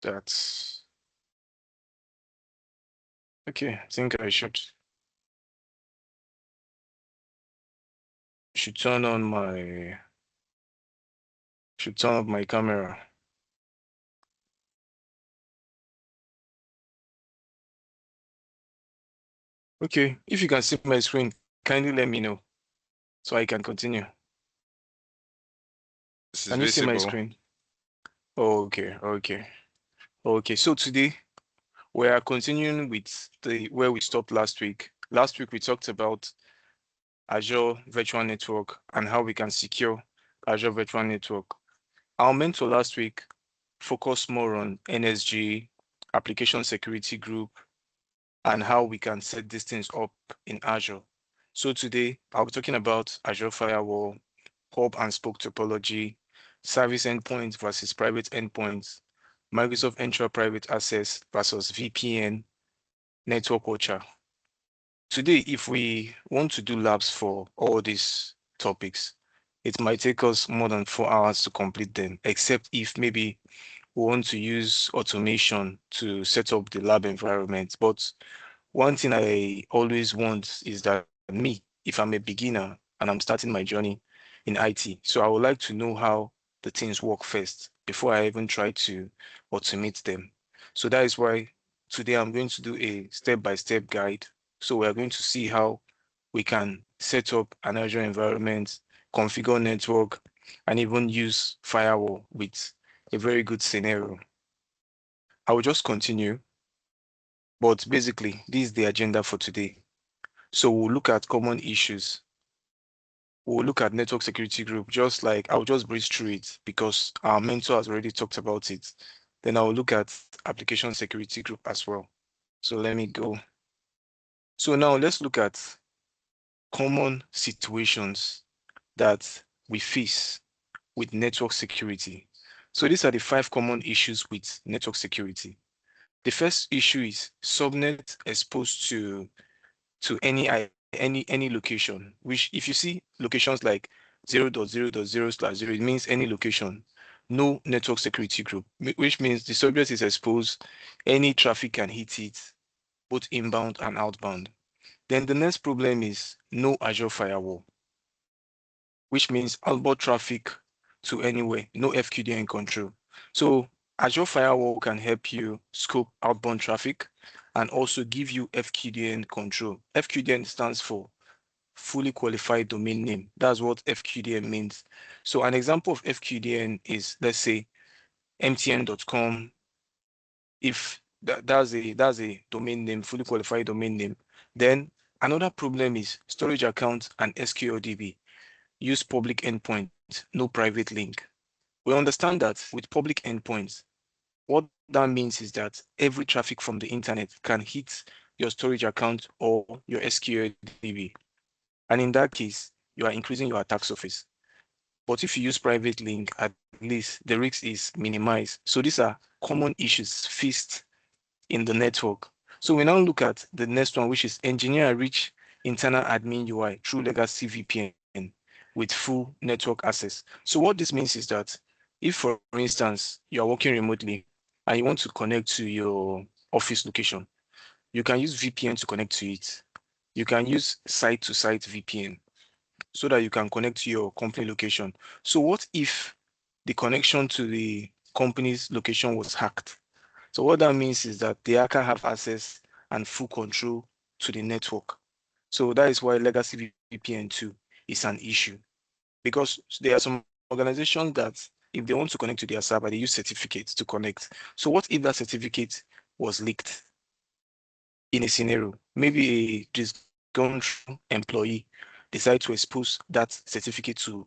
That's okay. I think I should turn on my camera. Okay, if you can see my screen, kindly let me know so I can continue. This is Can you see my visible. screen? Oh, okay. So today we are continuing with where we stopped last week. Last week we talked about Azure Virtual Network and how we can secure Azure Virtual Network. Our mentor last week focused more on NSG, application security group, and how we can set these things up in Azure. So today I'll be talking about Azure Firewall, hub and spoke topology, service endpoints versus private endpoints, Microsoft Entra Private Access versus VPN, network watcher. Today, if we want to do labs for all these topics, it might take us more than 4 hours to complete them, except if maybe we want to use automation to set up the lab environment. But one thing I always want is that me, if I'm a beginner and I'm starting my journey in IT, so I would like to know how the things work first before I even try to automate them. So that is why today I'm going to do a step-by-step guide. So we are going to see how we can set up an Azure environment, configure network, and even use firewall with a very good scenario. I will just continue, but basically, this is the agenda for today. So we'll look at common issues. We'll look at network security group, just like I'll just breeze through it because our mentor has already talked about it. Then I'll look at application security group as well. So let me go. So now let's look at common situations that we face with network security. So these are the 5 common issues with network security. The first issue is subnet exposed to any location, which if you see locations like 0.0.0/0, it means any location, no network security group, which means the subnet is exposed, any traffic can hit it, both inbound and outbound. Then the next problem is no Azure firewall, which means outbound traffic to anywhere, no FQDN control. So Azure Firewall can help you scope outbound traffic and also give you FQDN control. FQDN stands for fully qualified domain name. That's what FQDN means. So an example of FQDN is, let's say, mtn.com. If that's a domain name, fully qualified domain name. Then another problem is storage account and SQLDB. Use public endpoint, no private link. We understand that with public endpoints, what that means is that every traffic from the internet can hit your storage account or your SQLDB. And in that case, you are increasing your attack surface. But if you use private link, at least the risk is minimized. So these are common issues faced in the network. So we now look at the next one, which is engineer rich internal admin UI through legacy VPN with full network access. So what this means is that if, for instance, you are working remotely and you want to connect to your office location, you can use VPN to connect to it. You can use site-to-site VPN so that you can connect to your company location. So what if the connection to the company's location was hacked? So what that means is that the hacker have access and full control to the network. So that is why legacy VPN 2 is an issue, because there are some organizations that if they want to connect to their server, they use certificates to connect. So what if that certificate was leaked in a scenario? Maybe a disgruntled employee decide to expose that certificate to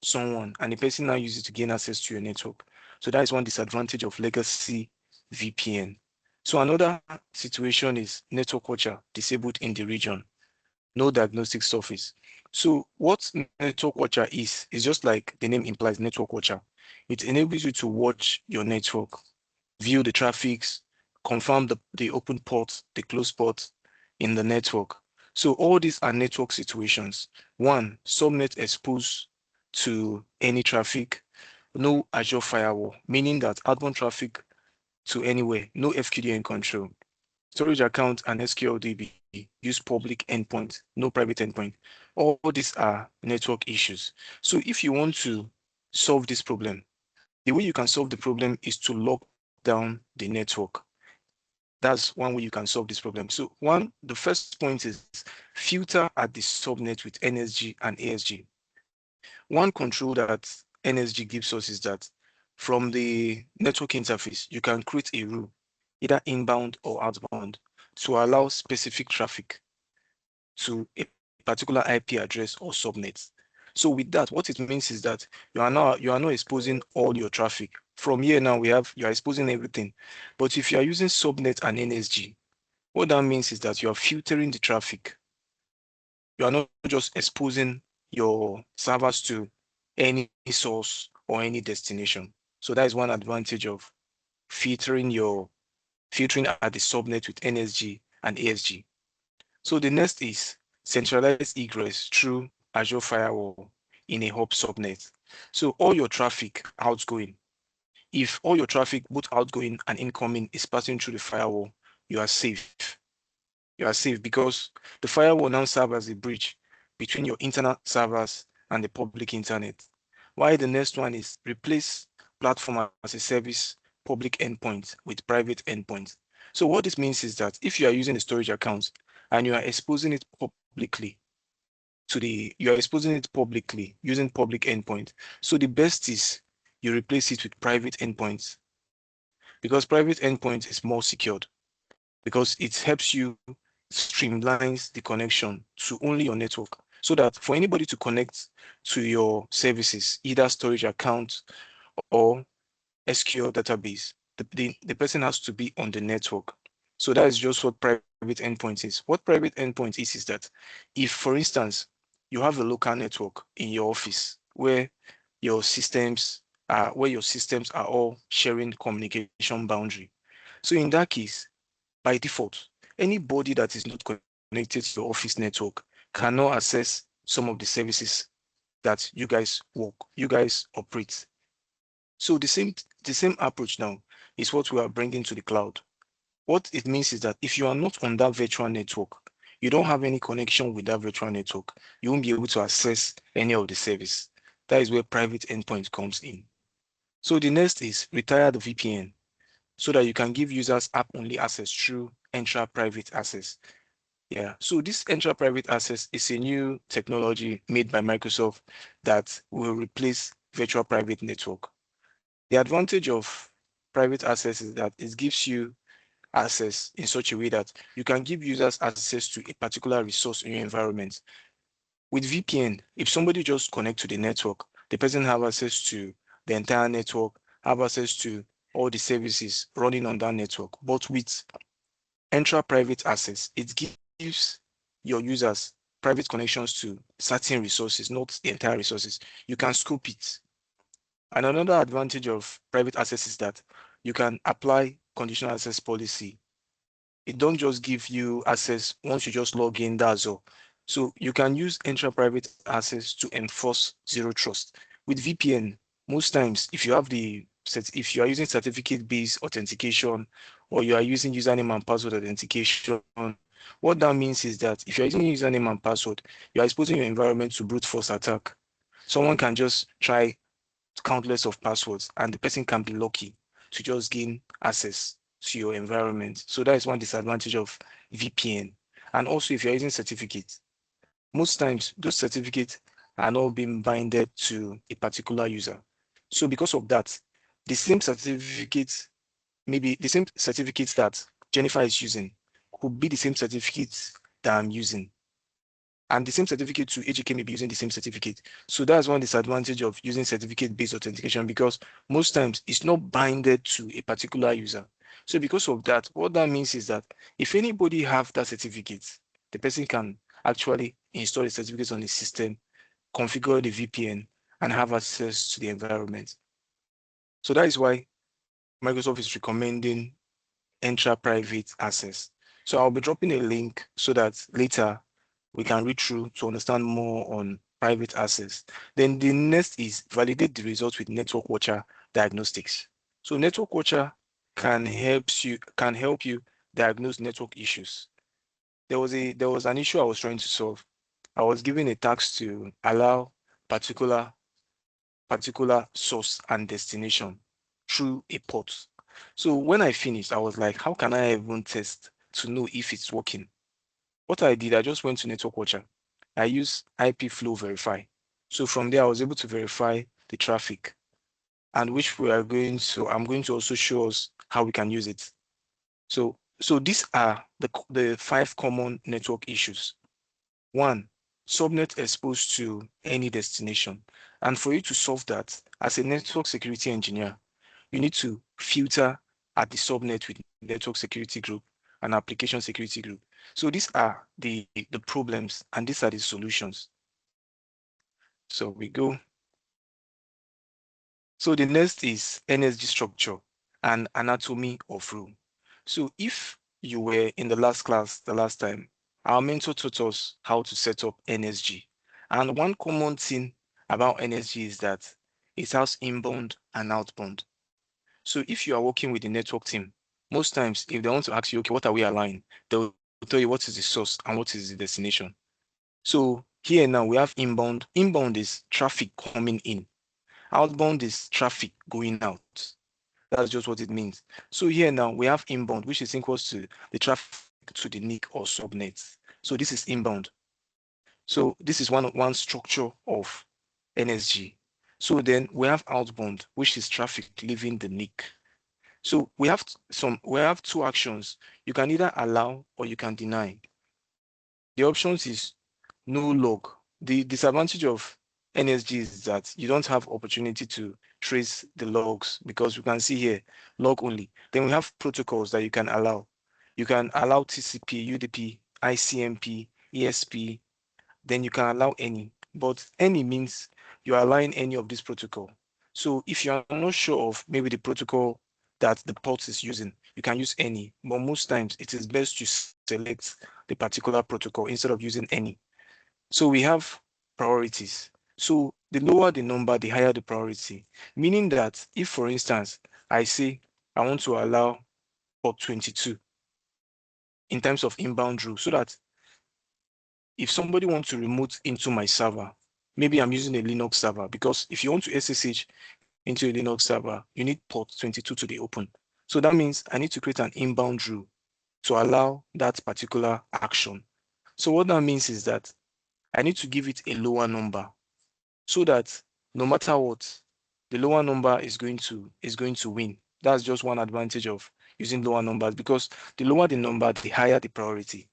someone and the person now uses it to gain access to your network. So that is one disadvantage of legacy VPN. So another situation is network watcher disabled in the region, no diagnostic surface. So what network watcher is just like the name implies, network watcher. It enables you to watch your network, view the traffics, confirm the open ports, the closed ports in the network. So all these are network situations. One, subnet exposed to any traffic, no Azure firewall, meaning that outbound traffic to anywhere, no FQDN control. Storage account and SQLDB use public endpoint, no private endpoint. All these are network issues. So if you want to solve this problem, the way you can solve the problem is to lock down the network. That's one way you can solve this problem. So the first point is filter at the subnet with NSG and ASG. One control that NSG gives us is that from the network interface, you can create a rule, either inbound or outbound, to allow specific traffic to a particular IP address or subnet. So with that, what it means is that you are not exposing all your traffic. From here now, you are exposing everything. But if you are using subnet and NSG, what that means is that you are filtering the traffic. You are not just exposing your servers to any source or any destination. So that is one advantage of filtering at the subnet with NSG and ASG. So the next is centralized egress through Azure Firewall in a hub subnet. So all your traffic outgoing, if all your traffic, both outgoing and incoming, is passing through the firewall, you are safe. You are safe because the firewall now serves as a bridge between your internal servers and the public internet. While the next one is replace platform as a service public endpoint with private endpoint. So what this means is that if you are using a storage account and you are exposing it publicly using public endpoint. So the best is you replace it with private endpoints because private endpoint is more secured because it helps you streamlines the connection to only your network so that for anybody to connect to your services, either storage account or SQL database, the person has to be on the network. So that is just what private endpoint is. What private endpoint is that if, for instance, you have a local network in your office where your systems are all sharing communication boundary. So in that case, by default, anybody that is not connected to the office network cannot access some of the services that you guys operate. So the same approach now is what we are bringing to the cloud. What it means is that if you are not on that virtual network, you don't have any connection with that virtual network, you won't be able to access any of the service. That is where private endpoint comes in. So the next is retire the VPN so that you can give users app-only access through Entra Private Access. Yeah, so this Entra Private Access is a new technology made by Microsoft that will replace virtual private network. The advantage of private access is that it gives you access in such a way that you can give users access to a particular resource in your environment. With VPN, if somebody just connect to the network, the person have access to the entire network, have access to all the services running on that network. But with Entra Private Access, it gives your users private connections to certain resources, not the entire resources. You can scope it. And another advantage of private access is that you can apply conditional access policy. It don't just give you access once you just log in, that's all. So you can use Entra Private Access to enforce zero trust. With VPN, most times if you are using certificate-based authentication or you are using username and password authentication, what that means is that if you're using username and password, you are exposing your environment to brute force attack. Someone can just try countless of passwords and the person can be lucky to just gain access to your environment. So that is one disadvantage of VPN. And also if you're using certificates, most times those certificates are not being binded to a particular user. So because of that, the same certificates, maybe the same certificates that Jennifer is using could be the same certificates that I'm using. And the same certificate to AJK may be using the same certificate. So that's one disadvantage of using certificate-based authentication because most times it's not binded to a particular user. So because of that, what that means is that if anybody have that certificate, the person can actually install the certificate on the system, configure the VPN, and have access to the environment. So that is why Microsoft is recommending Entra Private Access. So I'll be dropping a link so that later we can read through to understand more on private access. Then the next is validate the results with Network Watcher diagnostics. So Network Watcher can help you diagnose network issues. There was an issue I was trying to solve. I was given a task to allow particular source and destination through a port. So when I finished, I was like, how can I even test to know if it's working? What I did, I just went to Network Watcher. I used IP flow verify. So from there, I was able to verify the traffic, and which I'm going to also show us how we can use it. So these are the 5 common network issues. 1, subnet exposed to any destination. And for you to solve that, as a network security engineer, you need to filter at the subnet with network security group and application security group. So these are the problems, and these are the solutions. So we go. So the next is NSG structure and anatomy of rule. So if you were in the last class the last time, our mentor taught us how to set up NSG. And one common thing about NSG is that it has inbound and outbound. So if you are working with the network team, most times if they want to ask you, okay, what are we allowing? They'll tell you what is the source and what is the destination. So here now we have inbound. Inbound is traffic coming in. Outbound is traffic going out. That's just what it means. So here now we have inbound, which is equals to the traffic to the NIC or subnet. So this is inbound. So this is one structure of NSG. So then we have outbound, which is traffic leaving the NIC. So we have 2 actions. You can either allow or you can deny. The options is no log. The disadvantage of NSG is that you don't have opportunity to trace the logs, because you can see here log only. Then we have protocols that you can allow. You can allow TCP, UDP, ICMP, ESP. Then you can allow any, but any means you're allowing any of this protocol. So if you are not sure of maybe the protocol that the port is using, you can use any, but most times it is best to select the particular protocol instead of using any. So we have priorities. So the lower the number, the higher the priority, meaning that if, for instance, I say I want to allow port 22 in terms of inbound rule, so that if somebody wants to remote into my server, maybe I'm using a Linux server, because if you want to SSH into a Linux server, you need port 22 to be open. So that means I need to create an inbound rule to allow that particular action. So what that means is that I need to give it a lower number, so that no matter what, the lower number is going to win. That's just one advantage of using lower numbers, because the lower the number, the higher the priority.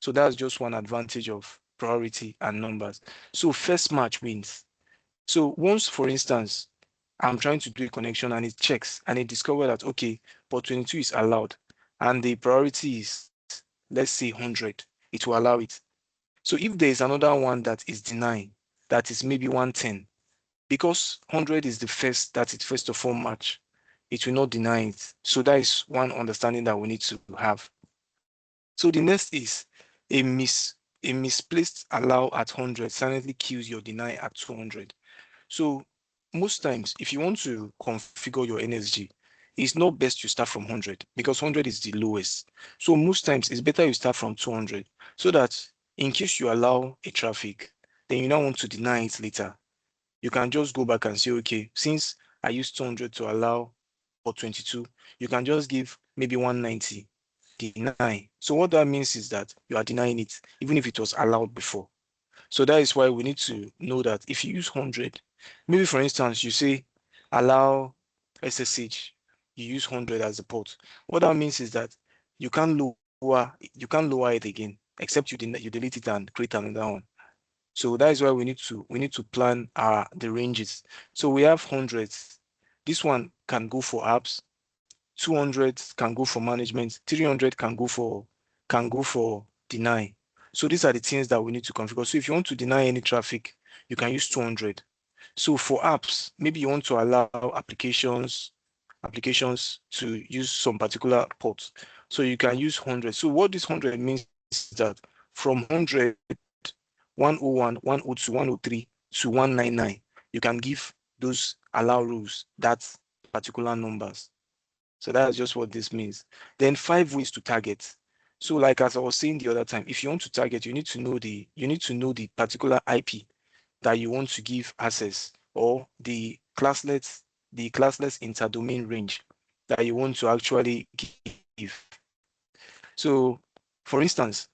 So that's just one advantage of priority and numbers. So first match wins. So once, for instance, I'm trying to do a connection and it checks and it discovers that, okay, port 22 is allowed and the priority is, let's say, 100, it will allow it. So if there is another one that is denying, that is maybe 110, because 100 is the first, that it first of all match, it will not deny it. So that is one understanding that we need to have. So the next is a misplaced allow at 100 silently kills your deny at 200. So most times, if you want to configure your NSG, it's not best you start from 100, because 100 is the lowest. So most times it's better you start from 200, so that in case you allow a traffic, then you now want to deny it later, you can just go back and say, okay, since I used 200 to allow port 22, you can just give maybe 190, deny. So what that means is that you are denying it, even if it was allowed before. So that is why we need to know that if you use 100, maybe for instance, you say allow SSH, you use 100 as the port. What that means is that you can't lower it again, except you delete it and create another one. So that is why we need to plan the ranges. So we have hundreds. This one can go for apps, 200 can go for management, 300 can go for deny. So these are the things that we need to configure. So if you want to deny any traffic, you can use 200. So for apps, maybe you want to allow applications to use some particular port. So you can use 100. So what this 100 means is that from 100, 101, 102, 103 to 199, you can give those allow rules that particular numbers. So that's just what this means. Then 5 ways to target. So like as I was saying the other time, if you want to target, you need to know the particular IP that you want to give access, or the classless interdomain range that you want to actually give. So for instance,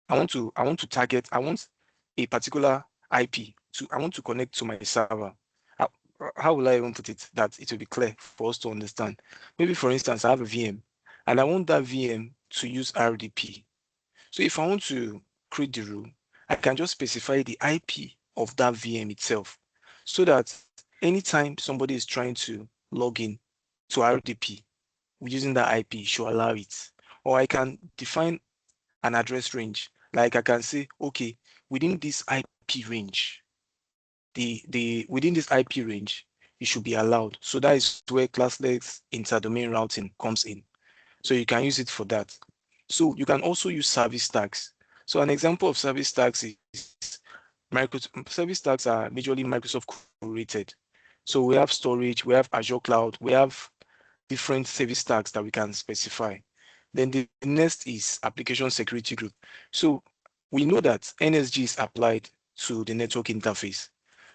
I want to target, I want a particular IP I want to connect to my server. How, how will I even put it that it will be clear for us to understand? Maybe for instance, I have a VM and I want that VM to use RDP. So if I want to create the rule, I can just specify the IP of that VM itself so that anytime somebody is trying to log in to RDP using that IP, should allow it. Or I can define an address range. Like I can say, okay, within this IP range, within this IP range, it should be allowed. So that is where classless interdomain routing comes in. So you can use it for that. So you can also use service tags. So an example of service tags is service tags are majorly Microsoft curated. So we have storage, we have Azure Cloud, we have different service tags that we can specify. Then the next is application security group. So we know that NSG is applied to the network interface.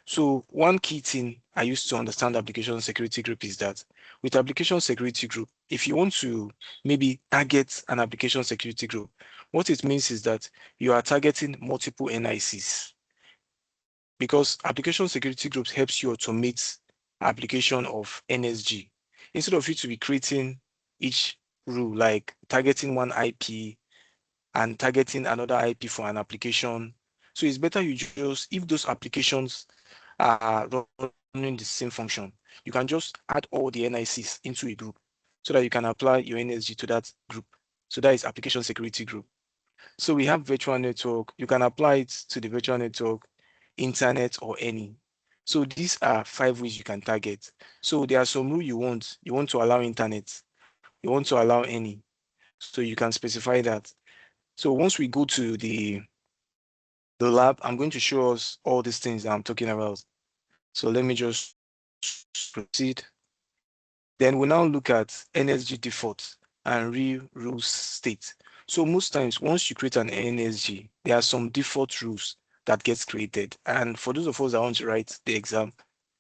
So one key thing I used to understand application security group is that with application security group, if you want to maybe target an application security group, what it means is that you are targeting multiple NICs, because application security groups helps you automate application of NSG. Instead of you to be creating each rule, like targeting one IP and targeting another IP for an application. So it's better you just, if those applications are running the same function, you can just add all the NICs into a group so that you can apply your NSG to that group. So that is application security group. So we have virtual network. You can apply it to the virtual network, internet, or any. So these are 5 ways you can target. So there are some rule you want. You want to allow internet. You want to allow any. So you can specify that. So once we go to the lab, I'm going to show us all these things that I'm talking about. So let me just proceed. Then we'll now look at NSG default and real rules state. So most times, once you create an NSG, there are some default rules that gets created. And for those of us that want to write the exam,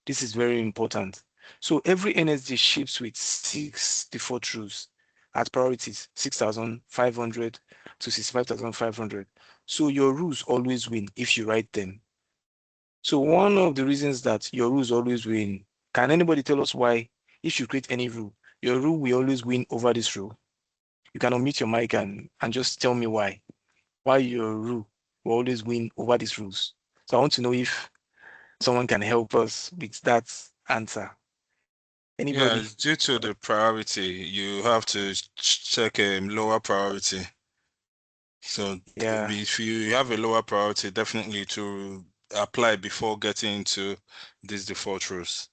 this is very important. So every NSG ships with 6 default rules at priorities, 6,500 to 65,500. So your rules always win if you write them. So one of the reasons that your rules always win, can anybody tell us why, if you create any rule, your rule will always win over this rule? You can unmute your mic and just tell me why your rule will always win over these rules. So I want to know if someone can help us with that answer. Yeah, Anybody? it's due to the priority. You have to check a lower priority. So Yeah, if you have a lower priority, definitely to apply before getting into these default rules.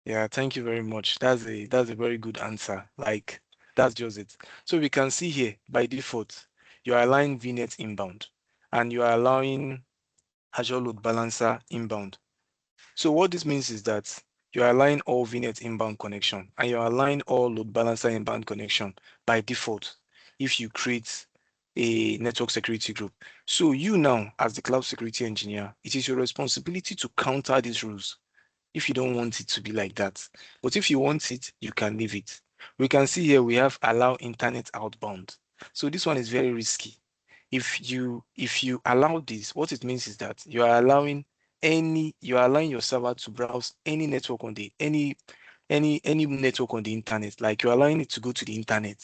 yeah, thank you very much. That's a very good answer. Like, that's just it. So we can see here by default, you are allowing VNet inbound and you are allowing Azure Load Balancer inbound. So what this means is that you are allowing all VNet inbound connection and you are allowing all load balancer inbound connection by default if you create a network security group. So you now, as the cloud security engineer, it is your responsibility to counter these rules if you don't want it to be like that. But if you want it, you can leave it. We can see here we have allow internet outbound. So this one is very risky. If you allow this, what it means is that you are allowing your server to browse any network on the any network on the internet, like you're allowing it to go to the internet.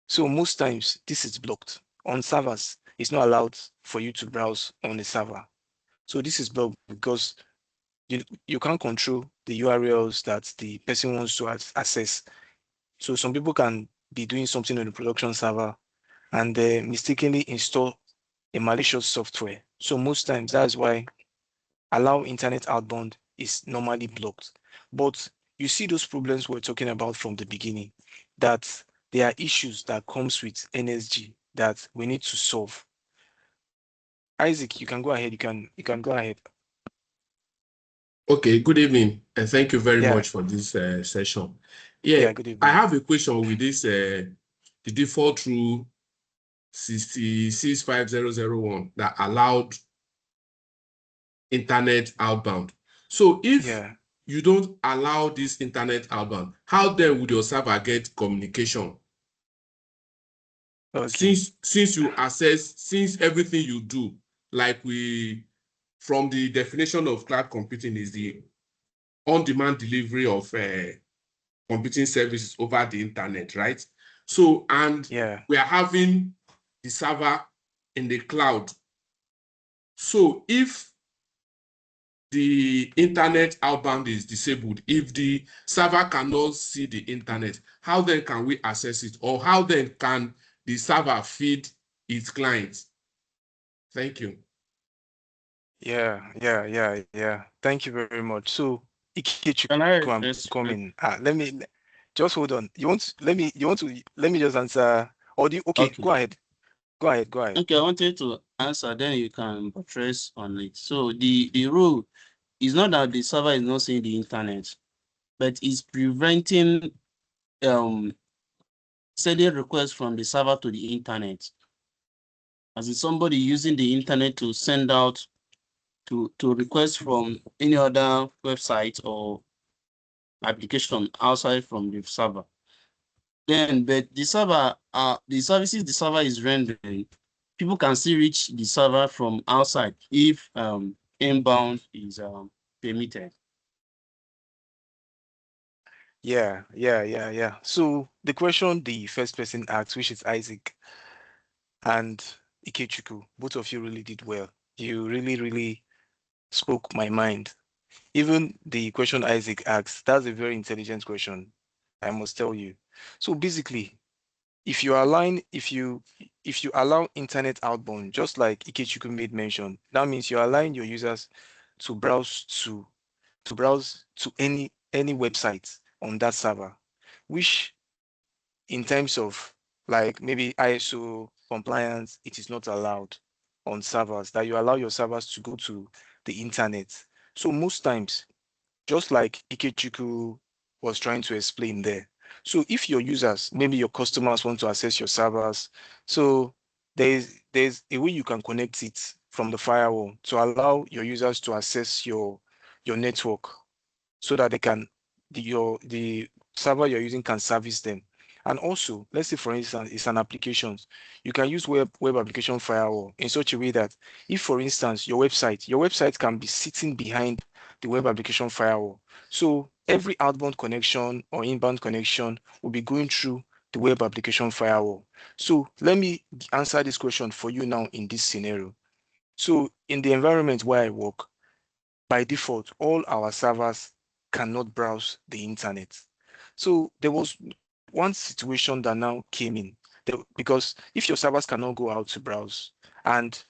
So most times this is blocked on servers. It's not allowed for you to browse on the server. So this is blocked because you can't control the URLs that the person wants to access. So some people can be doing something on the production server and they mistakenly install a malicious software. So most times that's why allow internet outbound is normally blocked. But you see those problems we're talking about from the beginning, that there are issues that comes with NSG that we need to solve. Isaac, you can go ahead. You can go ahead. Okay, good evening, and thank you very Yeah, much for this session. yeah, Yeah, good I evening. have a question with this, the default rule 66501 that allowed internet outbound. So if Yeah, you don't allow this internet outbound, how then would your server get communication? okay. Since you access, since everything you do, like from the definition of cloud computing is the on-demand delivery of computing services over the internet, right? So, and Yeah, we are having the server in the cloud. So if the internet outbound is disabled, if the server cannot see the internet, how then can we access it? Or how then can the server feed its clients? Thank you. yeah. Thank you very much. So, Can Ikechukwu, I I'm respond? coming. Just hold on. Let me just answer. Or do you, okay, Okay. go ahead. Go ahead, go ahead. Okay, I wanted to answer, then you can buttress on it. So the rule is not that the server is not seeing the internet, but it's preventing um sending requests from the server to the internet. As in somebody using the internet to send out to request from any other website or application outside from the server. Then, but the server, the services the server is rendering, people can still reach the server from outside if inbound is permitted. Yeah. So the question the first person asked, which is Isaac and Ikechukwu, both of you really did well. You really spoke my mind. Even the question Isaac asked, that's a very intelligent question, I must tell you. So basically, if you allow internet outbound, just like Ikechukwu made mention, that means you're allowing your users to browse to any website on that server, which in terms of like maybe ISO compliance, it is not allowed on servers, that you allow your servers to go to the internet. So most times, just like Ikechukwu was trying to explain there. So if your users, maybe your customers want to access your servers, so there's a way you can connect it from the firewall to allow your users to access your network so that they can the server you're using can service them. And also, let's say for instance, it's an application. You can use web application firewall in such a way that if, for instance, your website can be sitting behind the web application firewall. So every outbound connection or inbound connection will be going through the web application firewall. So let me answer this question for you now in this scenario. So in the environment where I work, by default, all our servers cannot browse the internet. So there was one situation that now came in because if your servers cannot go out to browse and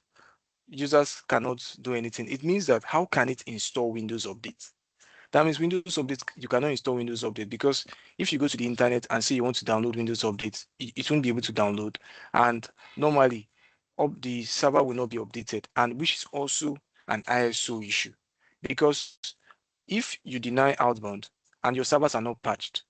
users cannot do anything, it means that how can it install Windows Update? That means Windows Update, you cannot install Windows Update because if you go to the internet and say you want to download Windows Update, it won't be able to download. And normally, the server will not be updated, and which is also an ISO issue. Because if you deny outbound and your servers are not patched,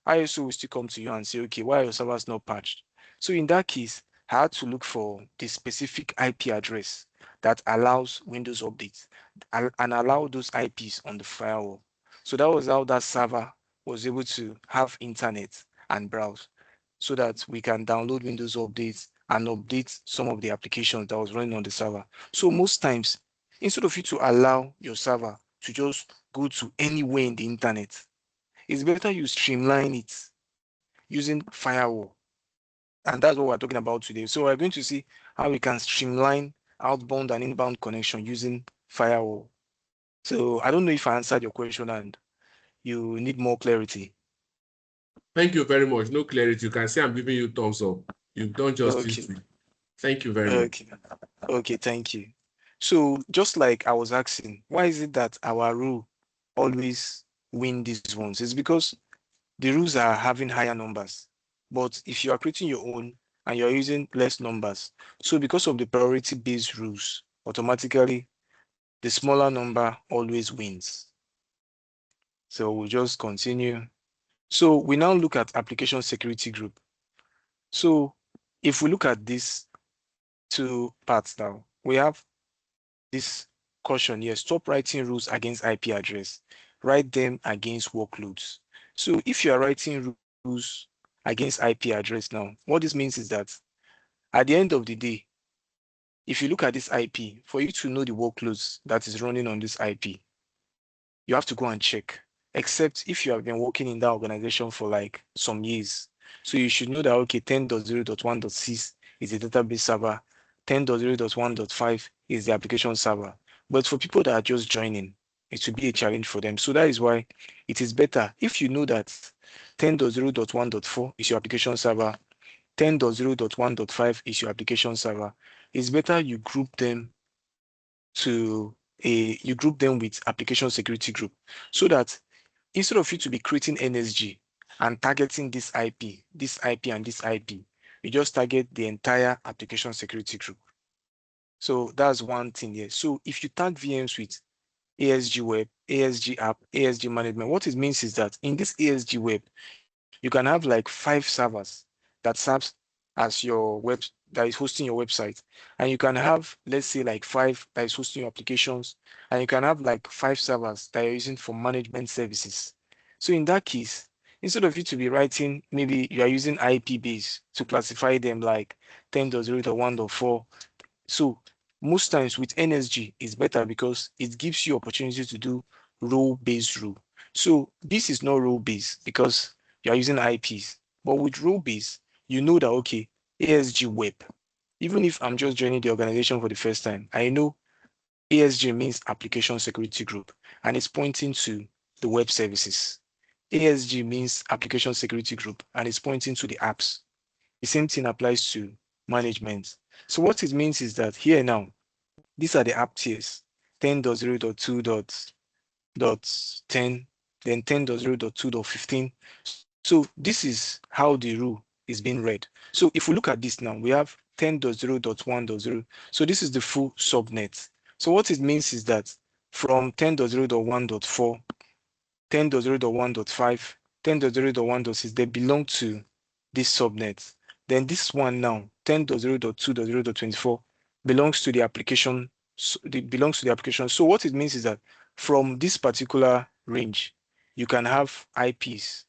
ISO will still come to you and say, okay, why are your servers not patched? So in that case, I had to look for the specific IP address that allows Windows updates and allow those IPs on the firewall. So that was how that server was able to have internet and browse so that we can download Windows updates and update some of the applications that was running on the server. So most times, instead of you to allow your server to just go to anywhere in the internet, it's better you streamline it using firewall. And that's what we're talking about today. So we're going to see how we can streamline outbound and inbound connection using firewall. So I don't know if I answered your question and you need more clarity. Thank you very much. No clarity. You can see I'm giving you thumbs up. You've done justice Okay, to it. Thank you very much. okay, okay, thank you. So just like I was asking, why is it that our rule always win these ones? It's because the rules are having higher numbers. But if you are creating your own and you're using less numbers, so because of the priority-based rules, automatically the smaller number always wins. So we'll just continue. So we now look at application security group. So if we look at these two parts now, we have this caution here: stop writing rules against IP address, write them against workloads. So if you are writing rules against IP address now, what this means is that at the end of the day, if you look at this IP, for you to know the workloads that is running on this IP, you have to go and check, except if you have been working in that organization for like some years. So you should know that, okay, 10.0.1.6 is a database server, 10.0.1.5 is the application server. But for people that are just joining, it will be a challenge for them. So that is why it is better if you know that 10.0.1.4 is your application server, 10.0.1.5 is your application server. It's better you group them with application security group, so that instead of you to be creating NSG and targeting this IP, and this IP, you just target the entire application security group. So that's one thing here. So if you tag VMs with ASG web, ASG app, ASG management, what it means is that in this ASG web, you can have like 5 servers that serves as your web that is hosting your website. And you can have, let's say, like 5 that is hosting your applications. And you can have like 5 servers that you're using for management services. So in that case, instead of you to be writing, maybe you are using IP base to classify them like 10.0.1.4. So most times with NSG, it's better because it gives you opportunity to do role-based rule. So this is not role-based because you are using IPs. But with role-based, you know that, okay, ASG web. Even if I'm just joining the organization for the first time, I know ASG means application security group, and it's pointing to the web services. ASG means application security group, and it's pointing to the apps. The same thing applies to management. So what it means is that here now, these are the app tiers: 10.0.2.10, then 10.0.2.15. So this is how the rule is being read. So if we look at this now, we have 10.0.1.0. So this is the full subnet. So what it means is that from 10.0.1.4, 10.0.1.5, 10.0.1.6, they belong to this subnet. Then this one now, 10.0.2.0.24, belongs to the application. It belongs to the application. So what it means is that from this particular range, you can have IPs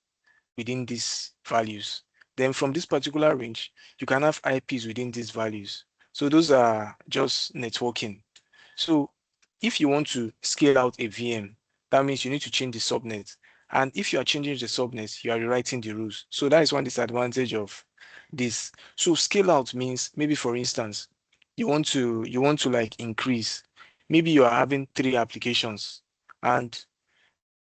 within these values. Then from this particular range, you can have IPs within these values. So those are just networking. So if you want to scale out a VM, that means you need to change the subnet. And if you are changing the subnet, you are rewriting the rules. So that is one disadvantage of this. So scale out means, maybe for instance, you want to like increase. Maybe you are having 3 applications, and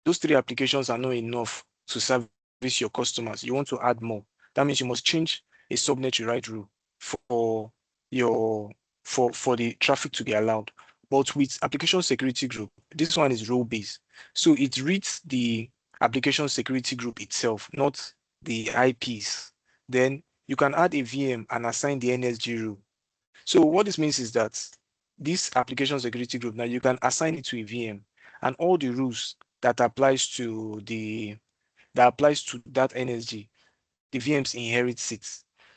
those 3 applications are not enough to service your customers. You want to add more. That means you must change a subnet rewrite rule for your for the traffic to be allowed. But with application security group, this one is role based. So it reads the application security group itself, not the IPs. Then you can add a VM and assign the NSG rule. So what this means is that this application security group, now you can assign it to a VM, and all the rules that applies to that NSG, the VMs inherits it.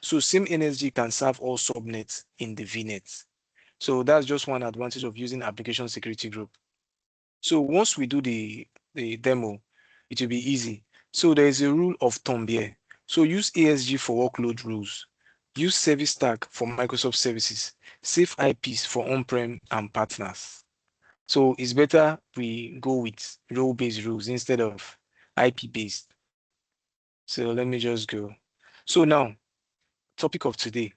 So same NSG can serve all subnets in the VNet. So that's just one advantage of using application security group. So once we do the demo, it will be easy. So there is a rule of thumb here. So use ASG for workload rules. Use service stack for Microsoft services. Save IPs for on-prem and partners. So it's better we go with role-based rules instead of IP-based. So let me just go. So now, topic of today,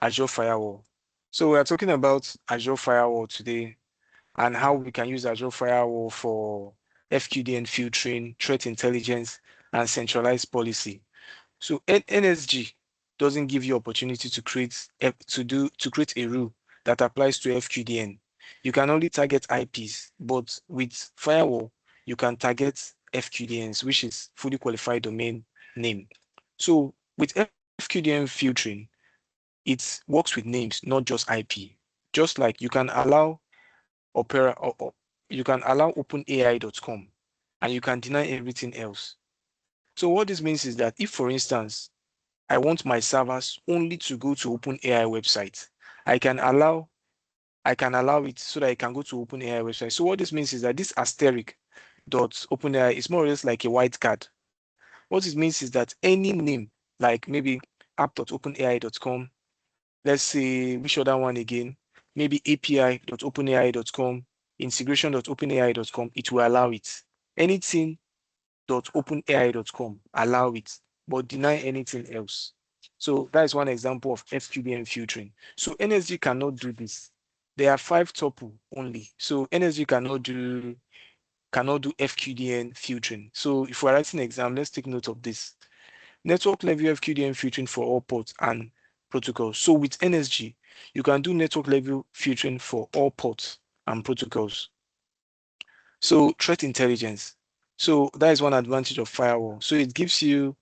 Azure Firewall. So we are talking about Azure Firewall today and how we can use Azure Firewall for FQDN filtering, threat intelligence, and centralized policy. So NSG doesn't give you opportunity to create a rule that applies to FQDN. You can only target IPs, but with firewall, you can target FQDNs, which is fully qualified domain name. So with FQDN filtering, it works with names, not just IP. Just like you can allow Opera or you can allow OpenAI.com and you can deny everything else. So what this means is that if, for instance, I want my servers only to go to OpenAI website, I can allow it so that I can go to OpenAI website. So what this means is that this asterisk dot OpenAI is more or less like a white card. What it means is that any name, like maybe app.openai.com, let's say which other one again, maybe api.openai.com, integration.openai.com, it will allow it. Anything.openai.com, allow it, but deny anything else. So that is one example of FQDN filtering. So NSG cannot do this. There are 5 tuple only. So NSG cannot do FQDN filtering. So if we're writing an exam, let's take note of this. Network level FQDN filtering for all ports and protocols. So with NSG, you can do network level filtering for all ports and protocols. So threat intelligence. So that is one advantage of firewall. So it gives you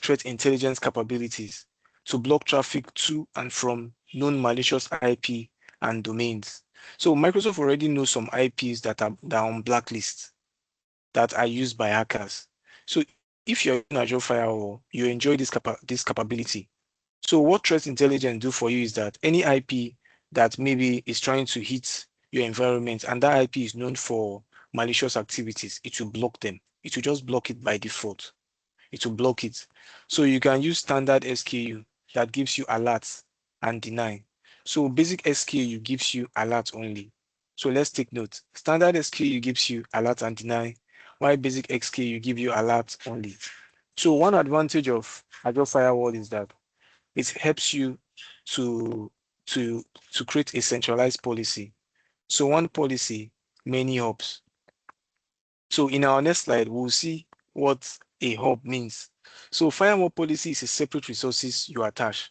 threat intelligence capabilities to block traffic to and from known malicious IP and domains. So Microsoft already knows some IPs that are on blacklist that are used by hackers. So if you're in Azure Firewall, you enjoy this capability. So what threat intelligence do for you is that any IP that maybe is trying to hit your environment and that IP is known for malicious activities, it will block them. It will just block it by default. It will block it. So you can use standard SKU that gives you alerts and deny. So basic SKU gives you alert only. So let's take note. Standard SKU gives you alert and deny, while basic SKU give you alert only. So one advantage of Azure Firewall is that it helps you to create a centralized policy. So one policy, many hubs. So in our next slide, we'll see what a hub means. So firewall policy is a separate resources you attach.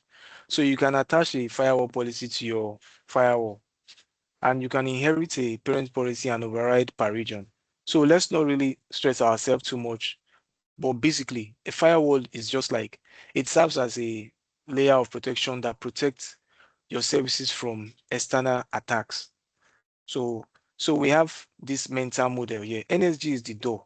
So you can attach a firewall policy to your firewall, and you can inherit a parent policy and override per region. So let's not really stress ourselves too much. But basically, a firewall is just like, it serves as a layer of protection that protects your services from external attacks. So, so we have this mental model here. NSG is the door.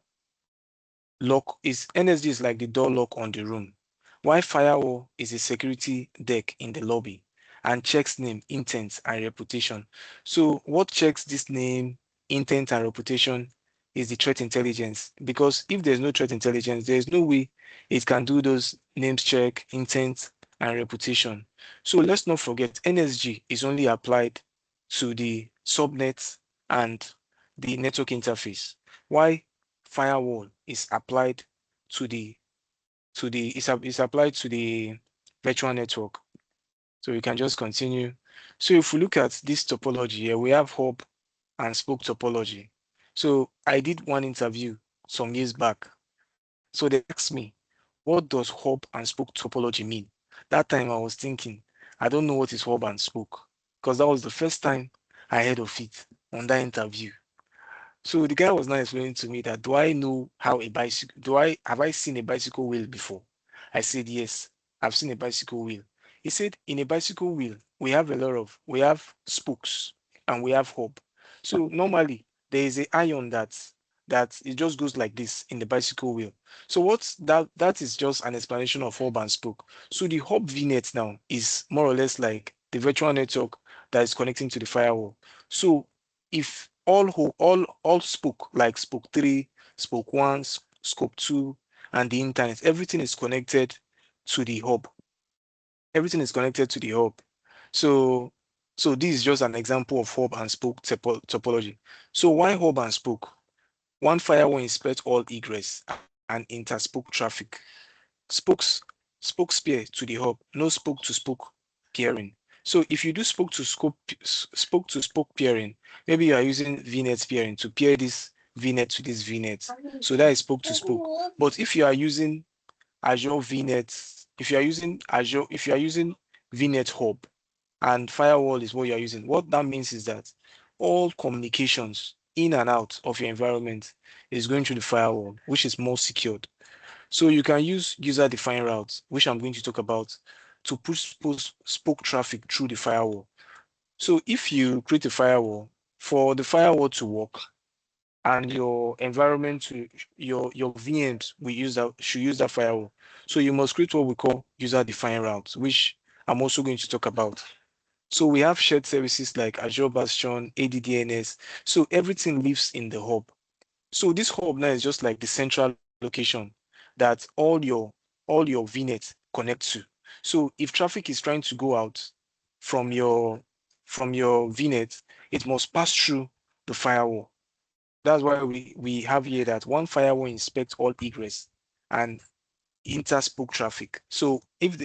NSG is like the door lock on the room, while firewall is a security deck in the lobby and checks name, intent, and reputation. So what checks this name, intent, and reputation is the threat intelligence. Because if there's no threat intelligence, there's no way it can do those names check, intent, and reputation. So let's not forget, NSG is only applied to the subnet and the network interface. Why firewall is applied to the is applied to the virtual network. So we can just continue. So if we look at this topology here, we have hub and spoke topology. So I did one interview some years back. So they asked me, what does hub and spoke topology mean? That time I was thinking, I don't know what is hub and spoke, because that was the first time I heard of it on that interview. So the guy was now explaining to me that, do I know how a bicycle, have I seen a bicycle wheel before? I said, yes, I've seen a bicycle wheel. He said, in a bicycle wheel, we have spokes and we have hub. So normally there is a iron that it just goes like this in the bicycle wheel. So that is just an explanation of hub and spoke. So the hub VNet now is more or less like the virtual network that is connecting to the firewall. So if all spoke, like spoke 3, spoke 1, scope 2, and the internet, everything is connected to the hub. Everything is connected to the hub. So this is just an example of hub and spoke topology. So why hub and spoke? One firewall inspects all egress and interspoke traffic. Spoke pair to the hub, no spoke to spoke peering. So if you do spoke to spoke peering, maybe you are using VNet peering to pair this VNet to this VNet. So that is spoke to spoke. But if you are using Azure VNet, if you are using VNet hub and firewall is what you are using, what that means is that all communications in and out of your environment is going through the firewall, which is more secured. So you can use user-defined routes, which I'm going to talk about, to push spoke traffic through the firewall. So if you create a firewall, for the firewall to work, and your environment to your VMs should use that firewall. So you must create what we call user-defined routes, which I'm also going to talk about. So we have shared services like Azure Bastion, ADDNS. So everything lives in the hub. So this hub now is just like the central location that all your VNet connect to. So if traffic is trying to go out from your VNet, it must pass through the firewall. That's why we have here that one firewall inspects all egress and interspoke traffic. So if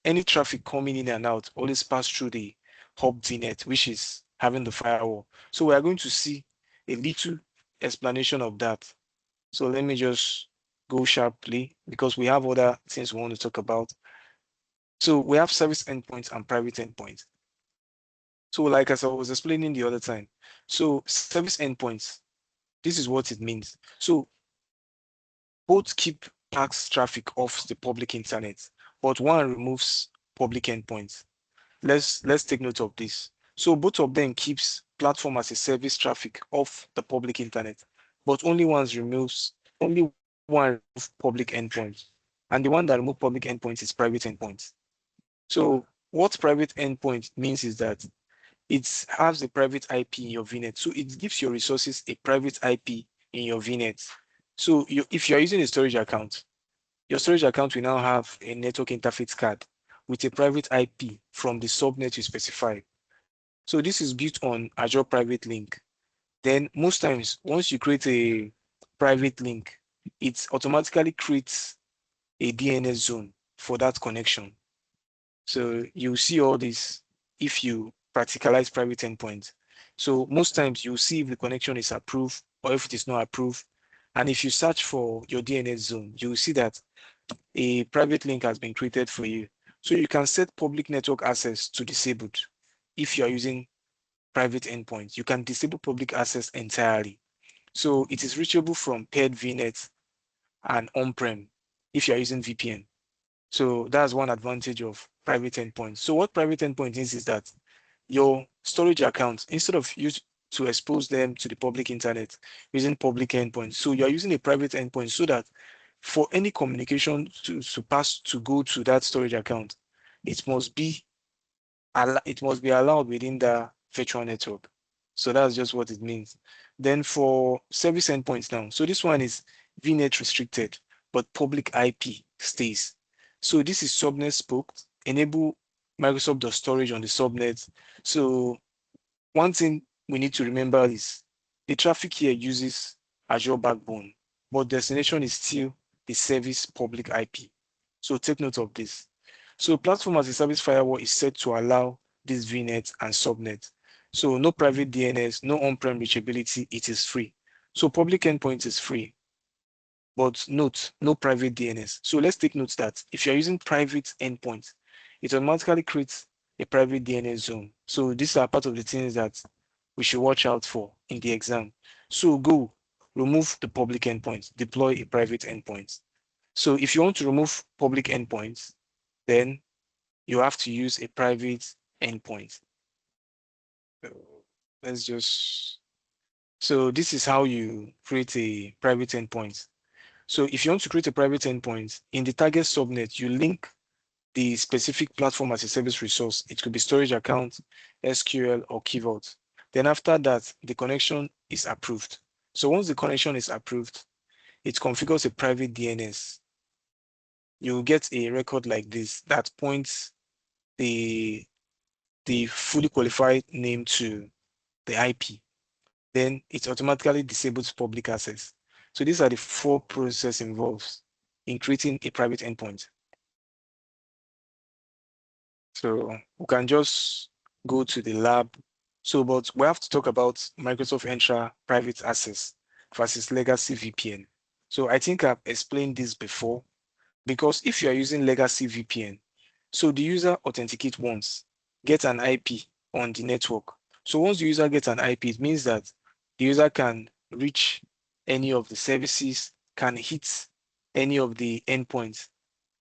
any traffic coming in and out always pass through the hub VNet, which is having the firewall. So we are going to see a little explanation of that. So let me just go sharply because we have other things we want to talk about. So we have service endpoints and private endpoints. So like as I was explaining the other time, so service endpoints, this is what it means. So both keep tax traffic off the public internet, but one removes public endpoints. Let's take note of this. So both of them keeps platform as a service traffic off the public internet, but only one removes public endpoints. And the one that removes public endpoints is private endpoints. So what private endpoint means is that it has a private IP in your VNet. So it gives your resources a private IP in your VNet. So if you're using a storage account, your storage account will now have a network interface card with a private IP from the subnet you specify. So this is built on Azure Private Link. Then most times, once you create a private link, it automatically creates a DNS zone for that connection. So you see all this if you practicalize private endpoints. So most times you'll see if the connection is approved or if it is not approved. And if you search for your DNS zone, you'll see that a private link has been created for you. So you can set public network access to disabled. If you're using private endpoints, you can disable public access entirely. So it is reachable from paired VNet and on-prem if you're using VPN. So that's one advantage of private endpoints. So what private endpoint is that your storage accounts, instead of you to expose them to the public internet using public endpoints, so you're using a private endpoint so that for any communication to go to that storage account, it must be allowed within the virtual network. So that's just what it means. Then for service endpoints now, so this one is VNet restricted, but public IP stays. So this is subnet spoke, enable Microsoft storage on the subnet. So one thing we need to remember is the traffic here uses Azure backbone, but destination is still the service public IP. So take note of this. So platform as a service firewall is set to allow this VNet and subnet. So no private DNS, no on-prem reachability, it is free. So public endpoint is free, but note, no private DNS. So let's take note that if you're using private endpoint, it automatically creates a private DNS zone. So these are part of the things that we should watch out for in the exam. So go remove the public endpoint, deploy a private endpoint. So if you want to remove public endpoints, then you have to use a private endpoint. Let's just, so this is how you create a private endpoint. So if you want to create a private endpoint, in the target subnet, you link the specific platform as a service resource. It could be storage account, SQL, or Key Vault. Then after that, the connection is approved. So once the connection is approved, it configures a private DNS. You get a record like this that points the fully qualified name to the IP. Then it automatically disables public access. So these are the four processes involved in creating a private endpoint. So we can just go to the lab. So, but we have to talk about Microsoft Entra Private Access versus legacy VPN. So I think I've explained this before, because if you are using legacy VPN, so the user authenticates once, get an IP on the network. So once the user gets an IP, it means that the user can reach any of the services, can hit any of the endpoints,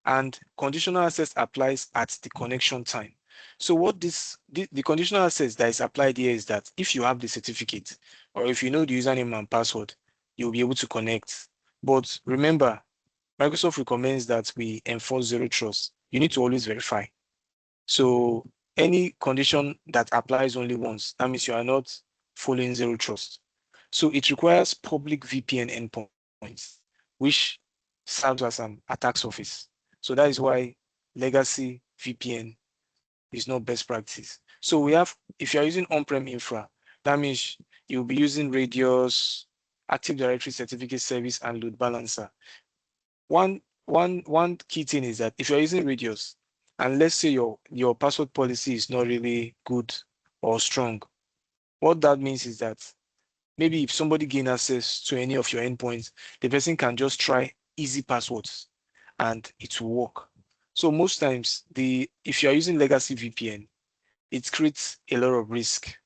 and conditional access applies at the connection time. So what the conditional access that is applied here is that if you have the certificate or if you know the username and password, you'll be able to connect. But remember, Microsoft recommends that we enforce zero trust. You need to always verify. So any condition that applies only once, that means you are not following zero trust. So it requires public VPN endpoints, which serves as an attack surface. So that is why legacy VPN is not best practice. So we have, if you're using on-prem infra, that means you'll be using Radius, Active Directory Certificate Service, and Load Balancer. One key thing is that if you're using Radius, and let's say your password policy is not really good or strong, what that means is that maybe if somebody gain access to any of your endpoints, the person can just try easy passwords and it will work. So most times, if you're using legacy VPN, it creates a lot of risk.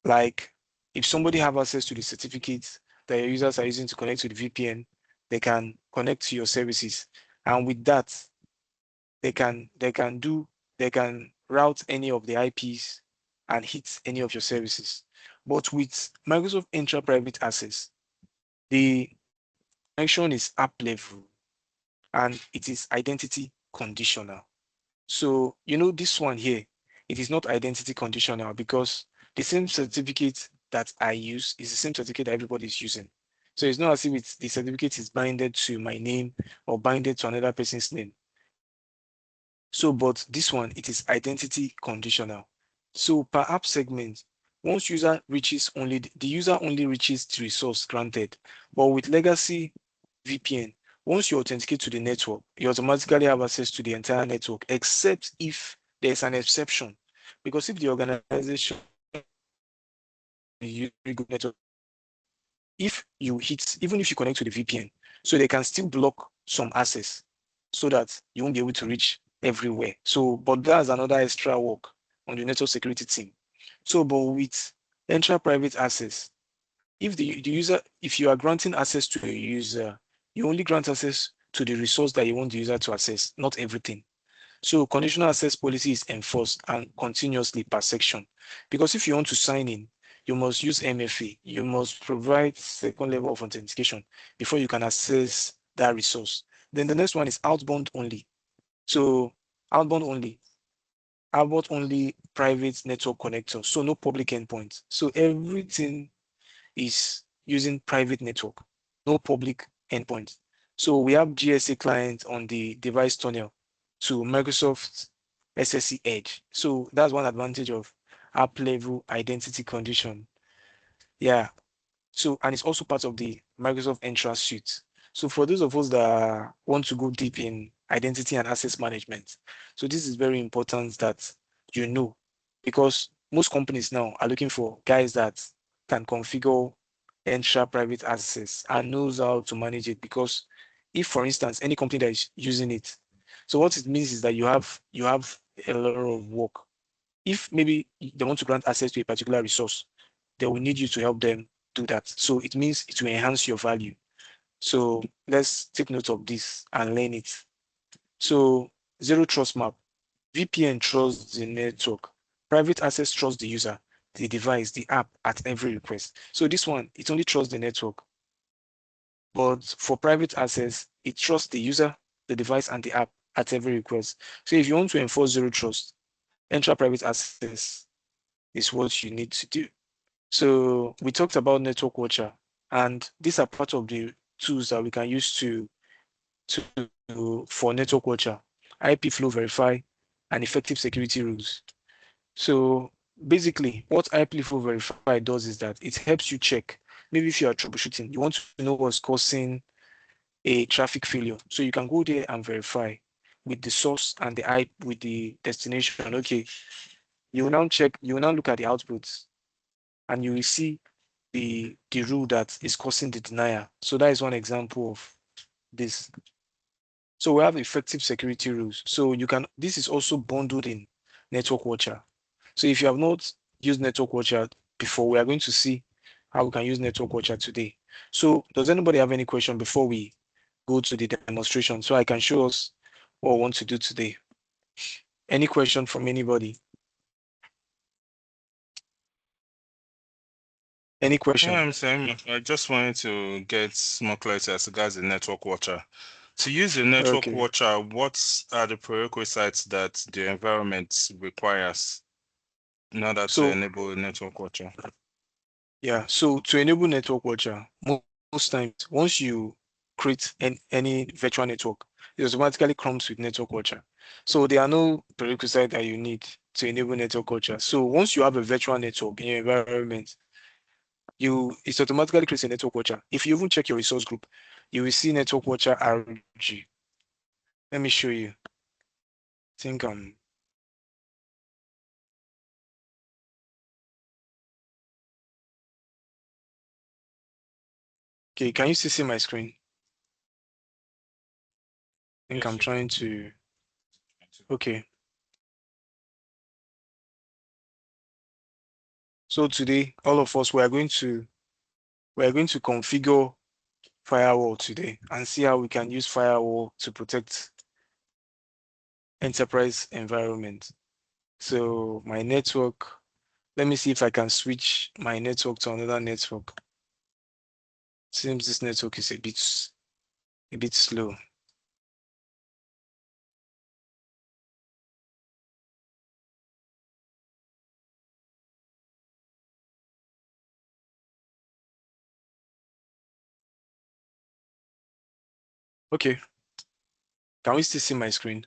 Like if somebody have access to the certificates that your users are using to connect to the VPN, they can connect to your services. And with that, they can route any of the IPs and hit any of your services. But with Microsoft Entra Private Access, the connection is app level and it is identity conditional. So, this one here, it is not identity conditional because the same certificate that I use is the same certificate that everybody is using. So it's not as if the certificate is binded to my name or binded to another person's name. So, but this one, it is identity conditional. So per app segment, once user reaches the user only reaches the resource granted. But with legacy VPN, once you authenticate to the network, you automatically have access to the entire network, except if there's an exception. Because if the organization uses very good network, even if you connect to the VPN, so they can still block some access so that you won't be able to reach everywhere. So, but that's another extra work on the network security team. So, but with Entra Private Access, if if you are granting access to a user, you only grant access to the resource that you want the user to access, not everything. So conditional access policy is enforced and continuously per section. Because if you want to sign in, you must use MFA. You must provide second level of authentication before you can access that resource. Then the next one is outbound only. So outbound only private network connector. So no public endpoint. So everything is using private network, no public endpoint. So we have GSA client on the device tunnel to Microsoft SSE Edge. So that's one advantage of app level identity condition. Yeah. So, and it's also part of the Microsoft Entra suite. So for those of us that want to go deep in identity and access management, so this is very important that you know, because most companies now are looking for guys that can configure Entra private access and knows how to manage it. Because if, for instance, any company that is using it, so what it means is that you have a lot of work. If maybe they want to grant access to a particular resource, they will need you to help them do that. So it means it will enhance your value. So let's take note of this and learn it. So zero trust map, VPN trusts the network, private access trusts the user, the device, the app at every request. So this one, it only trusts the network. But for private access, it trusts the user, the device, and the app at every request. So if you want to enforce zero trust, Entra Private Access is what you need to do. So we talked about Network Watcher, and these are part of the tools that we can use for Network Watcher, IP flow verify, and effective security rules. So basically, what IP flow verify does is that it helps you check. Maybe if you are troubleshooting, you want to know what's causing a traffic failure. So you can go there and verify with the source and the IP with the destination. Okay, you will now check, you will now look at the outputs and you will see the rule that is causing the denial. So that is one example of this. So we have effective security rules. So this is also bundled in Network Watcher. So if you have not used Network Watcher before, we are going to see how we can use Network Watcher today. So does anybody have any question before we go to the demonstration so I can show us what we want to do today? Any question from anybody? Any question? Yeah, I'm saying I just wanted to get more clarity as regards the network watcher. To use the network Okay. watcher, what are the prerequisites that the environment requires in order to So enable a network watcher? yeah, so to enable network watcher, most times once you create any virtual network, it automatically comes with network watcher. So there are no prerequisites that you need to enable network watcher. So once you have a virtual network in your environment, it automatically creates a network watcher. If you even check your resource group, you will see network watcher RG. Let me show you. I think okay, can you still see my screen? I think I'm trying to okay. So today, all of us we are going to configure firewall today and see how we can use firewall to protect enterprise environment. So my network, let me see if I can switch my network to another network. Seems this network is a bit slow. Okay, can we still see my screen?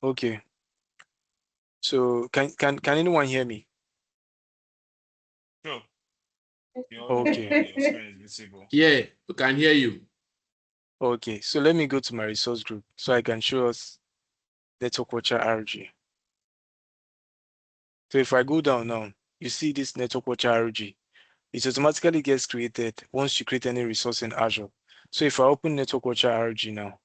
Okay, so can anyone hear me? Sure. Okay. Your screen is visible. Yeah, we can hear you. Okay, so let me go to my resource group so I can show us network watcher RG. So if I go down now, you see this network watcher RG. It automatically gets created once you create any resource in Azure. So if I open network watcher RG now,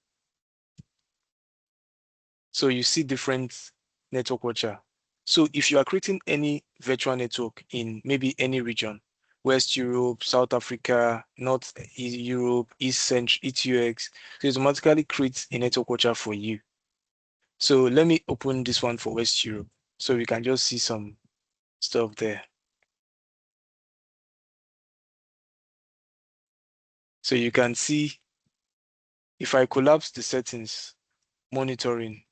so you see different network watcher. So if you are creating any virtual network in maybe any region, West Europe, South Africa, North Europe, East Central, ETUX, so it automatically creates a network watcher for you. So let me open this one for West Europe so we can just see some stuff there. So you can see if I collapse the settings, monitoring,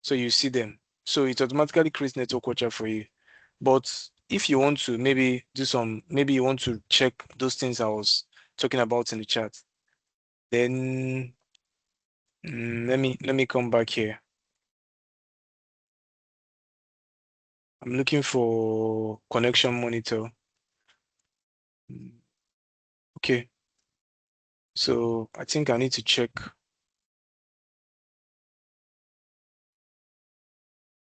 so you see them. So it automatically creates network watcher for you. But if you want to maybe do some, maybe you want to check those things I was talking about in the chat, then let me come back here. I'm looking for connection monitor. Okay, so I think I need to check.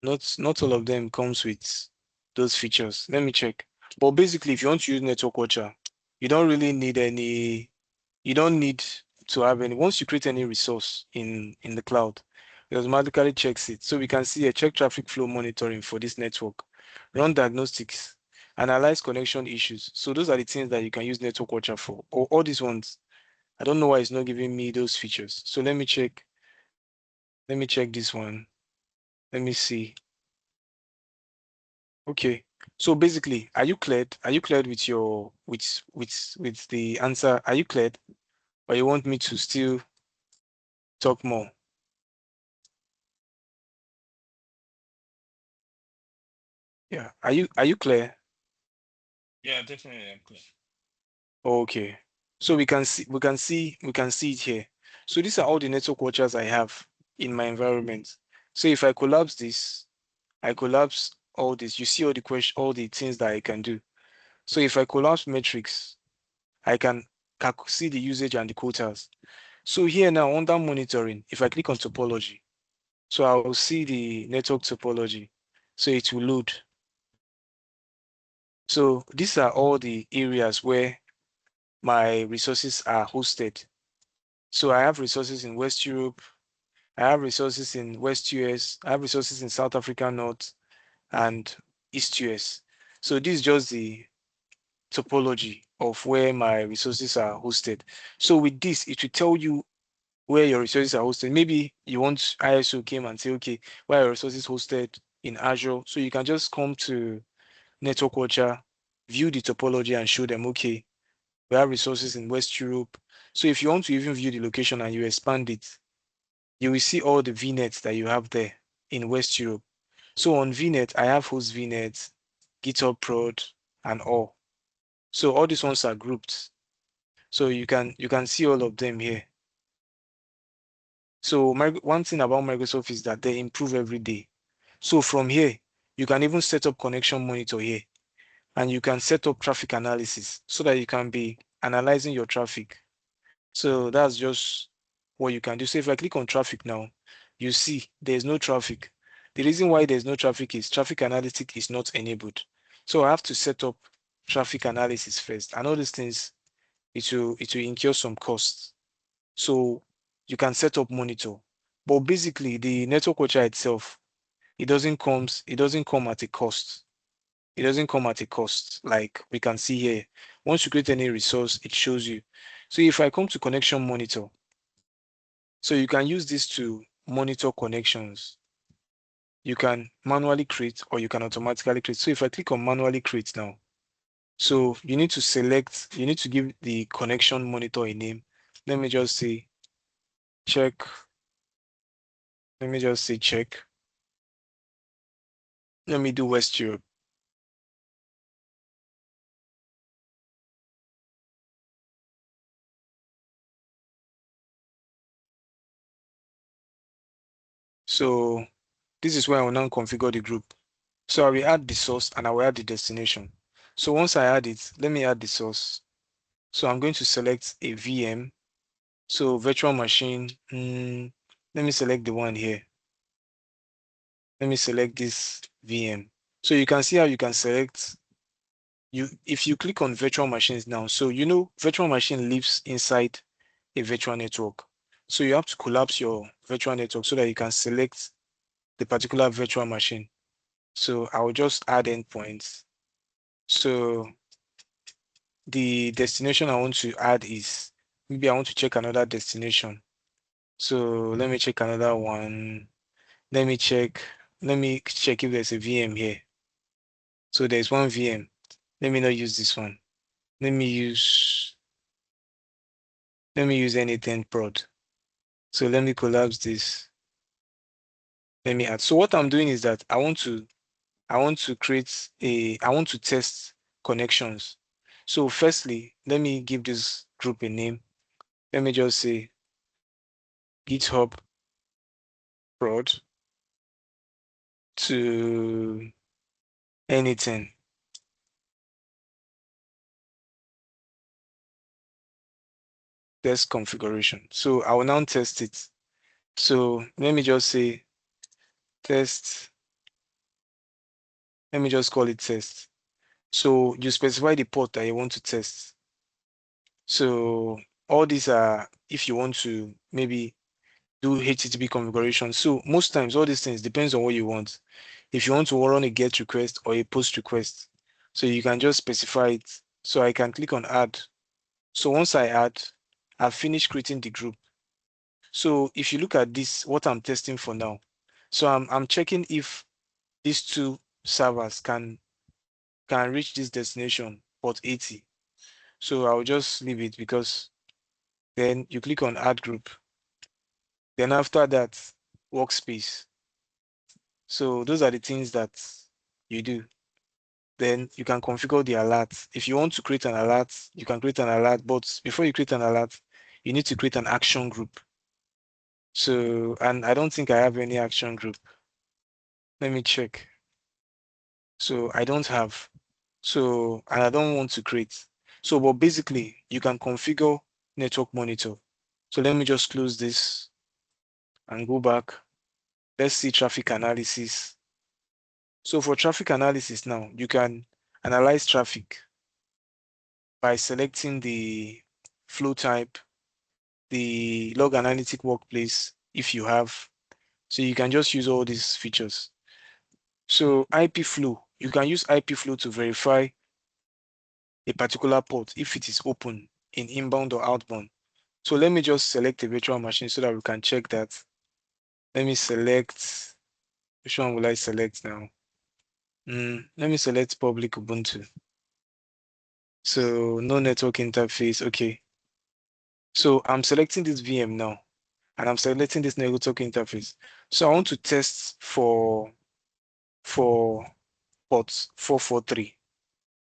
Not all of them comes with those features. Let me check. But basically, if you want to use network watcher, you don't really need any. You don't need to have any. Once you create any resource in the cloud, it automatically checks it. So we can see a check traffic flow monitoring for this network, run diagnostics, analyze connection issues. So those are the things that you can use network watcher for. Or all these ones. I don't know why it's not giving me those features. So let me check. Let me check this one. Let me see. Okay. So basically, are you cleared? Are you cleared with your with the answer? Are you cleared? Or you want me to still talk more? Yeah. Are you clear? Yeah, definitely. I'm clear. Okay. So we can see it here. So these are all the network watchers I have in my environment. So if I collapse this, I collapse all this. You see all the things that I can do. So if I collapse metrics, I can see the usage and the quotas. So here now under monitoring, if I click on topology, so I will see the network topology. So it will load. So these are all the areas where my resources are hosted. So I have resources in West Europe, I have resources in West US, I have resources in South Africa North and East US. So this is just the topology of where my resources are hosted. So with this, it will tell you where your resources are hosted. Maybe you want ISO came and say, okay, where are your resources hosted in Azure? So you can just come to network watcher, view the topology and show them, okay, we have resources in West Europe. So if you want to even view the location and you expand it, you will see all the VNets that you have there in West Europe. So on VNet, I have host VNet, GitHub prod, and all. So all these ones are grouped. So you can see all of them here. So one thing about Microsoft is that they improve every day. So from here, you can even set up connection monitor here, and you can set up traffic analysis so that you can be analyzing your traffic. So that's just what you can do. So if I click on traffic now, you see there's no traffic. The reason why there's no traffic is traffic analytics is not enabled. So I have to set up traffic analysis first. And all these things, it will incur some costs. So you can set up monitor. But basically the network watcher itself, it doesn't come at a cost. It doesn't come at a cost, like we can see here. Once you create any resource, it shows you. So if I come to connection monitor, so you can use this to monitor connections. You can manually create or you can automatically create. So if I click on manually create now, so you need to give the connection monitor a name. Let me just say check. Let me just say check. Let me do West Europe. So this is where I will now configure the group. So I will add the source and I will add the destination. So once I add it, let me add the source. So I'm going to select a VM. So virtual machine, let me select the one here. Let me select this VM. So you can see how you can select, if you click on virtual machines now, so virtual machine lives inside a virtual network. So you have to collapse your virtual network so that you can select the particular virtual machine. So I will just add endpoints. So the destination I want to add is, maybe I want to check another destination. So let me check another one. Let me check if there's a VM here. So there's one VM. Let me not use this one. Let me use anything prod. So let me collapse this. Let me add. So what I'm doing is that I want to test connections. So firstly, let me give this group a name. Let me just say GitHub prod to anything. Test configuration. So I will now test it. So let me just say test. Let me just call it test. So you specify the port that you want to test. So all these are if you want to maybe do HTTP configuration. So most times all these things depends on what you want. If you want to run a GET request or a POST request, so you can just specify it. So I can click on add. So once I add, I've finished creating the group. So if you look at this, what I'm testing for now, so I'm checking if these two servers can reach this destination port 80. So I'll just leave it because then you click on add group. Then after that, workspace. So those are the things that you do. Then you can configure the alert. If you want to create an alert, you can create an alert. But before you create an alert, you need to create an action group. So, and I don't think I have any action group. Let me check. So I don't have. So, and I don't want to create. So, but basically, you can configure network monitor. So let me just close this and go back. Let's see traffic analysis. So for traffic analysis now, you can analyze traffic by selecting the flow type, the log analytic workplace, if you have. So you can just use all these features. So IP flow, you can use IP flow to verify a particular port if it is open in inbound or outbound. So let me just select a virtual machine so that we can check that. Let me select, which one will I select now? Let me select public Ubuntu. So no network interface. Okay. So I'm selecting this VM now, and I'm selecting this network interface. So I want to test for ports 443,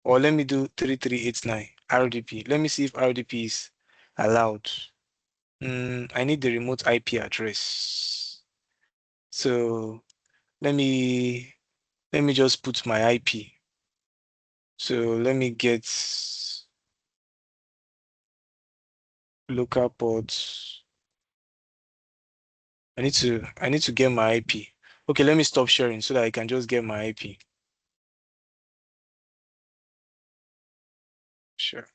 or let me do 3389 RDP. Let me see if RDP is allowed. I need the remote IP address. So let me just put my IP. So let me get local ports. I need to get my IP. Okay, let me stop sharing so that I can just get my IP. Sure.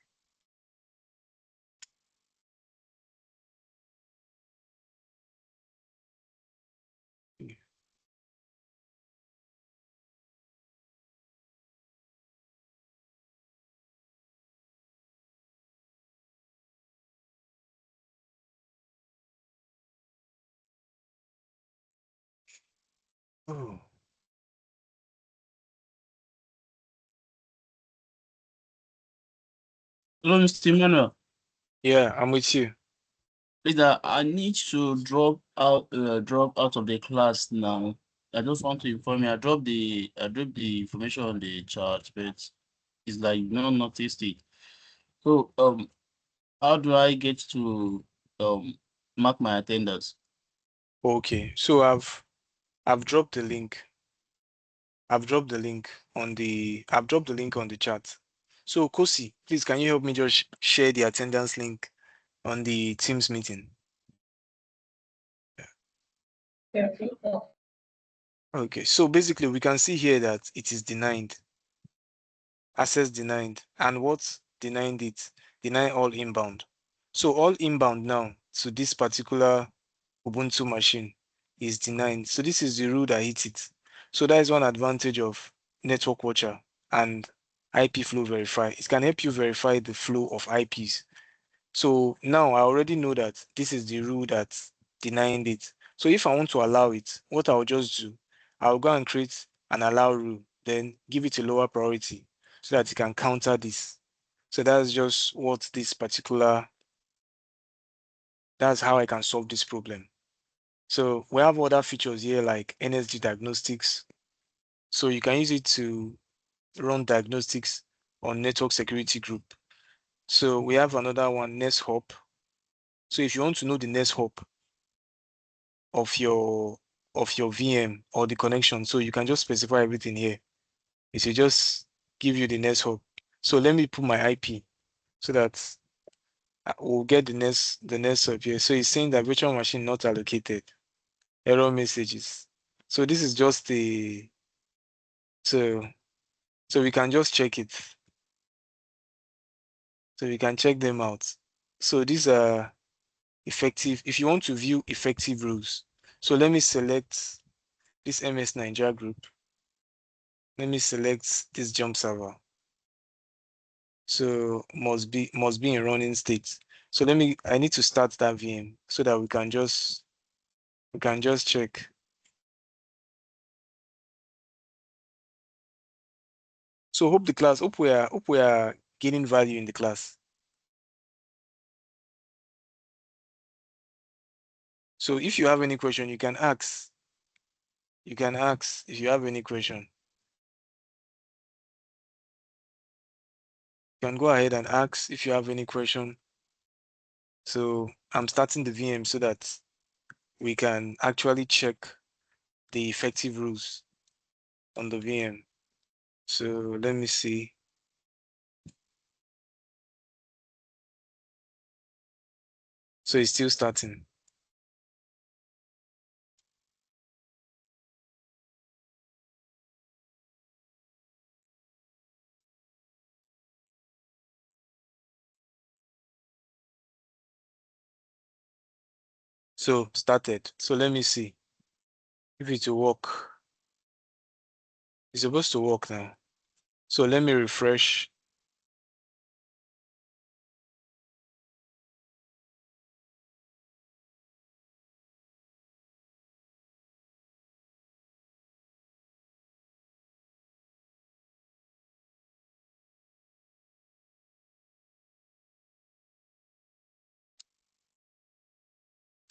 Oh, Hello, Mr. Emmanuel. yeah, I'm with you. Please, I need to drop out of the class now. I just want to inform you. I dropped the information on the chat, but it's like no noticed it. So how do I get to mark my attendance? Okay, so I've dropped the link. I've dropped the link on the chat. So Kosi, please can you help me just share the attendance link on the Teams meeting? Okay, so basically we can see here that it is denied, access denied, and what denied it? Deny all inbound. So all inbound now to this particular Ubuntu machine is denied. So this is the rule that hits it. So that is one advantage of Network Watcher and IP Flow Verify. It can help you verify the flow of IPs. So now I already know that this is the rule that's denying it. So if I want to allow it, what I'll just do, I'll go and create an allow rule, then give it a lower priority so that it can counter this. So that's just what this particular, that's how I can solve this problem. So we have other features here like NSG diagnostics. So you can use it to run diagnostics on network security group. So we have another one, Nest Hop. So if you want to know the Nest Hop of your VM or the connection, so you can just specify everything here. It will just give you the Nest Hop. So let me put my IP so that we'll get the Nest Hop here. So it's saying that virtual machine not allocated. Error messages. So this is just the so so we can just check it. So we can check them out. So these are effective. If you want to view effective rules, so let me select this MS Nigeria group. Let me select this jump server. So must be in running state. So I need to start that VM so that we can just check. So hope we are gaining value in the class. So if you have any question, you can ask. You can ask if you have any question. You can go ahead and ask if you have any question. So I'm starting the VM so that we can actually check the effective rules on the VM. So let me see. So it's still starting. So started. So let me see if it will work. It's supposed to work now. So let me refresh.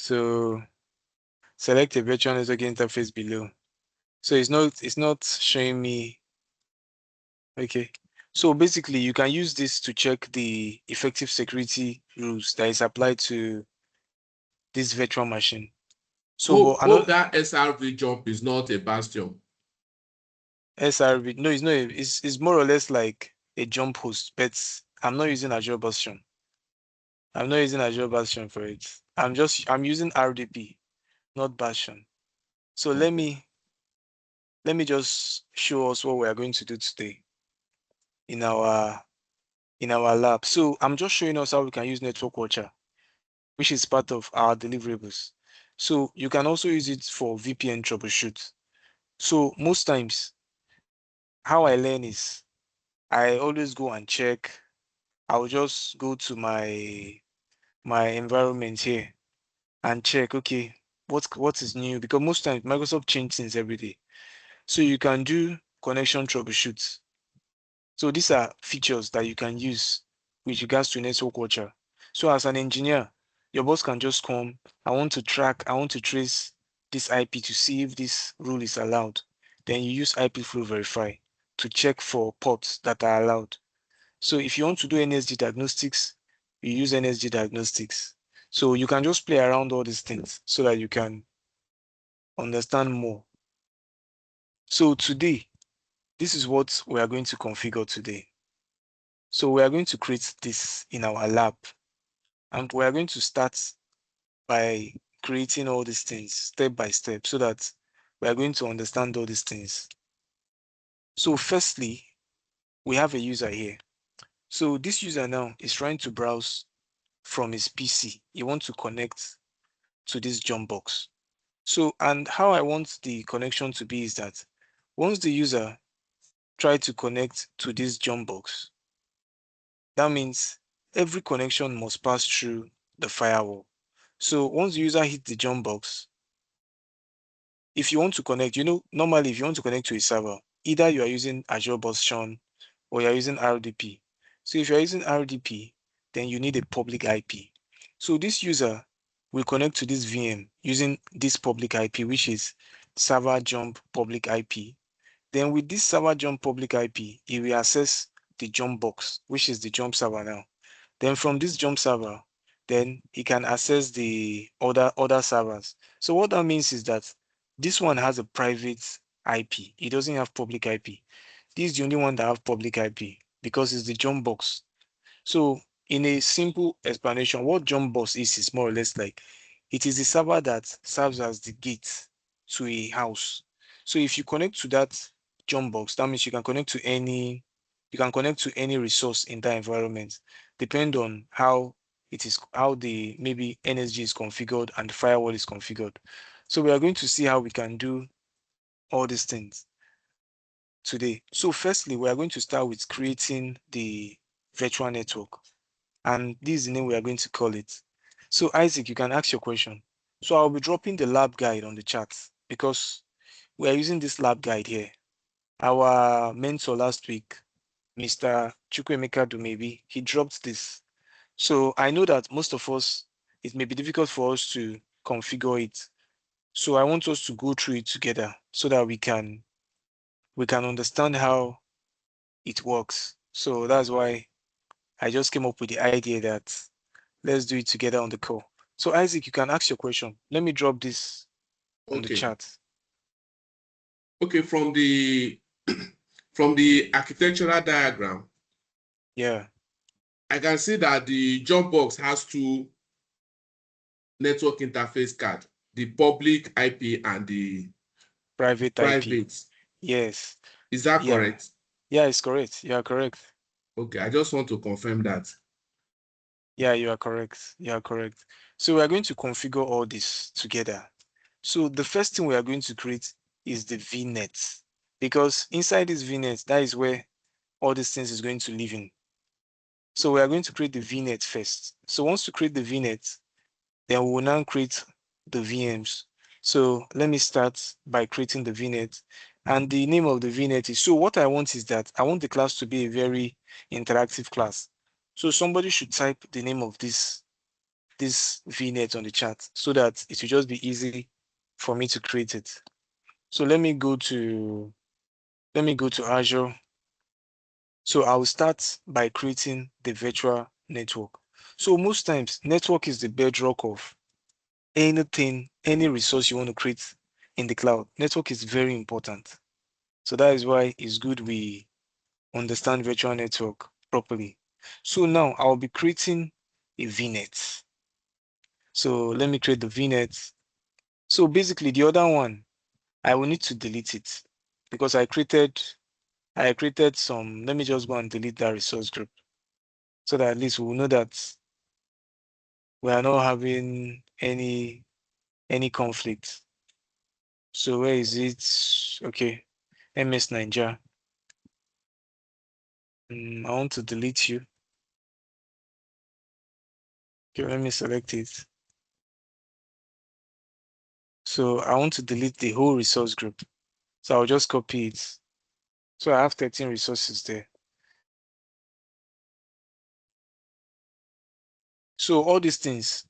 So select a virtual network interface below. So it's not showing me. Okay. So basically you can use this to check the effective security rules that is applied to this virtual machine. So Hope, but another that SRV jump is not a bastion. SRV, no, it's not. It's more or less like a jump host, but I'm not using Azure Bastion. I'm not using Azure Bastion for it. I'm using RDP, not Bastion. So let me just show us what we are going to do today in our lab. So I'm just showing us how we can use Network Watcher, which is part of our deliverables. So you can also use it for VPN troubleshoot. So most times, how I learn is I always go and check. I'll just go to my environment here and check, okay, what is new? Because most times Microsoft changes things every day. So you can do connection troubleshoots. So these are features that you can use with regards to network watcher. So as an engineer, your boss can just come, I want to trace this IP to see if this rule is allowed. Then you use IP flow verify to check for ports that are allowed. So if you want to do NSG diagnostics, you use NSG diagnostics. So you can just play around all these things so that you can understand more. So today, this is what we are going to configure today. So we are going to create this in our lab, and we are going to start by creating all these things step by step so that we are going to understand all these things. So firstly, we have a user here. So this user now is trying to browse from his PC. He wants to connect to this jump box. So, and how I want the connection to be is that once the user try to connect to this jump box, that means every connection must pass through the firewall. So once the user hits the jump box, if you want to connect, normally if you want to connect to a server, either you are using Azure Bastion or you're using RDP. So if you're using RDP, then you need a public IP. So this user will connect to this VM using this public IP, which is server jump public IP. Then with this server jump public IP, it will access the jump box, which is the jump server now. Then from this jump server, then he can access the other servers. So what that means is that this one has a private IP. It doesn't have public IP. This is the only one that have public IP because it's the jump box. So in a simple explanation, what jump box is more or less like it is the server that serves as the gate to a house. So if you connect to that jump box, that means you can connect to any resource in that environment, depend on how the maybe NSG is configured and the firewall is configured. So we are going to see how we can do all these things today. So firstly, we are going to start with creating the virtual network. And this is the name we are going to call it. So Isaac, you can ask your question. So I'll be dropping the lab guide on the chat because we are using this lab guide here. Our mentor last week, Mr. Chukwemeka Dumebi, he dropped this. So I know that most of us, it may be difficult for us to configure it. So I want us to go through it together so that we can understand how it works. So that's why I just came up with the idea that let's do it together on the call. So Isaac, you can ask your question. Let me drop this on the chat. Okay, from the from the architectural diagram, yeah, I can see that the jump box has two network interface card, the public IP and the private IP. Yes. Is that correct? Yeah, it's correct. You are correct. Okay, I just want to confirm that. Yeah, you are correct. You are correct. So we are going to configure all this together. So the first thing we are going to create is the VNet, because inside this VNet, that is where all these things is going to live in. So we are going to create the VNet first. So once we create the VNet, then we will now create the VMs. So let me start by creating the VNet. And the name of the VNet is, so what I want is that I want the class to be a very interactive class. So somebody should type the name of this this VNet on the chart so that it will just be easy for me to create it. So let me go to Azure. So I'll start by creating the virtual network. So most times network is the bedrock of anything, any resource you want to create in the cloud. Network is very important. So that is why it's good we understand virtual network properly. So now I'll be creating a VNet. So let me create the VNet. So basically the other one, I will need to delete it because I created some, let me just go and delete that resource group so that at least we'll know that we are not having any conflict. So where is it? Okay, MS Naija. I want to delete you. Okay, let me select it. So I want to delete the whole resource group. So I'll just copy it. So I have 13 resources there. So all these things,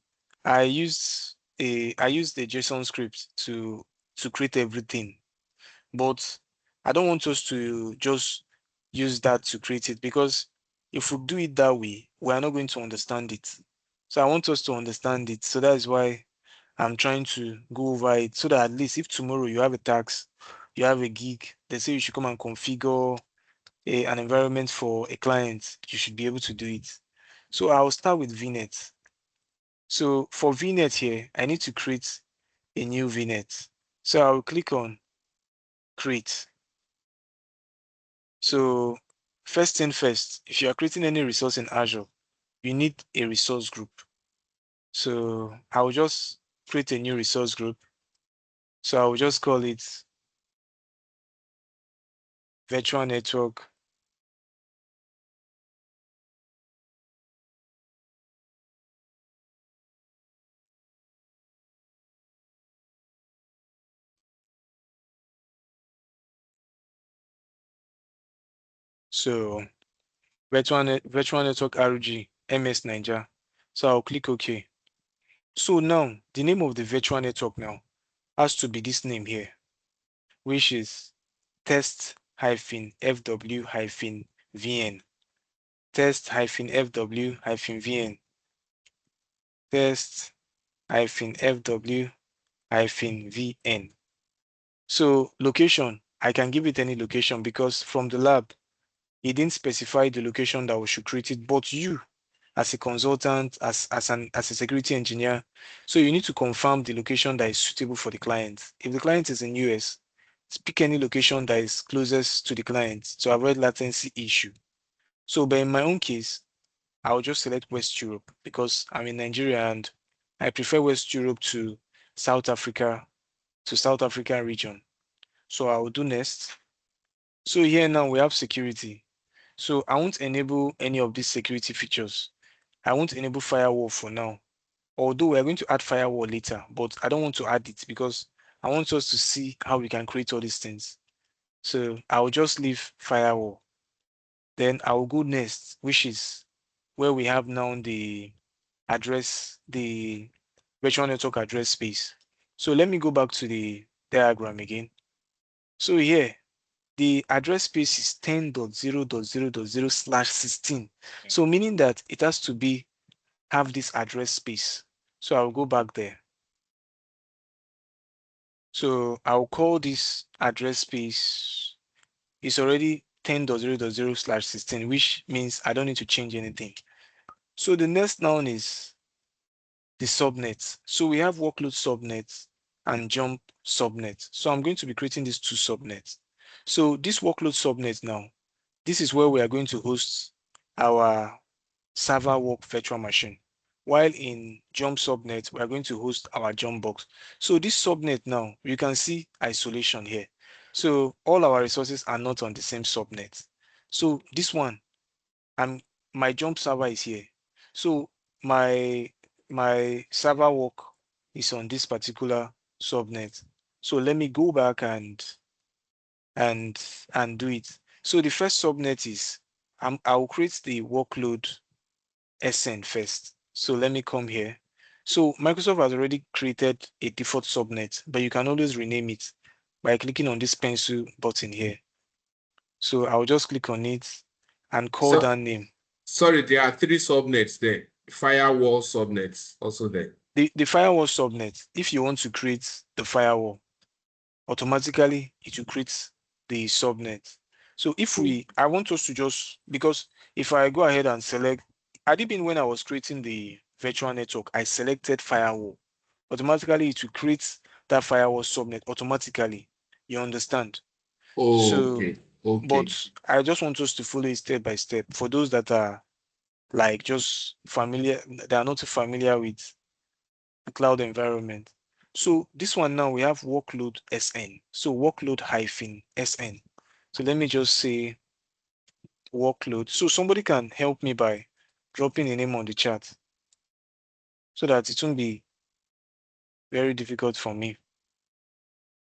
I used a JSON script to create everything. But I don't want us to just use that to create it because if we do it that way, we are not going to understand it. So I want us to understand it. So that's why I'm trying to go over it so that at least if tomorrow you have a task, you have a gig, they say you should come and configure an environment for a client, you should be able to do it. So I'll start with VNet. So for VNet here, I need to create a new VNet. So I'll click on create. So first thing first, if you are creating any resource in Azure, you need a resource group. So I'll just create a new resource group. So I'll just call it virtual network. So virtual network RG MS Naija. So I'll click OK. So now the name of the virtual network now has to be this name here, which is test-fw-vn. Test-fw-vn. Test-fw-vn. So location, I can give it any location because from the lab, it didn't specify the location that we should create it, but you as a consultant, as a security engineer, so you need to confirm the location that is suitable for the client. If the client is in US, pick any location that is closest to the client to avoid latency issue. So, but in my own case, I'll just select West Europe because I'm in Nigeria and I prefer West Europe to South Africa, region. So I will do next. So here now we have security. So I won't enable any of these security features. I won't enable firewall for now. Although we're going to add firewall later, but I don't want to add it because I want us to see how we can create all these things. So I'll just leave firewall. Then I'll go next, which is where we have now the virtual network address space. So let me go back to the diagram again. So here, the address space is 10.0.0.0/16. So meaning that it has to have this address space. So I'll go back there. So I'll call this address space, it's already 10.0.0/16, which means I don't need to change anything. So the next now is the subnet. So we have workload subnet and jump subnet. So I'm going to be creating these two subnets. So this workload subnet now, this is where we are going to host our server work virtual machine. While in jump subnet, we are going to host our jump box. So this subnet now, you can see isolation here. So all our resources are not on the same subnet. So this one, my jump server is here. So my server work is on this particular subnet. So let me go back and do it. So the first subnet is I'll create the workload SN first. So let me come here. So Microsoft has already created a default subnet, but you can always rename it by clicking on this pencil button here. So I'll just click on it and call that name. Sorry, there are 3 subnets there. Firewall subnets also there. The firewall subnet, if you want to create the firewall, automatically it will create the subnet. So if I want us to just, because if I go ahead and select, had it been when I was creating the virtual network, I selected firewall, automatically it will create that firewall subnet automatically. You understand? So, Okay. Okay. but I just want us to follow it step by step. For those that are like just familiar, they are not familiar with the cloud environment. So this one now we have workload SN. So workload hyphen SN. So let me just say workload. So somebody can help me by dropping a name on the chat so that it won't be very difficult for me.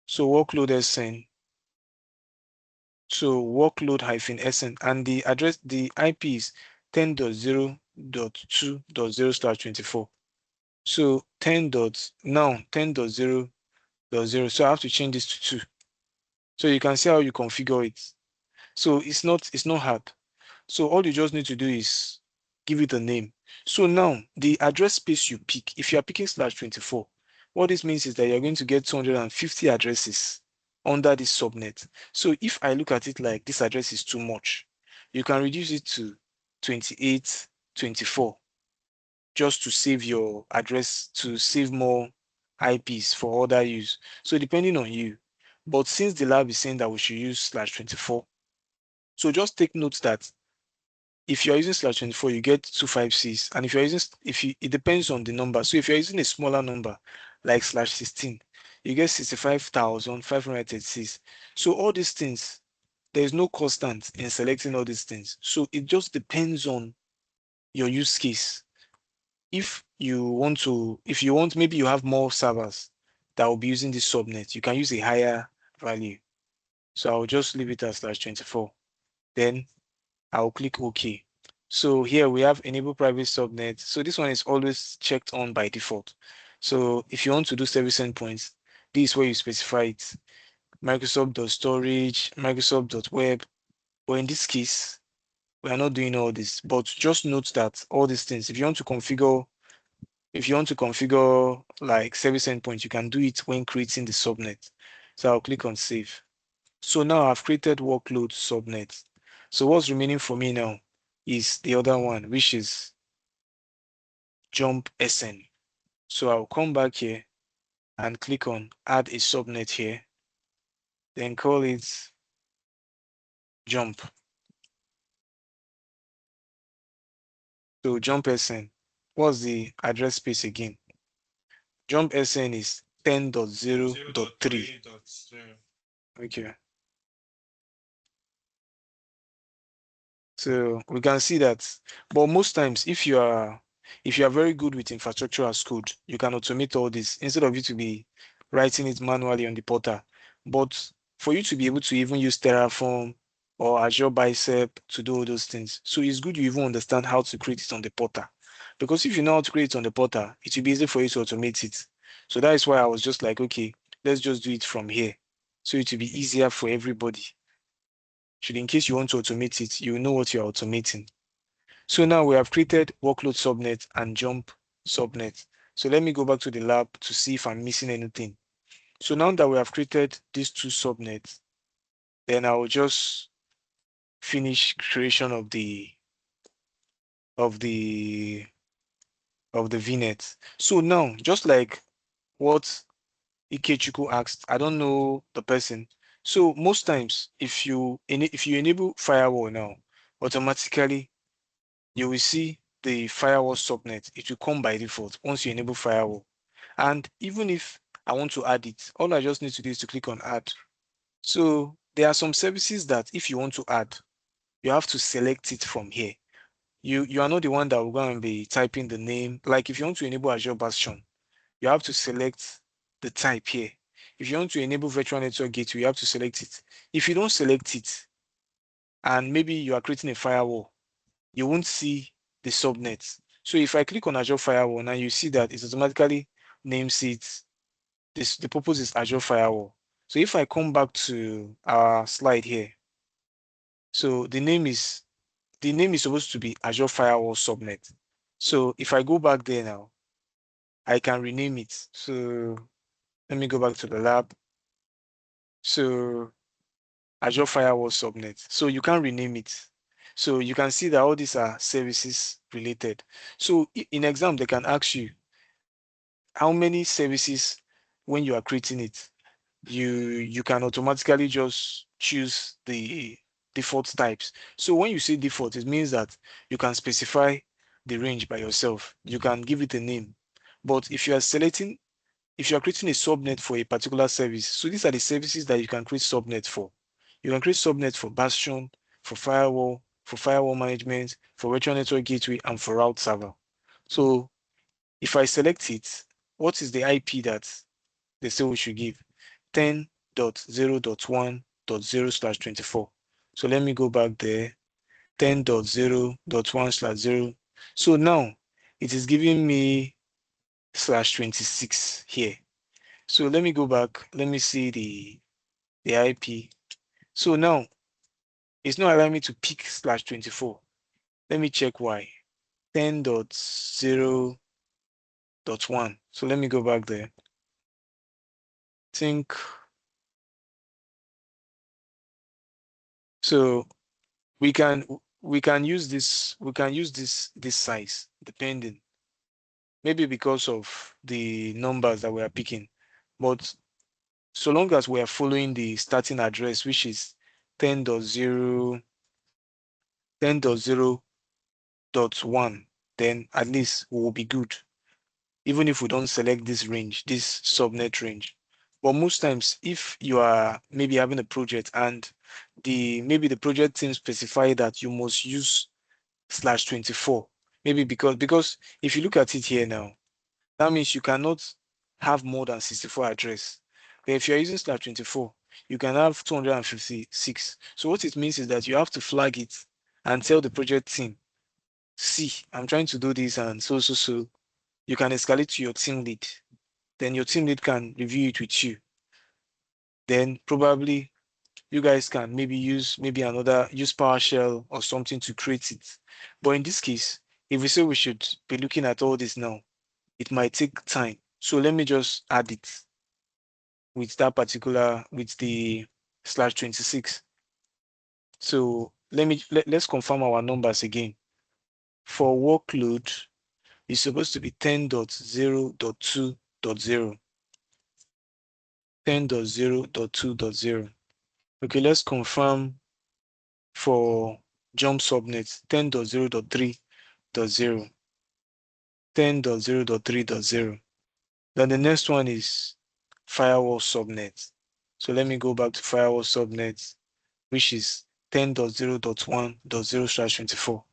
So workload SN. So workload hyphen SN, and the address, the IP is 10.0.2.0/24. So 10.0.0. So I have to change this to 2. So you can see how you configure it. So it's not hard. So all you just need to do is give it a name. So now the address space you pick, if you are picking /24, what this means is that you're going to get 250 addresses under this subnet. So if I look at it like this address is too much, you can reduce it to 28, 24, just to save your address, to save more IPs for other use. So depending on you. But since the lab is saying that we should use /24, so just take note that if you're using /24, you get 256. And if you're using, it depends on the number. So if you're using a smaller number, like /16, you get 65,536. So all these things, there's no constant in selecting all these things. So it just depends on your use case. If you want, maybe you have more servers that will be using this subnet, you can use a higher value. So I'll just leave it as /24. Then I'll click OK. So here we have enable private subnet. So this one is always checked on by default. So if you want to do service endpoints, this is where you specify it. Microsoft.storage, Microsoft.web. But in this case, we are not doing all this. But just note that all these things, if you want to configure like service endpoints, you can do it when creating the subnet. So I'll click on save. So now I've created workload subnet. So what's remaining for me now is the other one, which is jump SN. So I'll come back here and click on add a subnet here, then call it jump. So jump SN. What's the address space again? Jump SN is 10.0.3. Okay. So we can see that, but most times if you are very good with infrastructure as code, you can automate all this instead of you to be writing it manually on the portal. But for you to be able to even use Terraform or Azure Bicep to do all those things, so it's good you even understand how to create it on the portal. Because if you know how to create it on the portal, it will be easy for you to automate it. So that is why I was just like, okay, let's just do it from here. So it will be easier for everybody. Should in case you want to automate it, you know what you're automating. So now we have created workload subnet and jump subnet. So let me go back to the lab to see if I'm missing anything. So now that we have created these 2 subnets, then I will just finish creation of the VNet. So now, just like what Ikechukwu asked, I don't know the person. So most times, if you enable firewall now, automatically you will see the firewall subnet. It will come by default once you enable firewall. And even if I want to add it, all I just need to do is to click on add. So there are some services that if you want to add, you have to select it from here. You are not the one that will go and be typing the name. Like if you want to enable Azure Bastion, you have to select the type here. If you want to enable virtual network gateway, you have to select it. If you don't select it, and maybe you are creating a firewall, you won't see the subnet. So if I click on Azure Firewall, now you see that it automatically names it. The purpose is Azure Firewall. So if I come back to our slide here, so the name is supposed to be Azure Firewall Subnet. So if I go back there now, I can rename it. So let me go back to the lab. So Azure Firewall Subnet. So you can rename it. So you can see that all these are services related. So in exam, they can ask you how many services when you are creating it. You can automatically just choose the default types. So when you say default, it means that you can specify the range by yourself. You can give it a name. But if you are creating a subnet for a particular service, so these are the services that you can create subnet for. You can create subnet for Bastion, for firewall management, for virtual network gateway, and for route server. So if I select it, what is the IP that they say we should give? 10.0.1.0/24. So let me go back there. 10.0.1/0. So now it is giving me /26 here. So let me go back. Let me see the IP. So now it's not allowing me to pick /24. Let me check why. 10.0.1. So let me go back there. Think so we can use this size depending, maybe because of the numbers that we are picking, but so long as we are following the starting address, which is 10.0.1, then at least we will be good, even if we don't select this range, this subnet range. But most times, if you are maybe having a project and maybe the project team specify that you must use /24, maybe because if you look at it here now, that means you cannot have more than 64 address. But if you're using /24, you can have 256. So what it means is that you have to flag it and tell the project team, see, I'm trying to do this and so. You can escalate to your team lead. Then your team lead can review it with you. Then probably you guys can maybe use PowerShell or something to create it. But in this case, if we say we should be looking at all this now, it might take time. So let me just add it with the /26. So let's confirm our numbers again. For workload, it's supposed to be 10.0.2.0. 10.0.2.0. Okay, let's confirm for jump subnet 10.0.3.0. 10.0.3.0. Then the next one is firewall subnet. So let me go back to firewall subnet, which is 10.0.1.0/24.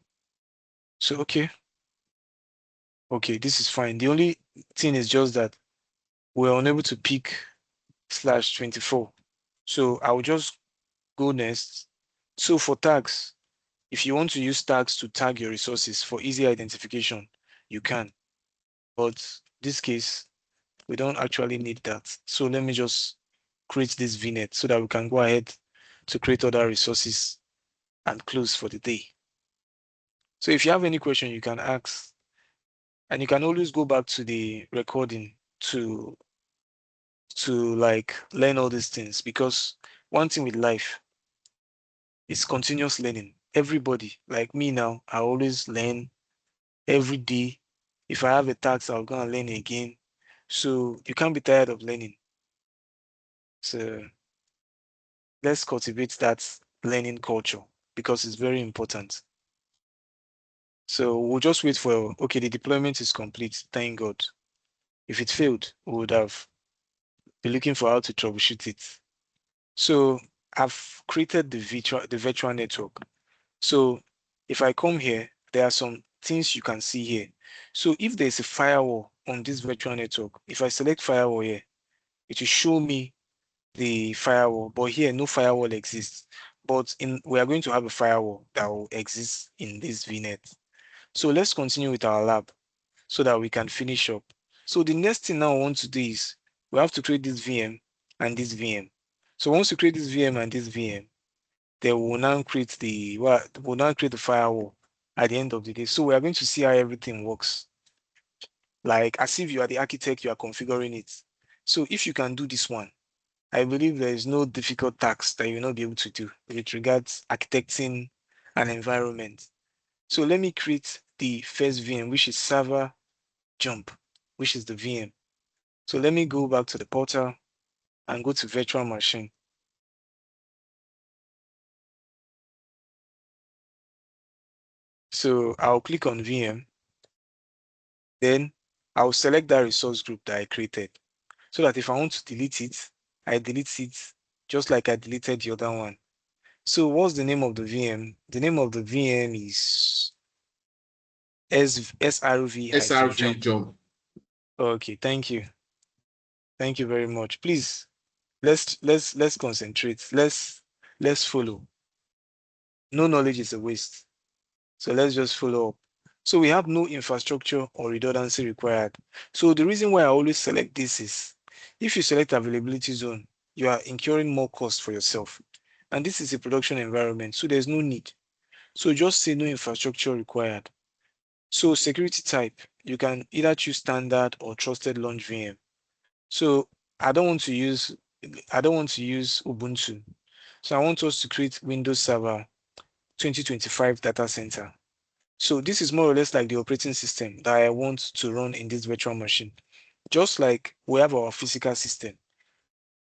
So okay, this is fine. The only thing is just that we're unable to pick /24. So I'll just go next. So for tags, if you want to use tags to tag your resources for easy identification, you can. But this case, we don't actually need that. So let me just create this VNet so that we can go ahead to create other resources and close for the day. So if you have any question, you can ask, and you can always go back to the recording to like learn all these things, because one thing with life is continuous learning. Everybody, like me now, I always learn every day. If I have a task, I'll go and learn again. So you can't be tired of learning. So let's cultivate that learning culture because it's very important. So we'll just wait for, okay, the deployment is complete. Thank God. If it failed, we would have been looking for how to troubleshoot it. So I've created the virtual network. So if I come here, there are some things you can see here. So if there's a firewall on this virtual network, if I select firewall here, it will show me the firewall, but here no firewall exists. But we are going to have a firewall that will exist in this VNet. So let's continue with our lab so that we can finish up. So the next thing now I want to do is we have to create this VM and this VM. So once we create this VM and this VM, then we'll now create the firewall at the end of the day. So we are going to see how everything works. Like as if you are the architect, you are configuring it. So if you can do this one, I believe there is no difficult task that you will not be able to do with regards architecting an environment. So let me create the first VM, which is server jump, which is the VM. So let me go back to the portal and go to virtual machine. So I'll click on VM. Then I'll select that resource group that I created so that if I want to delete it, I delete it just like I deleted the other one. So what's the name of the VM? The name of the VM is SRV-jump. jump. Okay, thank you. Thank you very much. Please, let's concentrate. Let's follow. No knowledge is a waste. So let's just follow up. So we have no infrastructure or redundancy required. So the reason why I always select this is if you select availability zone, you are incurring more cost for yourself. And this is a production environment, so there's no need. So just say no infrastructure required. So security type, you can either choose standard or trusted launch VM. So I don't want to use Ubuntu. So I want us to create Windows Server 2025 data center. So this is more or less like the operating system that I want to run in this virtual machine. Just like we have our physical system,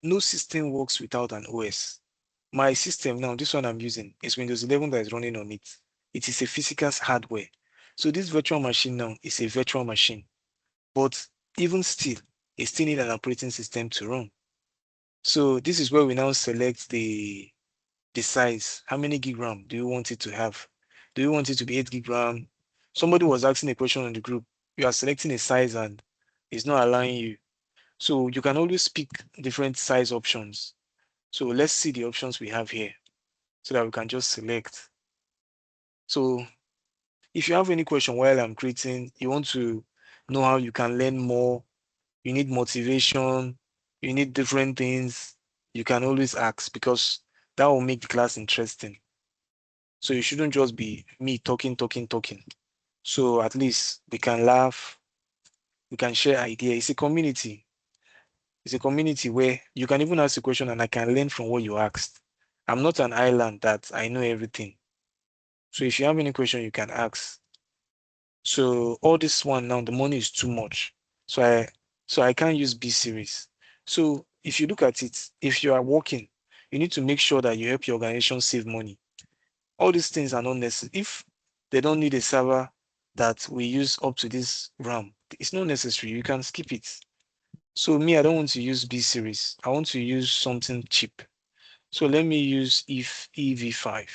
no system works without an OS. My system now, this one I'm using, is Windows 11 that is running on it. It is a physical hardware. So this virtual machine now is a virtual machine. But even still, it still needs an operating system to run. So this is where we now select the size. How many gig RAM do you want it to have? Do you want it to be 8 gig RAM? Somebody was asking a question on the group. You are selecting a size and it's not allowing you. So you can always pick different size options. So let's see the options we have here so that we can just select. So if you have any question while I'm creating, you want to know how you can learn more, you need motivation, you need different things, you can always ask because that will make the class interesting. So you shouldn't just be me talking. So at least we can laugh, we can share ideas. It's a community. It's a community where you can even ask a question and I can learn from what you asked. I'm not an island that I know everything. So if you have any question, you can ask. So all this one now, the money is too much. So I can't use B series. So if you look at it, if you are working, you need to make sure that you help your organization save money. All these things are not necessary. If they don't need a server that we use up to this RAM, it's not necessary. You can skip it. So me, I don't want to use B series. I want to use something cheap. So let me use if EV5.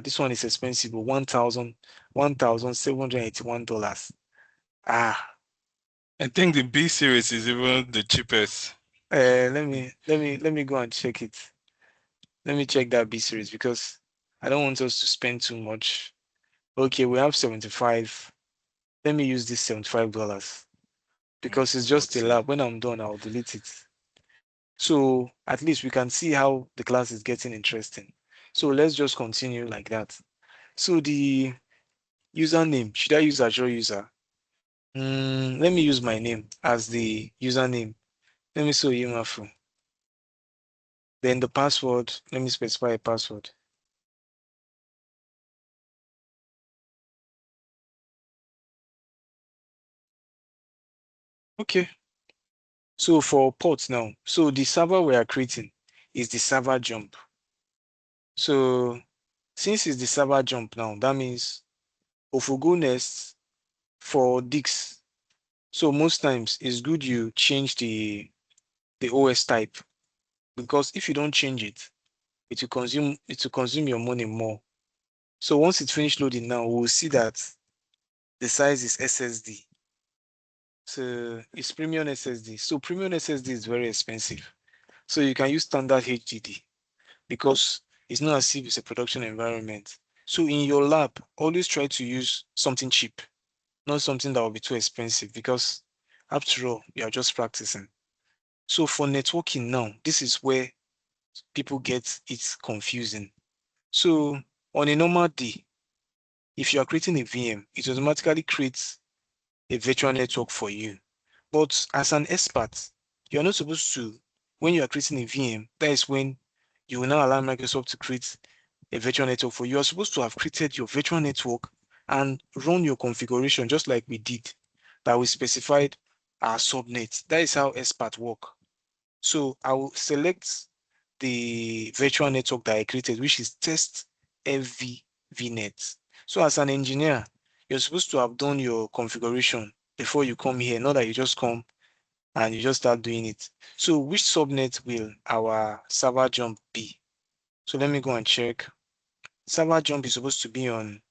This one is expensive, but $1,781. I think the B series is even the cheapest. Let me go and check it. Let me check that B series because I don't want us to spend too much. Okay, we have 75. Let me use this $75 because it's just a lab. When I'm done, I'll delete it. So at least we can see how the class is getting interesting. So let's just continue like that. So the username, should I use Azure user? Let me use my name as the username. Let me say Oyimafu. Then the password, let me specify a password. Okay. So for ports now, so the server we are creating is the server jump. So since it's the server jump now, that means Ofugo Nest for Dix. So most times it's good you change the OS type because if you don't change it, it will consume your money more. So once it's finished loading now, we'll see that the size is SSD. So it's premium SSD. So premium SSD is very expensive. So you can use standard HDD because it's not as if it's a production environment. So in your lab, always try to use something cheap, not something that will be too expensive, because after all, you are just practicing. So for networking now, this is where people get it confusing. So on a normal day, if you are creating a VM, it automatically creates a virtual network for you. But as an expert, you're not supposed to, when you are creating a VM, that is when you will now allow Microsoft to create a virtual network for you. You are supposed to have created your virtual network and run your configuration just like we did, that we specified our subnet. That is how expert work. So I will select the virtual network that I created, which is test FV VNet. So as an engineer, you're supposed to have done your configuration before you come here, not that you just come and you just start doing it. So which subnet will our server jump be? So let me go and check. Server jump is supposed to be on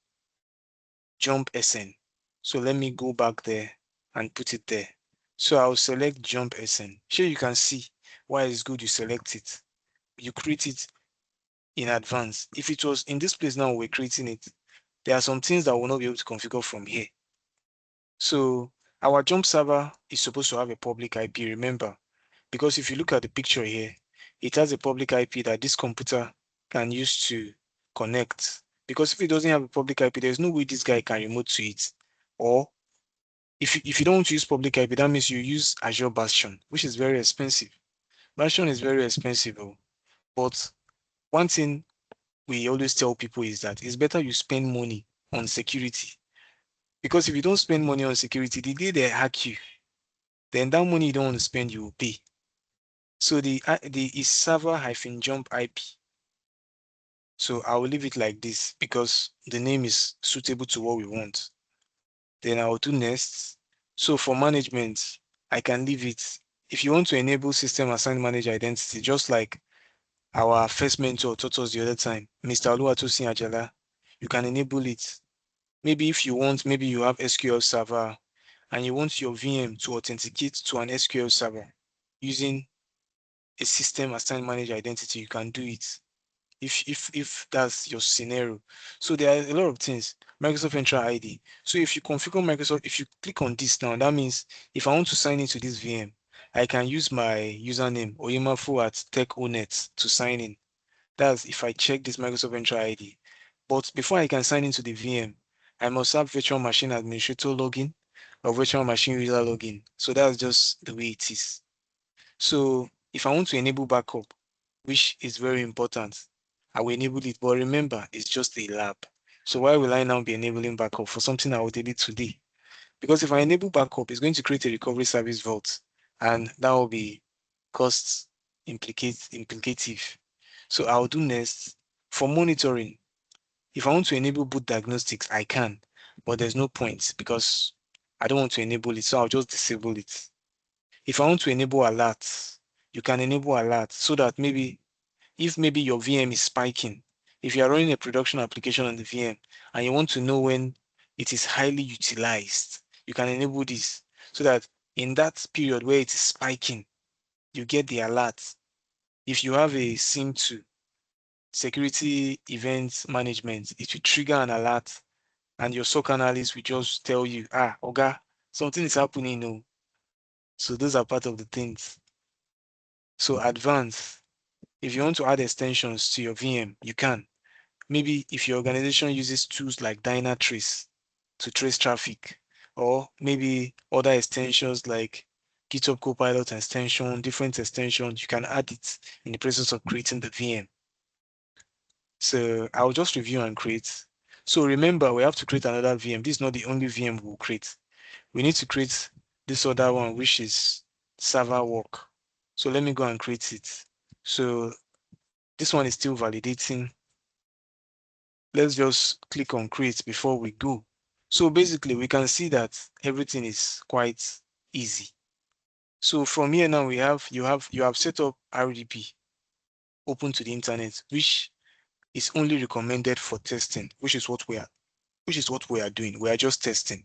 jump SN. So let me go back there and put it there. So I'll select jump SN. Here you can see why it's good you select it. You create it in advance. If it was in this place now, we're creating it, there are some things that we'll not be able to configure from here. So our jump server is supposed to have a public IP, remember, because if you look at the picture here, it has a public IP that this computer can use to connect. Because if it doesn't have a public IP, there's no way this guy can remote to it. Or if you don't want to use public IP, that means you use Azure Bastion, which is very expensive. Bastion is very expensive, but one thing we always tell people is that it's better you spend money on security. Because if you don't spend money on security, the day they hack you, then that money you don't want to spend, you will pay. So the is server-jump IP. So I will leave it like this because the name is suitable to what we want. Then I will do next. So for management, I can leave it. If you want to enable system assigned manager identity, just like our first mentor taught us the other time, Mr. Oluwatosin Ajala, you can enable it. Maybe if you want, maybe you have SQL server and you want your VM to authenticate to an SQL server using a system assigned manager identity, you can do it. If that's your scenario. So there are a lot of things. Microsoft Entra ID. So if you configure Microsoft, if you click on this now, that means if I want to sign into this VM, I can use my username Oyimafu at TechOnet to sign in. That's if I check this Microsoft Entra ID. But before I can sign into the VM, I must have virtual machine administrator login or virtual machine user login. So that's just the way it is. So if I want to enable backup, which is very important, I will enable it. But remember, it's just a lab. So why will I now be enabling backup for something I will delete today? Because if I enable backup, it's going to create a recovery service vault, and that will be cost implicative. So I'll do next. For monitoring, if I want to enable boot diagnostics, I can, but there's no point because I don't want to enable it, so I'll just disable it. If I want to enable alerts, you can enable alerts so that maybe if maybe your VM is spiking, if you are running a production application on the VM and you want to know when it is highly utilized, you can enable this so that in that period where it is spiking, you get the alert. If you have a SIM2 security event management, it will trigger an alert and your SOC analyst will just tell you, Oga, something is happening. No. So those are part of the things. So advanced, if you want to add extensions to your VM, you can. Maybe if your organization uses tools like Dynatrace to trace traffic, or maybe other extensions like GitHub Copilot extension, different extensions, you can add it in the process of creating the VM. So I'll just review and create. So remember, we have to create another VM. This is not the only VM we'll create. We need to create this other one, which is server work. So let me go and create it. So this one is still validating. Let's just click on create before we go. So basically we can see that everything is quite easy. So from here now you have set up RDP open to the internet, which is only recommended for testing, which is what we are doing. We are just testing.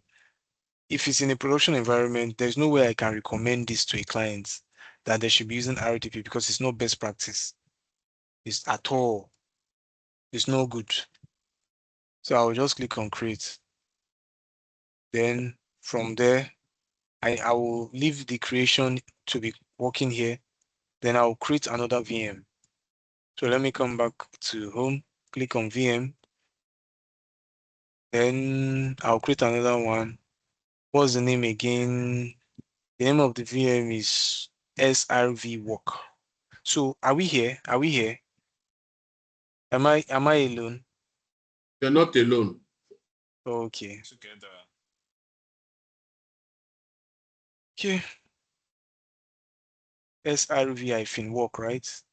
If it's in a production environment, there's no way I can recommend this to a client that they should be using RDP because it's not best practice. It's at all. It's no good. So I'll just click on create. Then from there, I will leave the creation to be working here. Then I'll create another VM. So let me come back to home, click on VM. Then I'll create another one. What's the name again? The name of the VM is SRV work. So are we here? Are we here? Am I alone? You're not alone. Okay. Together. Okay. SRV-work, right?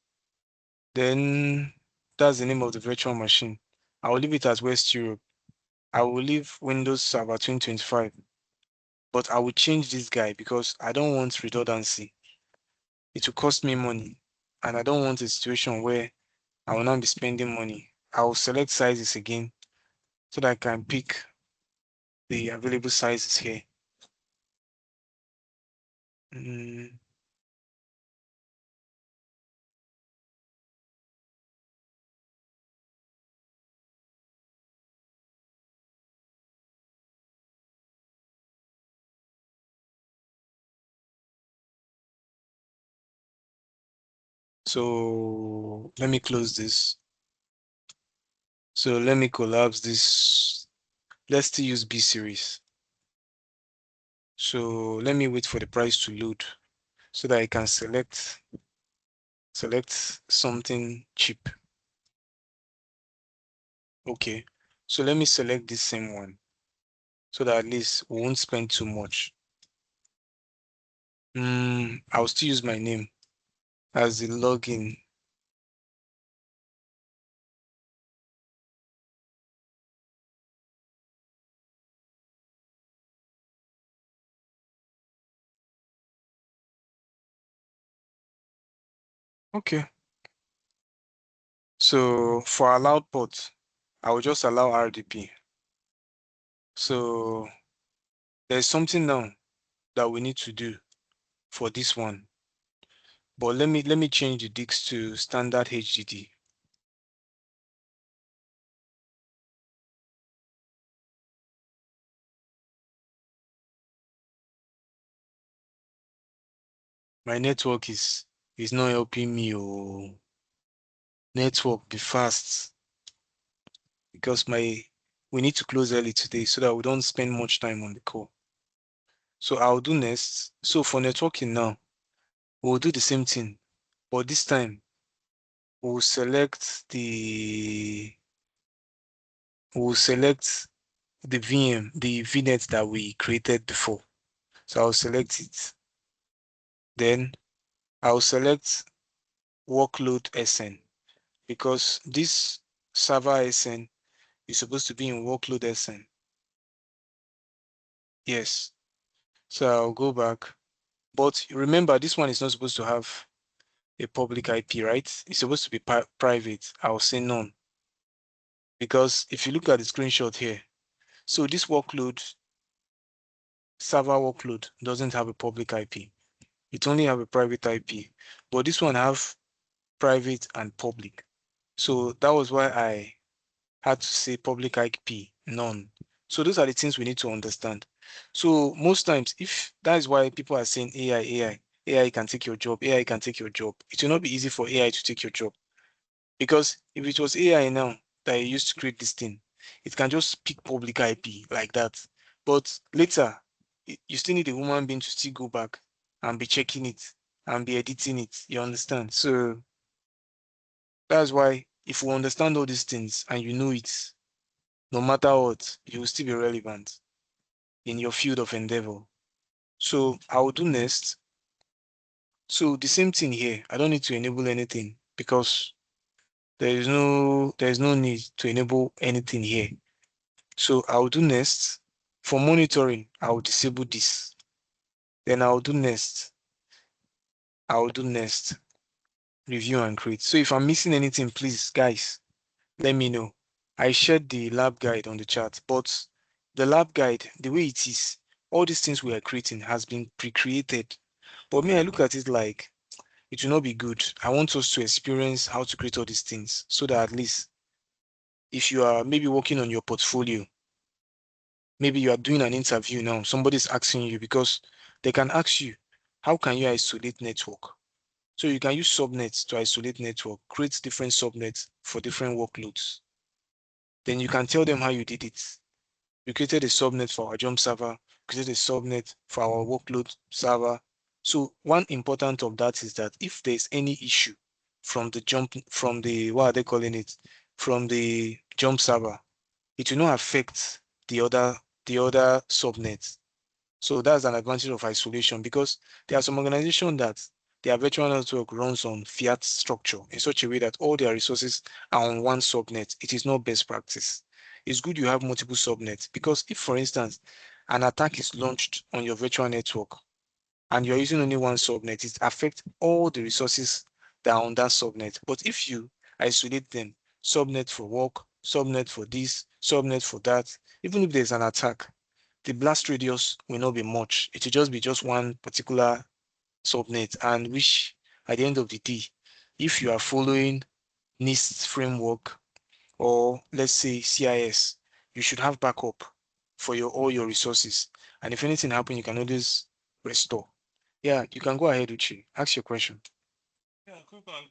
Then that's the name of the virtual machine. I will leave it as West Europe. I will leave Windows Server 2025. But I will change this guy because I don't want redundancy. It will cost me money. And I don't want a situation where I will not be spending money. I will select sizes again so that I can pick the available sizes here. Mm. So let me close this. So let me collapse this. Let's still use B series. So let me wait for the price to load so that I can select something cheap. Okay, so let me select this same one so that at least we won't spend too much. I'll still use my name as the login. Okay. So for allowed port, I will just allow RDP. So there's something now that we need to do for this one. But let me change the DICs to standard HDD. My network is not helping me. Oh, network be fast because we need to close early today so that we don't spend much time on the call. So I'll do next. So for networking now, we'll do the same thing, but this time we'll select the VM, the VNet that we created before. So I'll select it. Then I'll select workload SN because this server SN is supposed to be in workload SN. Yes. So I'll go back. But remember, this one is not supposed to have a public IP, right? It's supposed to be private. I'll say none. Because if you look at the screenshot here, so this server workload doesn't have a public IP. It only have a private IP. But this one have private and public. So that was why I had to say public IP, none. So those are the things we need to understand. So most times, if that is why people are saying AI can take your job, AI can take your job. It will not be easy for AI to take your job. Because if it was AI now that you used to create this thing, it can just pick public IP like that. But later, you still need a human being to still go back and be checking it and be editing it. You understand? So that's why if we understand all these things and you know it, no matter what, you will still be relevant in your field of endeavor. So I will do next. So the same thing here. I don't need to enable anything because there is no need to enable anything here. So I'll do next. For monitoring, I'll disable this. Then I'll do next. I'll do next. Review and create. So if I'm missing anything, please, guys, let me know. I shared the lab guide on the chat, but the lab guide, the way it is, all these things we are creating has been pre-created. But me, I look at it like it will not be good. I want us to experience how to create all these things so that at least if you are maybe working on your portfolio, maybe you are doing an interview now, somebody's asking you because they can ask you, how can you isolate network? So you can use subnets to isolate network, create different subnets for different workloads. Then you can tell them how you did it. We created a subnet for our jump server, created a subnet for our workload server. So one important of that is that if there's any issue from the what are they calling it? From the jump server, it will not affect the other subnets. So that's an advantage of isolation because there are some organizations that their virtual network runs on fiat structure in such a way that all their resources are on one subnet. It is not best practice. It's good you have multiple subnets because if, for instance, an attack is launched on your virtual network and you're using only one subnet, it affects all the resources that are on that subnet. But if you isolate them, subnet for work, subnet for this, subnet for that, even if there's an attack, the blast radius will not be much. It will just be just one particular subnet, and which at the end of the day, if you are following NIST framework or let's say CIS, you should have backup for all your resources. And if anything happens, you can always restore. Yeah, you can go ahead, Uchi. Ask your question. Yeah, quick one.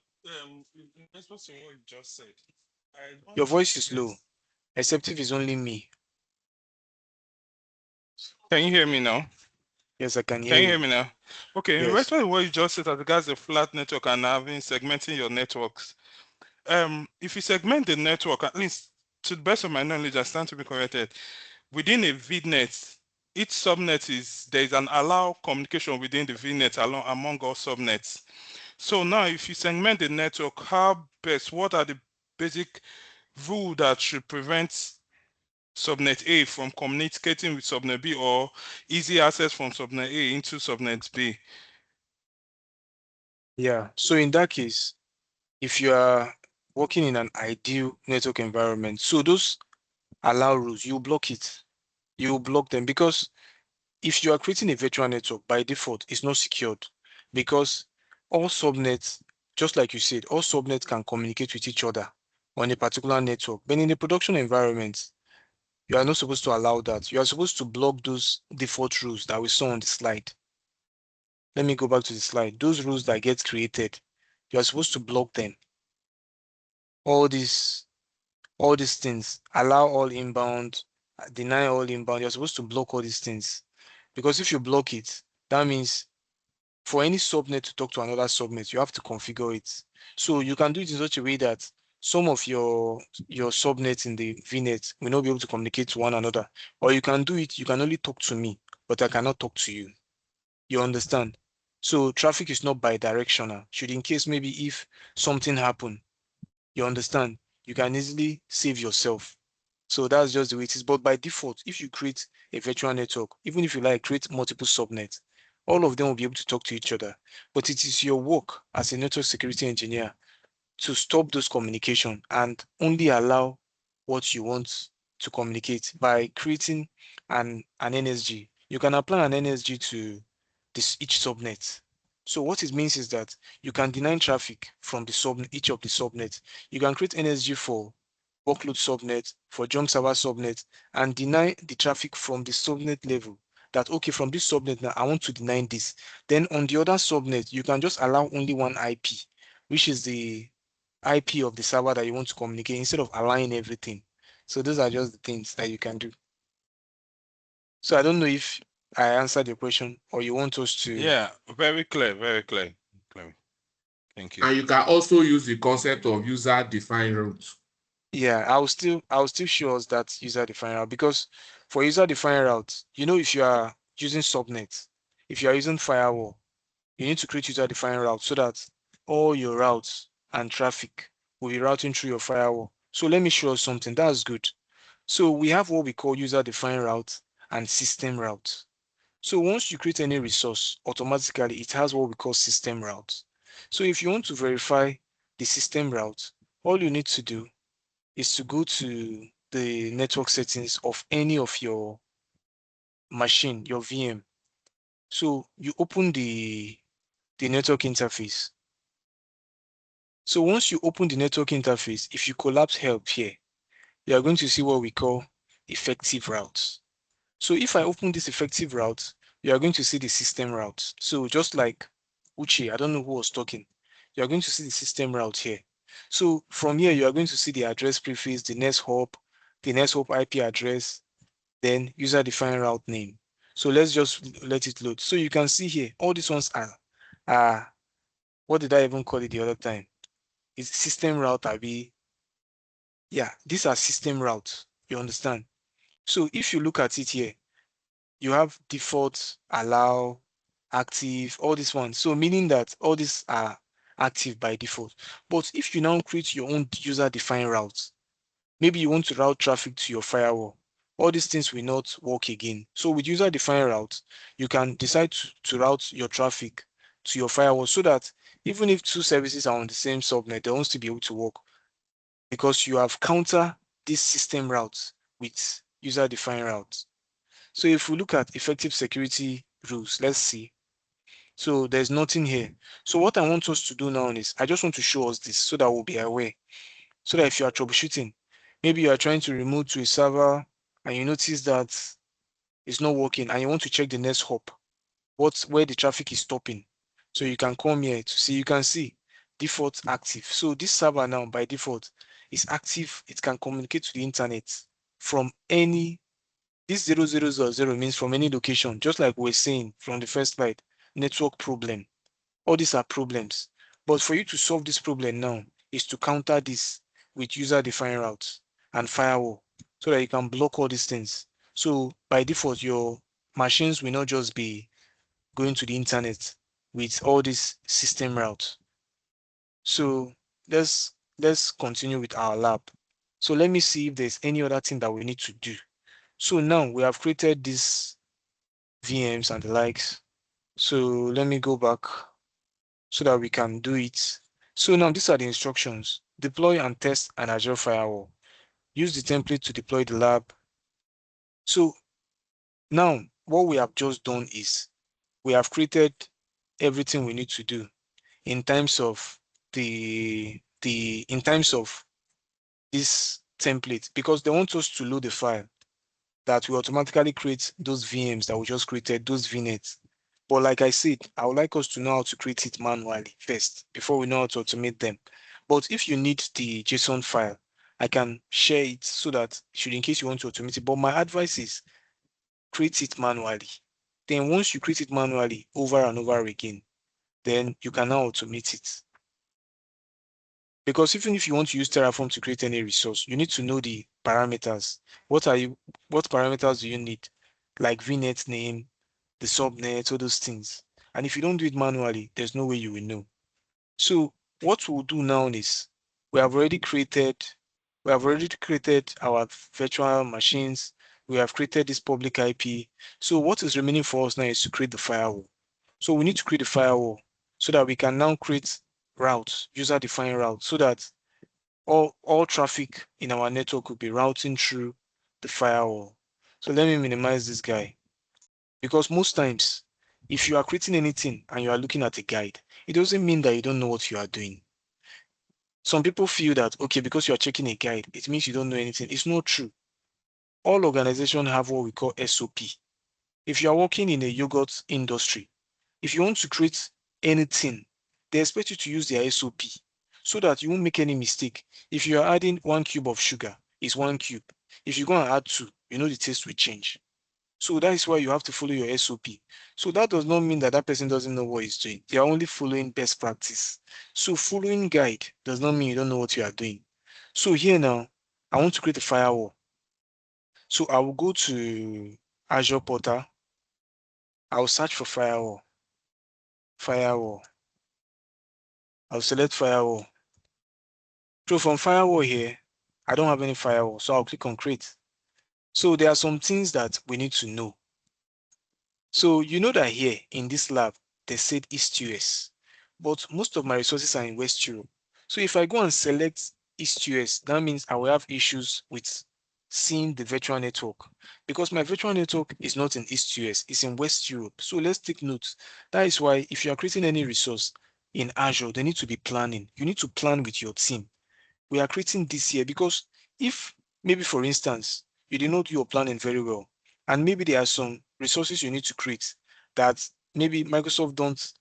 In response to what you just said, Your voice is low, except if it's only me. Can you hear me now? Yes, I can hear Can you you. hear me now? Okay, in Yes. response to what you just said as regards the flat network and having segmenting your networks, if you segment the network, at least to the best of my knowledge, I stand to be corrected, within a VNet, each subnet there is an allow communication within the VNet among all subnets. So now if you segment the network, what are the basic rules that should prevent subnet A from communicating with subnet B or easy access from subnet A into subnet B? Yeah. So in that case, if you are working in an ideal network environment, so those allow rules, you block it. You block them because if you are creating a virtual network by default, it's not secured because all subnets, just like you said, all subnets can communicate with each other on a particular network. But in a production environment, you are not supposed to allow that. You are supposed to block those default rules that we saw on the slide. Let me go back to the slide. Those rules that get created, you are supposed to block them. All these things, allow all inbound, deny all inbound. You're supposed to block all these things because if you block it, that means for any subnet to talk to another subnet, you have to configure it. So you can do it in such a way that some of your subnets in the VNet will not be able to communicate to one another. Or you can do it, you can only talk to me, but I cannot talk to you. You understand? So traffic is not bidirectional. Should in case maybe if something happen, you understand, you can easily save yourself. So that's just the way it is. But by default, if you create a virtual network, even if you like create multiple subnets, all of them will be able to talk to each other. But it is your work as a network security engineer to stop those communication and only allow what you want to communicate by creating an NSG. You can apply an NSG to each subnet. So what it means is that you can deny traffic from each of the subnets. You can create NSG for workload subnet, for jump server subnet, and deny the traffic from the subnet level. That okay, from this subnet now I want to deny this. Then on the other subnet, you can just allow only one IP, which is the IP of the server that you want to communicate instead of allowing everything. So those are just the things that you can do. So I don't know if I answered your question or you want us to. Yeah, very clear, very clear. Thank you. And you can also use the concept of user-defined route. Yeah, I'll still show us that user-defined route because for user-defined route, if you are using subnet, if you are using firewall, you need to create user-defined route so that all your routes and traffic will be routing through your firewall. So let me show us something. That's good. So we have what we call user-defined route and system route. So once you create any resource, automatically it has what we call system route. So if you want to verify the system route, all you need to do is to go to the network settings of any of your machine, your VM. So you open the network interface. So once you open the network interface, if you collapse help here, you are going to see what we call effective routes. So if I open this effective route, you are going to see the system route. So just like Uche, I don't know who was talking, you are going to see the system route here. So from here, you are going to see the address prefix, the next hop IP address, then user-defined route name. So let's just let it load. So you can see here, all these ones are what did I even call it the other time? It's system route, Abi. Yeah, these are system routes. You understand? So if you look at it here, you have default, allow, active, all these ones. So meaning that all these are active by default. But if you now create your own user-defined routes, maybe you want to route traffic to your firewall, all these things will not work again. So with user-defined routes, you can decide to route your traffic to your firewall so that even if two services are on the same subnet, they won't still be able to work because you have counter this system routes with user-defined routes. So if we look at effective security rules, let's see. So there's nothing here. So what I want us to do now is I just want to show us this so that we'll be aware. So that if you are troubleshooting, maybe you are trying to remote to a server and you notice that it's not working and you want to check the next hop, where the traffic is stopping. So you can come here to see, you can see default active. So this server now by default is active. It can communicate to the internet from any, this 0000 means from any location, just like we were saying from the first slide, network problem. All these are problems. But for you to solve this problem now is to counter this with user-defined routes and firewall so that you can block all these things. So by default, your machines will not just be going to the internet with all these system routes. So let's continue with our lab. So let me see if there's any other thing that we need to do. So now we have created these VMs and the likes. So let me go back so that we can do it. So now these are the instructions. Deploy and test an Azure Firewall. Use the template to deploy the lab. So now what we have just done is we have created everything we need to do in terms of in terms of this template because they want us to load the file that will automatically create those VMs that we just created, those VNets. But like I said, I would like us to know how to create it manually first before we know how to automate them. But if you need the JSON file, I can share it so that should in case you want to automate it. But my advice is create it manually. Then once you create it manually over and over again, then you can now automate it. Because even if you want to use Terraform to create any resource, you need to know the parameters. What parameters do you need? Like VNet name, the subnet, all those things. And if you don't do it manually, there's no way you will know. So what we'll do now is we have already created our virtual machines. We have created this public IP. So what is remaining for us now is to create the firewall. So we need to create a firewall so that we can now create routes, user-defined routes, so that all traffic in our network will be routing through the firewall. So let me minimize this guy because most times, if you are creating anything and you are looking at a guide, it doesn't mean that you don't know what you are doing. Some people feel that, okay, because you are checking a guide, it means you don't know anything. It's not true. All organizations have what we call SOP. If you are working in a yogurt industry, if you want to create anything, they expect you to use their SOP so that you won't make any mistake. If you are adding 1 cube of sugar, it's 1 cube. If you're going to add 2, you know the taste will change. So that is why you have to follow your SOP. So that does not mean that that person doesn't know what he's doing. They are only following best practice. So following guide does not mean you don't know what you are doing. So here now, I want to create a firewall. So I will go to Azure Portal. I will search for firewall. Firewall. I'll select firewall. So from firewall here, I don't have any firewall. So I'll click on create. So there are some things that we need to know. So you know that here in this lab, they said East US, but most of my resources are in West Europe. So if I go and select East US, that means I will have issues with seeing the virtual network because my virtual network is not in East US, it's in West Europe. So let's take note. That is why if you are creating any resource in Azure, they need to be planning. You need to plan with your team. We are creating this here because if maybe for instance, you did not do your planning very well, and maybe there are some resources you need to create that maybe Microsoft don't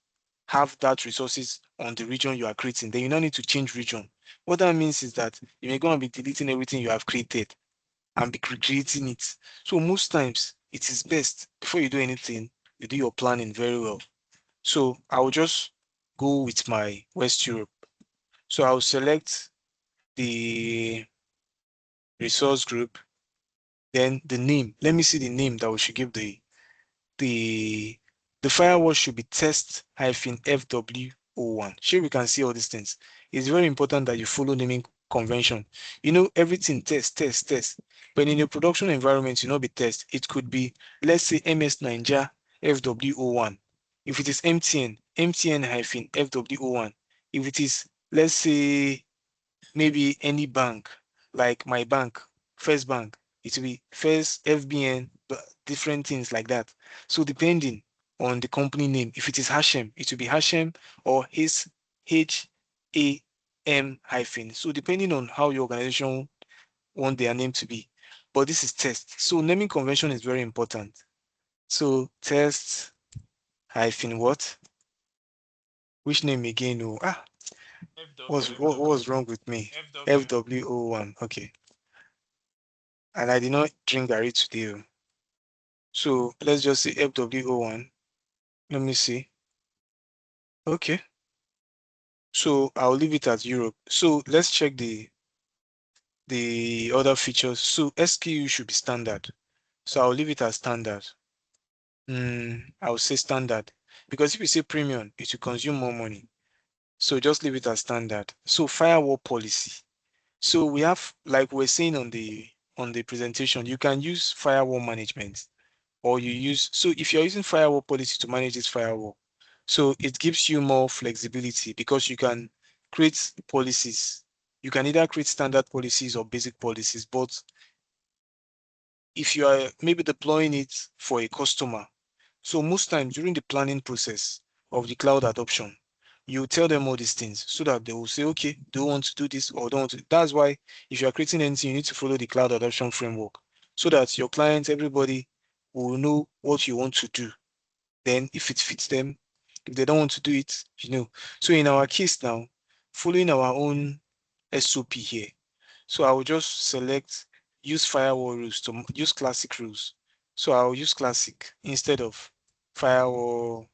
have that resources on the region you are creating, then you don't need to change region. What that means is that you may gonna be deleting everything you have created and be creating it. So most times it is best before you do anything, you do your planning very well. So I'll just go with my West Europe. So I'll select the resource group, then the name. Let me see the name that we should give the the firewall should be test-FW01. Sure, we can see all these things. It's very important that you follow naming convention. You know, everything test, test, test. But in a production environment, you know, be test. It could be, let's say, MS Naija FW01. If it is MTN, MTN-FW01. If it is, let's say, maybe any bank, like my bank, First Bank, it will be First FBN, but different things like that. So depending on the company name, if it is Hashem, it will be Hashem or his HAM hyphen. So depending on how your organization want their name to be. But this is test. So naming convention is very important. So test hyphen what? Which name again? Oh, what was wrong with me? FW01. Okay. And I did not drink Gary today. Oh. So let's just say FW01. Let me see. Okay. So I'll leave it at Europe. So let's check the other features. So SKU should be standard. So I'll leave it as standard. I'll say standard. Because if you say premium, it will consume more money. So just leave it as standard. So firewall policy. So we have, like we're saying on the presentation, you can use firewall management, or you use, so if you're using firewall policy to manage this firewall, so it gives you more flexibility because you can create policies. You can either create standard policies or basic policies, but if you are maybe deploying it for a customer, so most times during the planning process of the cloud adoption, you tell them all these things so that they will say, okay, do you want to do this or don't want to. That's why if you are creating anything, you need to follow the cloud adoption framework so that your clients, everybody will know what you want to do. Then if it fits them, if they don't want to do it, you know. So in our case now, following our own SOP here. So I will just select use firewall rules to use classic rules. So I'll use classic instead of firewall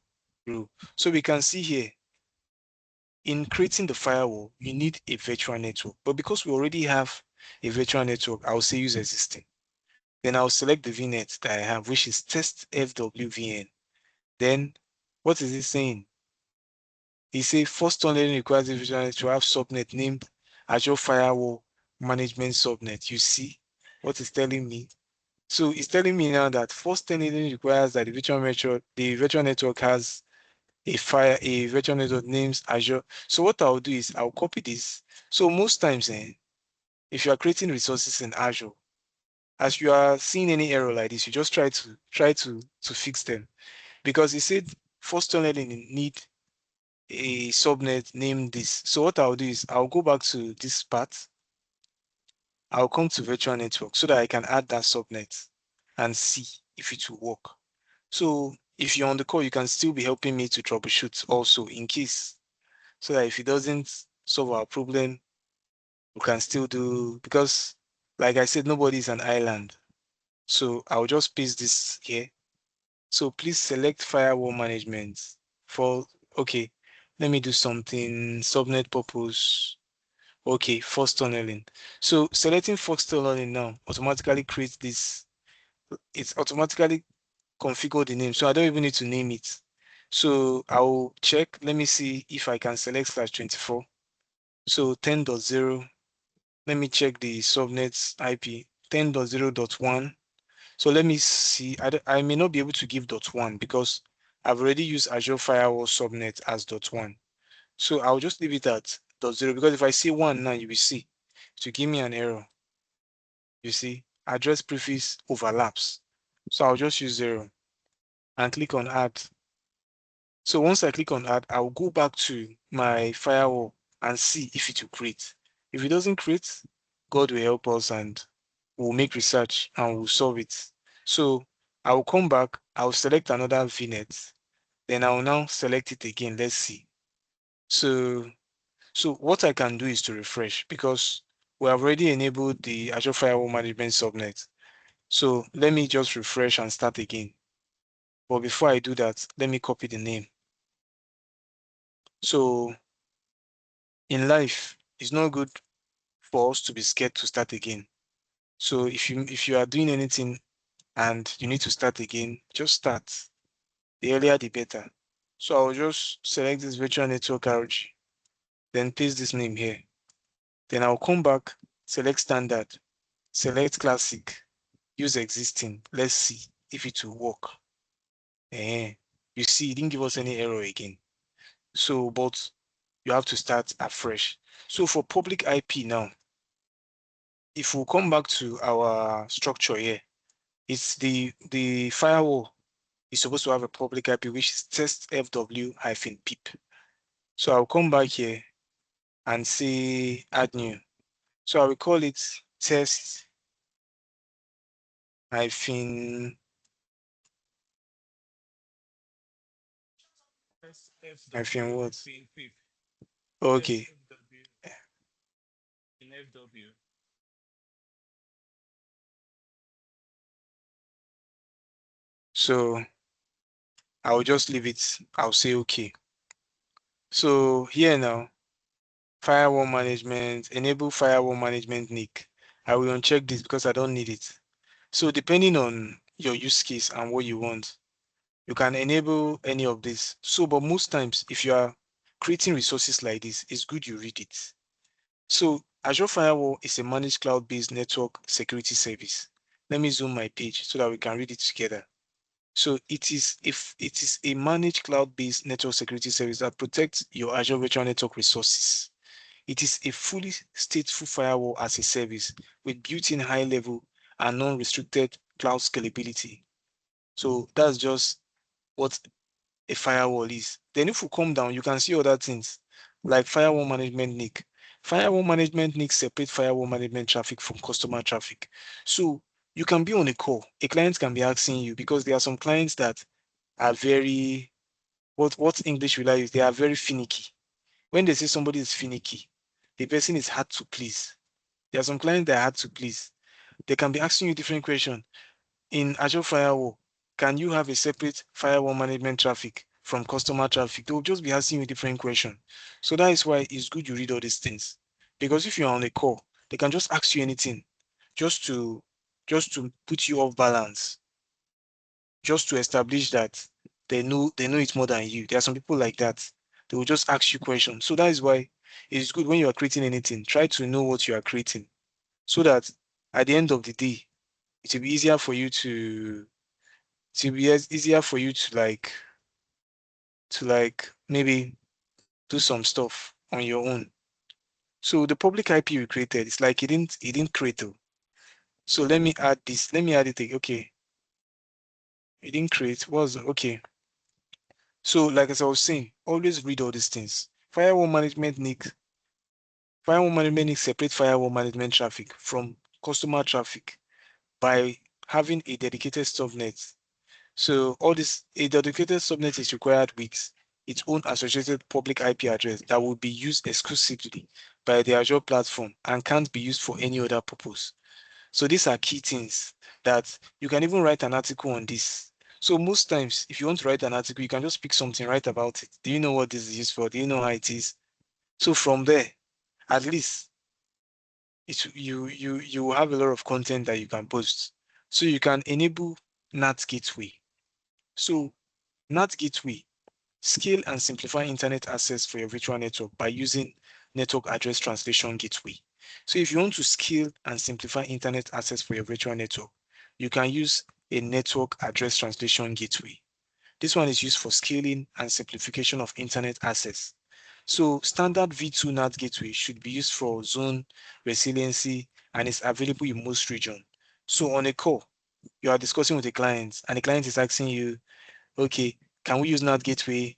rule. So we can see here, in creating the firewall, you need a virtual network. But because we already have a virtual network, I'll say use existing. Then I'll select the VNet that I have, which is test FWVN. Then what is it saying? He says first tunneling requires the virtual network to have subnet named Azure Firewall Management Subnet. You see what it's telling me? So it's telling me now that first tunneling requires that the virtual network has a virtual network names Azure. So what I'll do is I'll copy this. So most times, if you are creating resources in Azure, as you are seeing any error like this, you just try to fix them, because it said first tunneling need a subnet named this. So what I'll do is I'll go back to this part. I'll come to virtual network so that I can add that subnet and see if it will work. So if you're on the call, you can still be helping me to troubleshoot also in case, so that if it doesn't solve our problem, we can still do, because like I said, nobody is an island. So I'll just paste this here. So please select firewall management for, okay, let me do something, subnet purpose. Okay, first tunneling. So selecting first tunneling now automatically creates this, it's automatically configure the name. So I don't even need to name it. So I'll check, let me see if I can select /24. So 10.0, let me check the subnets IP, 10.0.1. So let me see, I may not be able to give .1 because I've already used Azure Firewall subnet as .1. So I'll just leave it at .0, because if I see 1 now, you will see to give me an error. You see, address prefix overlaps. So I'll just use 0 and click on add. So once I click on add, I'll go back to my firewall and see if it will create. If it doesn't create, God will help us and we'll make research and we'll solve it. So I will come back, I'll select another VNet, then I'll now select it again. Let's see. So what I can do is to refresh because we have already enabled the Azure Firewall Management subnet. So let me just refresh and start again. But before I do that, let me copy the name. So in life, it's not good for us to be scared to start again. So if you are doing anything and you need to start again, just start. The earlier the better. So I'll just select this virtual network RG, then paste this name here. Then I'll come back, select standard, select classic, use existing. Let's see if it will work. You see, it didn't give us any error again. So, but you have to start afresh. So for public IP now, if we come back to our structure here, it's the firewall is supposed to have a public IP, which is test fw-pip. So I'll come back here and say add new. So I will call it test hyphen hyphen what? Okay. In FW. So I'll just leave it. I'll say okay. So here now, firewall management, enable firewall management nick. I will uncheck this because I don't need it. So depending on your use case and what you want, you can enable any of this. So, but most times, if you are creating resources like this, it's good you read it. So Azure Firewall is a managed cloud-based network security service. Let me zoom my page so that we can read it together. So it is a managed cloud-based network security service that protects your Azure virtual network resources. It is a fully stateful firewall as a service with built-in high-level and non-restricted cloud scalability. So that's just what a firewall is. Then if we come down, you can see other things like firewall management nick. Firewall management nick separate firewall management traffic from customer traffic. So you can be on a call. A client can be asking you because there are some clients that are very, what English will I use? They are very finicky. When they say somebody is finicky, the person is hard to please. There are some clients that are hard to please. They can be asking you different questions. In Azure Firewall, can you have a separate firewall management traffic from customer traffic? They'll just be asking you different questions. So that is why it's good you read all these things. Because if you're on a call, they can just ask you anything just to put you off balance, just to establish that they know it more than you. There are some people like that. They will just ask you questions. So that is why it's good when you are creating anything, try to know what you are creating so that at the end of the day, it will be easier for you to easier for you to maybe do some stuff on your own. So the public IP we created, it's like it didn't create though. So let me add this. Let me add it again. Okay. It didn't create. Okay. So like as I was saying, always read all these things. Firewall management needs separate firewall management traffic from customer traffic by having a dedicated subnet. So a dedicated subnet is required with its own associated public IP address that will be used exclusively by the Azure platform and can't be used for any other purpose. So these are key things that you can even write an article on this. So most times, if you want to write an article, you can just pick something, write about it. Do you know what this is used for? Do you know how it is? So from there, at least you will have a lot of content that you can post. So you can enable NAT gateway. So NAT gateway, scale and simplify internet access for your virtual network by using network address translation gateway. So if you want to scale and simplify internet access for your virtual network, you can use a network address translation gateway. This one is used for scaling and simplification of internet access. So standard V2 NAT gateway should be used for zone resiliency and is available in most regions. So on a call, you are discussing with a client and the client is asking you, okay, can we use NAT gateway?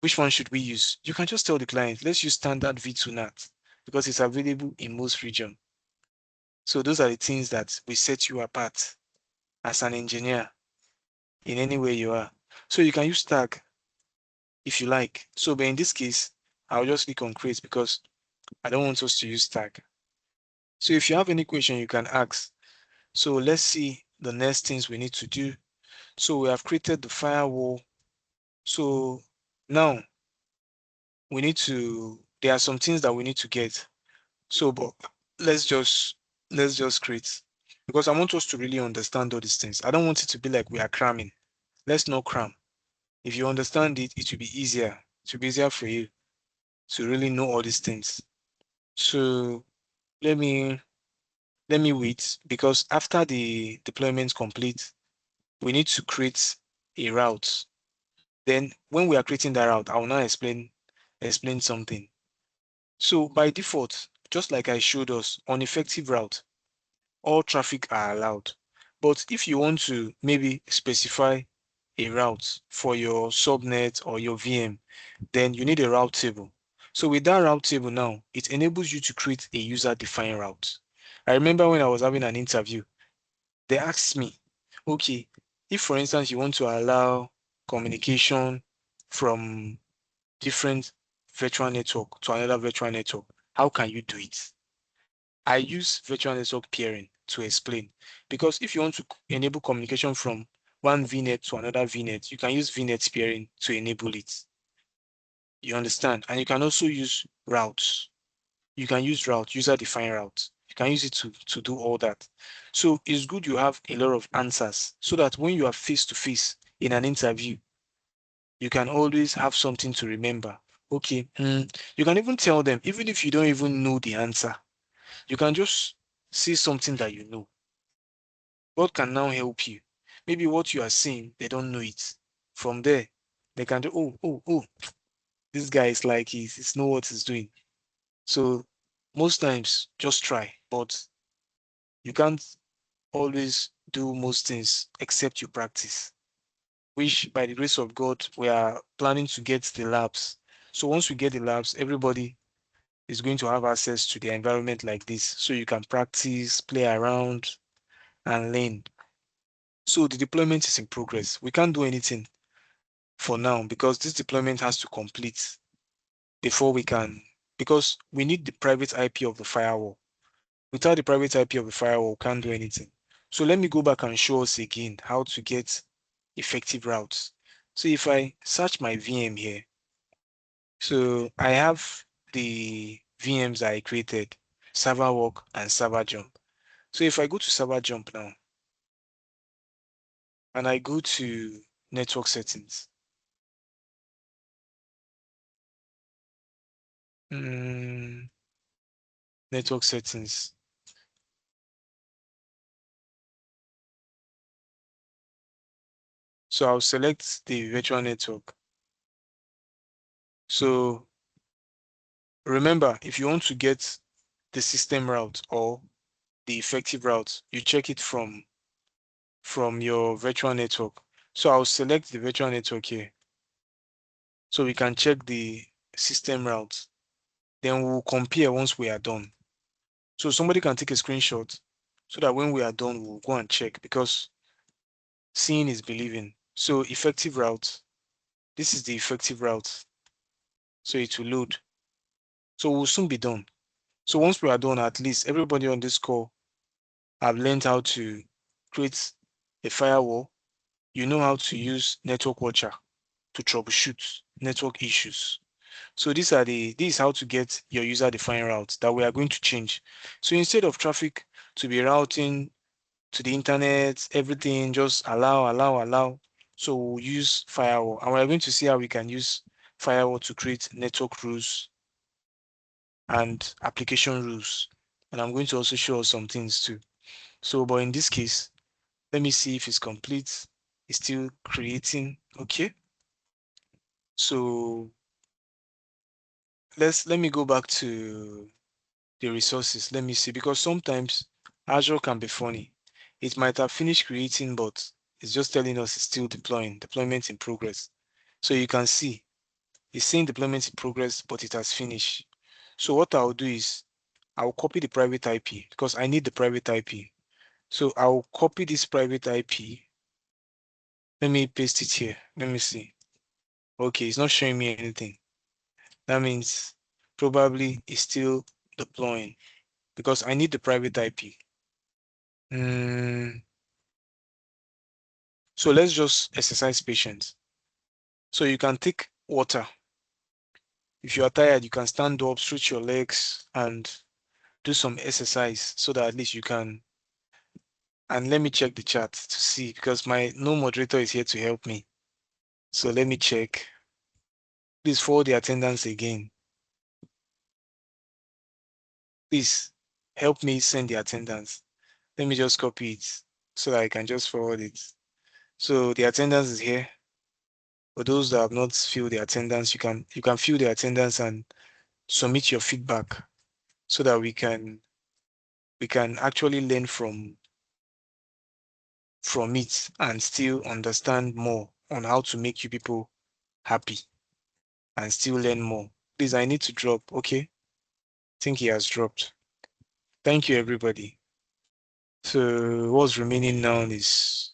Which one should we use? You can just tell the client, let's use standard V2 NAT because it's available in most regions. So those are the things that will set you apart as an engineer in any way you are. So you can use tag if you like. So, but in this case, I'll just click on create because I don't want us to use tag. So if you have any question, you can ask. So let's see the next things we need to do. So we have created the firewall. So now we need to, there are some things that we need to get. So, but let's just create, because I want us to really understand all these things. I don't want it to be like we are cramming. Let's not cram. If you understand it, it will be easier. It will be easier for you to really know all these things. So let me wait, because after the deployment complete, we need to create a route. Then when we are creating that route, I will now explain something. So by default, just like I showed us on effective route, all traffic are allowed. But if you want to maybe specify a route for your subnet or your VM, then you need a route table. So with that route table now, it enables you to create a user-defined route. I remember when I was having an interview, they asked me, okay, if for instance you want to allow communication from different virtual network to another virtual network, how can you do it? I use virtual network peering to explain, because if you want to enable communication from one VNet to another VNet, you can use VNet peering to enable it. You understand? And you can also use routes. You can use route, user-defined route. You can use it to do all that. So it's good you have a lot of answers so that when you are face to face in an interview, you can always have something to remember. Okay, you can even tell them, even if you don't even know the answer, you can just say something that you know. God can now help you. Maybe what you are saying, they don't know it. From there, they can do, oh, this guy is like, he's know what he's doing. So most times, just try, but you can't always do most things except you practice, which by the grace of God, we are planning to get the labs. So once we get the labs, everybody is going to have access to the environment like this. So you can practice, play around, and learn. So the deployment is in progress. We can't do anything for now because this deployment has to complete before we can, because we need the private IP of the firewall. Without the private IP of the firewall, we can't do anything. So let me go back and show us again how to get effective routes. So if I search my VM here, so I have the VMs I created, server work and server jump. So if I go to server jump now, and I go to network settings, network settings. So I'll select the virtual network. So remember, if you want to get the system route or the effective route, you check it from your virtual network. So I'll select the virtual network here. So we can check the system route. Then we'll compare once we are done. So somebody can take a screenshot so that when we are done, we'll go and check, because seeing is believing. So effective route, this is the effective route. So it will load. So we'll soon be done. So once we are done, at least everybody on this call have learned how to create a firewall. You know how to use Network Watcher to troubleshoot network issues. So this is how to get your user-defined routes that we are going to change. So instead of traffic to be routing to the internet, everything just allow. So we'll use firewall, and we're going to see how we can use firewall to create network rules and application rules. And I'm going to also show us some things too. So, but in this case, let me see if it's complete. It's still creating. Okay. So let me go back to the resources. Let me see, because sometimes Azure can be funny. It might have finished creating, but it's just telling us it's still deploying, deployment in progress. So you can see it's saying deployment in progress, but it has finished. So what I'll do is I'll copy the private IP because I need the private IP. So I'll copy this private IP. Let me paste it here. Let me see. Okay, it's not showing me anything. That means probably it's still deploying because I need the private IP. So let's just exercise patience. So you can take water. If you are tired, you can stand up, stretch your legs, and do some exercise so that at least you can. And let me check the chat to see because my no moderator is here to help me. So let me check. Please forward the attendance again. Please help me send the attendance. Let me just copy it so that I can just forward it. So the attendance is here. For those that have not filled the attendance, you can fill the attendance and submit your feedback so that we can actually learn from it and still understand more on how to make you people happy and still learn more. Please, I need to drop. Okay. I think he has dropped. Thank you, everybody. So what's remaining now is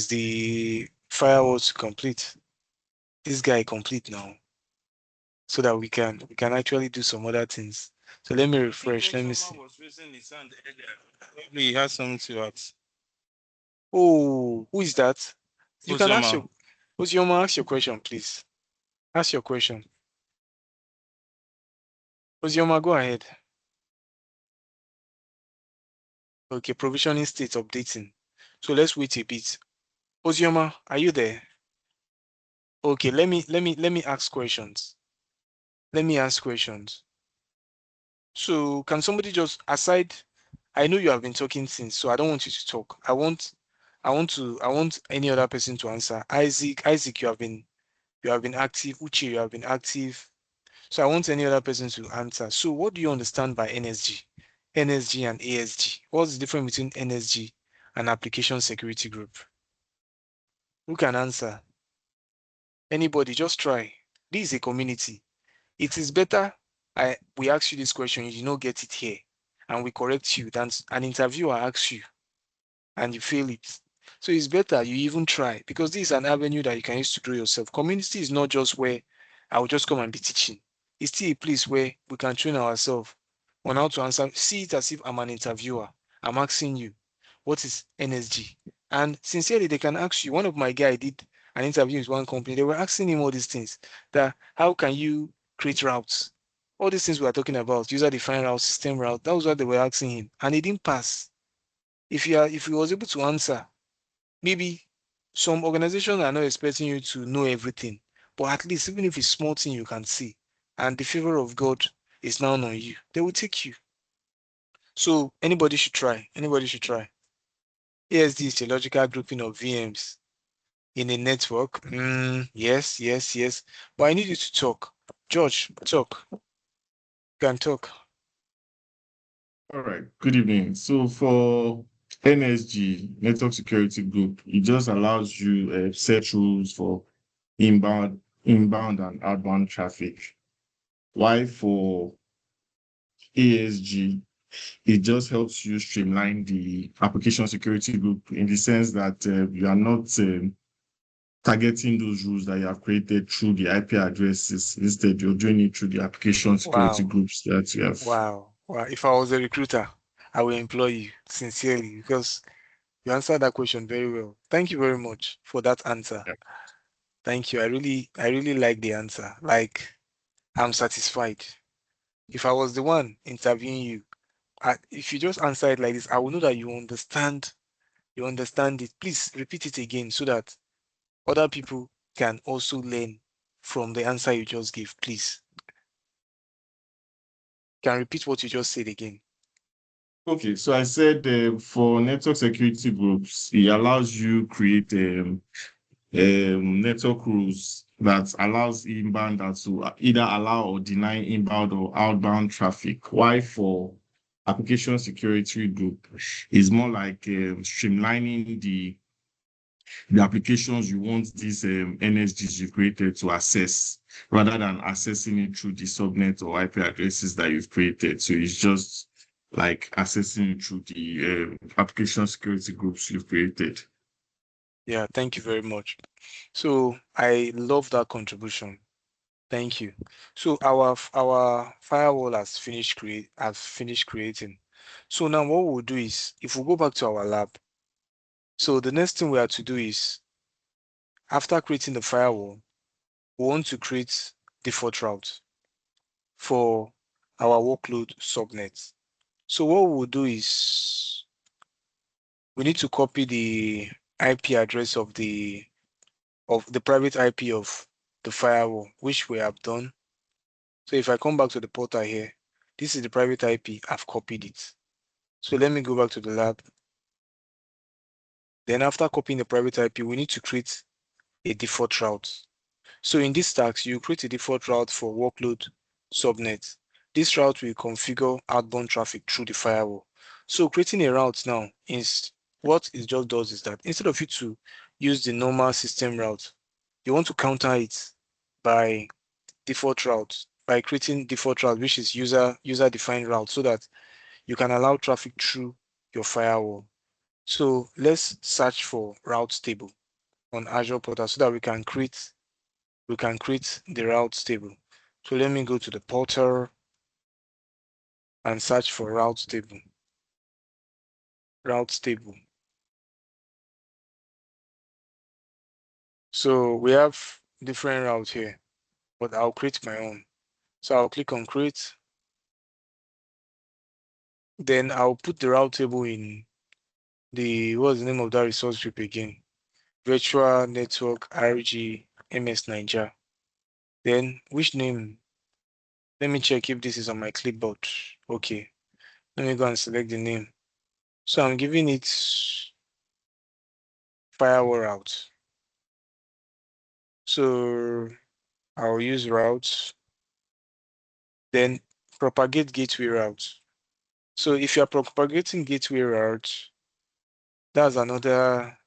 the firewall to complete. This guy complete now. So that we can actually do some other things. So let me refresh. Let me see. Was raising his hand earlier. Probably he has something to ask. Oh, who is that? You can ask Ozioma. Ozioma, ask your question, please. Ask your question. Ozioma, go ahead. Okay, provisioning state updating. So let's wait a bit. Ozioma, are you there? Okay, let me ask questions. Let me ask questions. So can somebody just aside? I know you have been talking since, so I don't want you to talk. I want any other person to answer. Isaac, you have been active. Uche, you have been active. So I want any other person to answer. So what do you understand by NSG? NSG and ASG. What's the difference between NSG and application security group? Who can answer? Anybody, just try. This is a community. It is better we ask you this question, you did not get it here, and we correct you than an interviewer asks you and you fail it. So it's better you even try because this is an avenue that you can use to grow yourself. Community is not just where I will just come and be teaching. It's still a place where we can train ourselves on how to answer. See it as if I'm an interviewer. I'm asking you, what is NSG? And sincerely, they can ask you. One of my guys did an interview with one company. They were asking him all these things. That how can you create routes? All these things we are talking about, user-defined route, system route. That was what they were asking him, and he didn't pass. If he was able to answer, maybe some organizations are not expecting you to know everything, but at least even if it's small thing you can see, and the favor of God is now on you, they will take you. So anybody should try. Anybody should try. ASD is a logical grouping of VMs in a network. Yes, yes, yes. But I need you to talk. George, talk. You can talk. All right, good evening. So for NSG, Network Security Group, it just allows you set rules for inbound and outbound traffic. While for ASG, it just helps you streamline the application security group in the sense that you are not targeting those rules that you have created through the IP addresses. Instead, you're doing it through the application security Wow. groups that you have. Wow. Wow. If I was a recruiter, I will employ you sincerely because you answered that question very well. Thank you very much for that answer. Yeah. Thank you. I really like the answer. Like, I'm satisfied. If I was the one interviewing you, if you just answer it like this, I will know that you understand. You understand it. Please repeat it again so that other people can also learn from the answer you just gave. Please, can repeat what you just said again. Okay, so I said for network security groups, it allows you create network rules that allows inbound to either allow or deny inbound or outbound traffic. Why for application security group is more like streamlining the applications you want these NSGs you created to access. rather than accessing it through the subnet or IP addresses that you've created. So it's just like accessing it through the application security groups you've created. Yeah, thank you very much. So I love that contribution. Thank you. So our firewall has finished creating. So now what we'll do is, if we go back to our lab, so the next thing we have to do is, after creating the firewall, we want to create default route for our workload subnet. So what we'll do is, we need to copy the IP address of the private IP of the firewall, which we have done. So if I come back to the portal here, this is the private IP, I've copied it. So let me go back to the lab. Then after copying the private IP, we need to create a default route. So in this task, you create a default route for workload subnet. This route will configure outbound traffic through the firewall. So creating a route now is, what it just does is that instead of you to use the normal system route, you want to counter it by default route, by creating default route, which is user defined route, so that you can allow traffic through your firewall. So let's search for route table on Azure portal so that we can create the route table. So let me go to the portal and search for route table. Route table. So we have different routes here, but I'll create my own. So I'll click on create. Then I'll put the route table in what's the name of that resource group again? Virtual Network RG MS Naija. Then which name? Let me check if this is on my clipboard. Okay. Let me go and select the name. So I'm giving it firewall route. So I'll use routes. Then propagate gateway route. So if you're propagating gateway route, that's another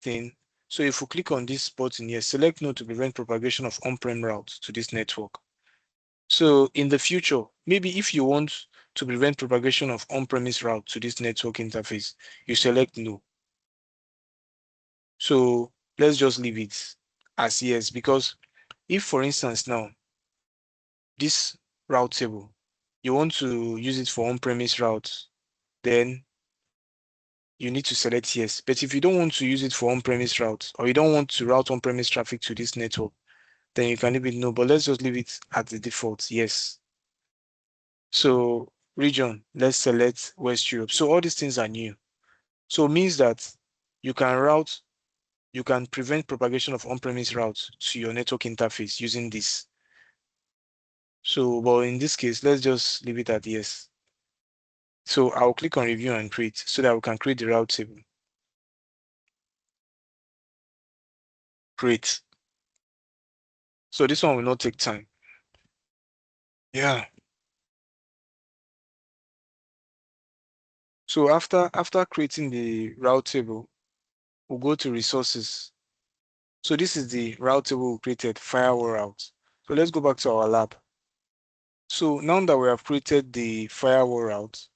thing. So if we click on this button here, select no to prevent propagation of on-prem routes to this network. So in the future, maybe if you want to prevent propagation of on-premise route to this network interface, you select no. So let's just leave it as yes, because if, for instance, now this route table, you want to use it for on-premise routes, then you need to select yes. But if you don't want to use it for on-premise routes, or you don't want to route on-premise traffic to this network, then you can leave it no, but let's just leave it at the default, yes. So region, let's select West Europe. So all these things are new. So it means that you can prevent propagation of on-premise routes to your network interface using this. So, but in this case, let's just leave it at yes. So I'll click on review and create so that we can create the route table. Create. So this one will not take time. Yeah. So after creating the route table, we'll go to resources. So this is the route table we created, firewall route. So let's go back to our lab. So now that we have created the firewall route,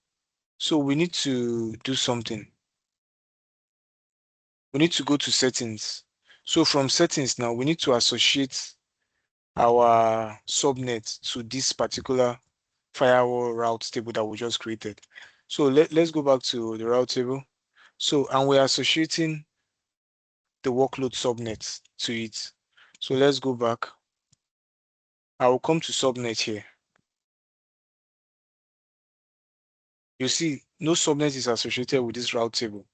so we need to do something. We need to go to settings. So from settings now, we need to associate our subnet to this particular firewall route table that we just created. So let's go back to the route table. So, and we're associating the workload subnet to it. So let's go back. I will come to subnet here. You see, no subnet is associated with this route table.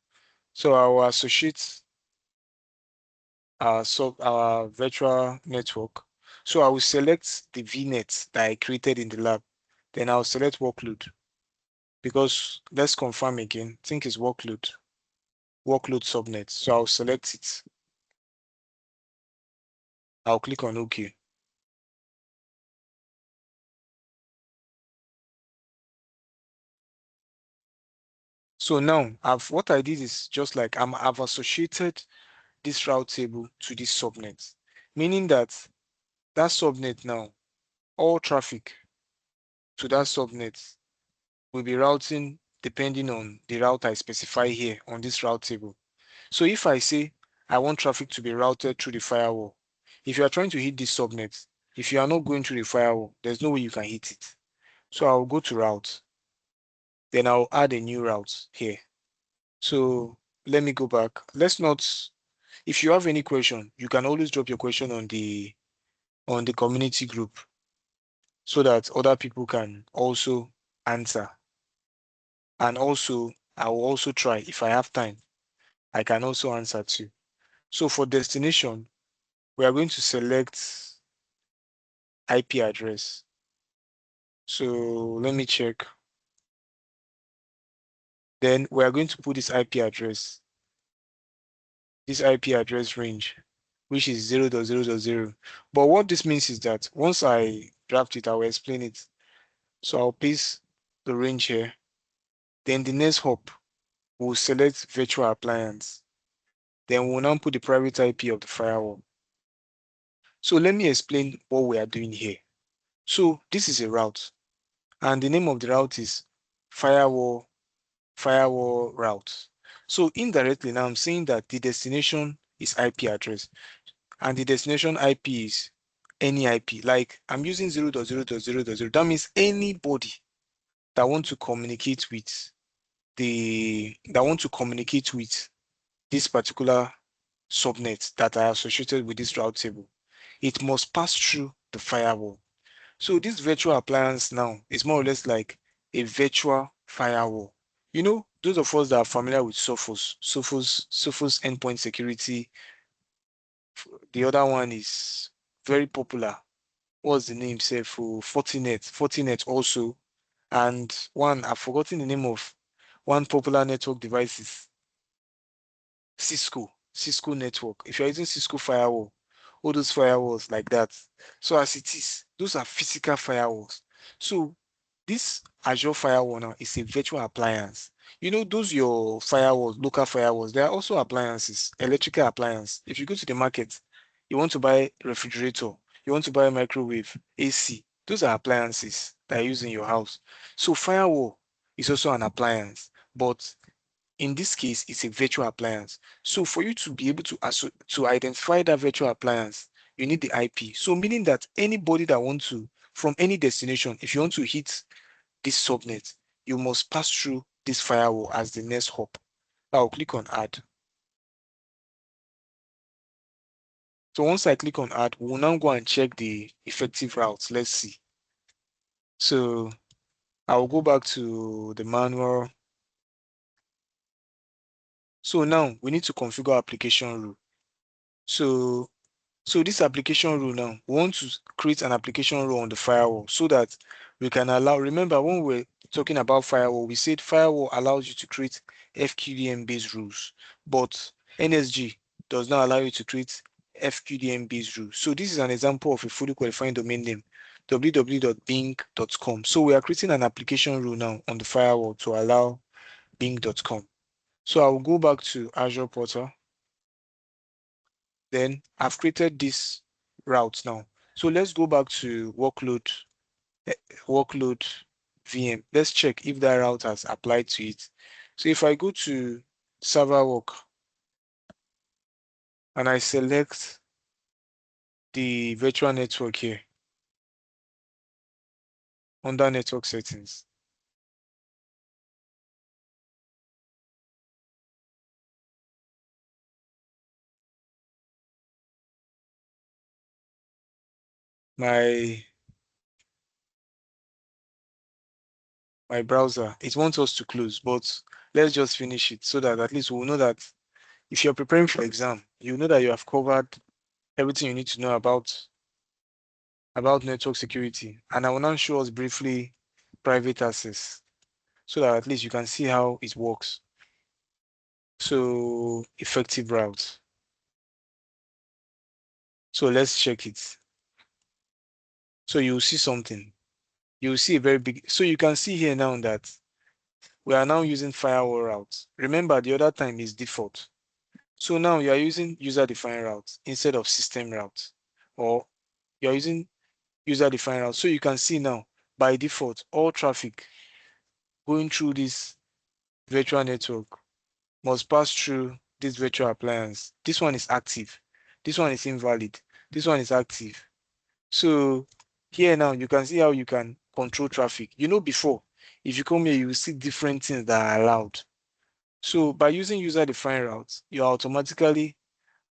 So I will associate our virtual network. So I will select the VNet that I created in the lab. Then I'll select workload, because let's confirm again. I think it's workload subnet. So I'll select it. I'll click on OK. So now what I did is just like I've associated this route table to this subnet, meaning that that subnet now, all traffic to that subnet will be routing depending on the route I specify here on this route table. So if I say I want traffic to be routed through the firewall, if you are trying to hit this subnet, if you are not going through the firewall, there's no way you can hit it. So I'll go to route. Then I'll add a new route here. So let me go back. Let's not, if you have any question, you can always drop your question on the community group so that other people can also answer. And also, I will also try, if I have time, I can also answer too. So for destination, we are going to select IP address. So let me check. Then we are going to put this IP address range, which is 0.0.0. But what this means is that once I draft it, I will explain it. So I'll paste the range here. Then the next hop, we'll select virtual appliance. Then we'll now put the private IP of the firewall. So let me explain what we are doing here. So this is a route, and the name of the route is firewall route. So indirectly now I'm saying that the destination is IP address, and the destination IP is any IP. Like I'm using 0.0.0.0. That means anybody that want to communicate with this particular subnet that are associated with this route table, it must pass through the firewall. So this virtual appliance now is more or less like a virtual firewall. You know, those of us that are familiar with Sophos endpoint security, the other one is very popular. What's the name? Say for Fortinet also, and one I've forgotten the name of one popular network devices. Cisco network. If you're using Cisco firewall, all those firewalls like that. So as it is, those are physical firewalls. So this Azure firewall now is a virtual appliance. You know, those your firewalls, local firewalls, they are also appliances, electrical appliance. If you go to the market, you want to buy refrigerator, you want to buy a microwave, AC, those are appliances that are used in your house. So firewall is also an appliance, but in this case, it's a virtual appliance. So for you to be able to identify that virtual appliance, you need the IP. So meaning that anybody that wants to, from any destination, if you want to hit this subnet, you must pass through this firewall as the next hop. I'll click on add. So once I click on add, we'll now go and check the effective routes. Let's see. So I'll go back to the manual. So now we need to configure application rule. So this application rule now, we want to create an application rule on the firewall so that we can allow, remember when we're talking about firewall, we said firewall allows you to create FQDN based rules, but NSG does not allow you to create FQDN based rules. So this is an example of a fully qualifying domain name, www.bing.com. So we are creating an application rule now on the firewall to allow bing.com. So I will go back to Azure portal. Then I've created this route now. So let's go back to workload VM. Let's check if that route has applied to it. So if I go to server work and I select the virtual network here under network settings, my browser, it wants us to close, but let's just finish it so that at least we'll know that if you're preparing for exam, you know that you have covered everything you need to know about network security. And I will now show us briefly private access so that at least you can see how it works. So effective route. So let's check it. So you'll see something. You'll see a very big, so you can see here now that we are now using firewall routes. Remember the other time is default. So now you are using user-defined routes instead of system routes or You're using user-defined route. So you can see now, by default, all traffic going through this virtual network must pass through this virtual appliance. This one is active. This one is invalid. This one is active. So here now, you can see how you can control traffic. Before, if you come here, you will see different things that are allowed. So by using user-defined routes, you're automatically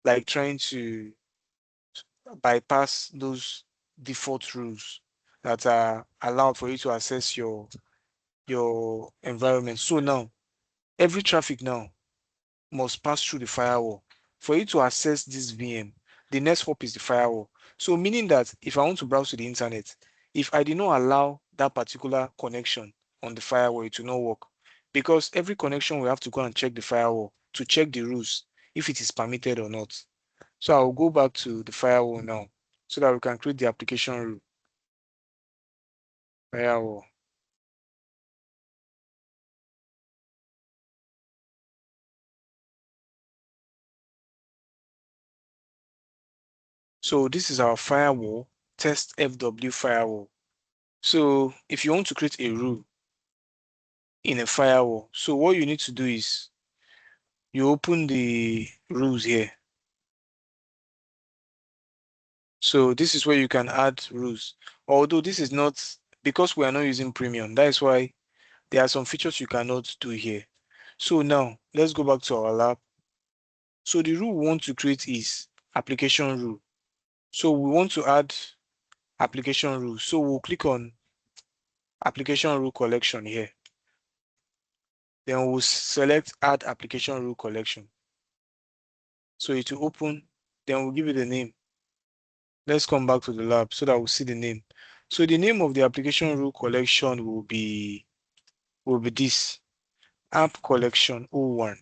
like trying to bypass those default rules that are allowed for you to access your environment. So now, every traffic now must pass through the firewall. For you to access this VM, the next hop is the firewall. So meaning that if I want to browse to the internet, if I did not allow that particular connection on the firewall, it will not work. Because every connection we have to go and check the firewall to check the rules, if it is permitted or not. So I'll go back to the firewall now so that we can create the application rule. Firewall. So this is our firewall, test FW firewall. So if you want to create a rule in a firewall, so what you need to do is you open the rules here. So this is where you can add rules. Although this is not, because we are not using premium, that is why there are some features you cannot do here. So now let's go back to our lab. So the rule we want to create is application rule. So we want to add application rule. So we'll click on application rule collection here. Then we'll select add application rule collection. So it will open, then we'll give it a name. Let's come back to the lab so that we'll see the name. So the name of the application rule collection will be this app collection 01.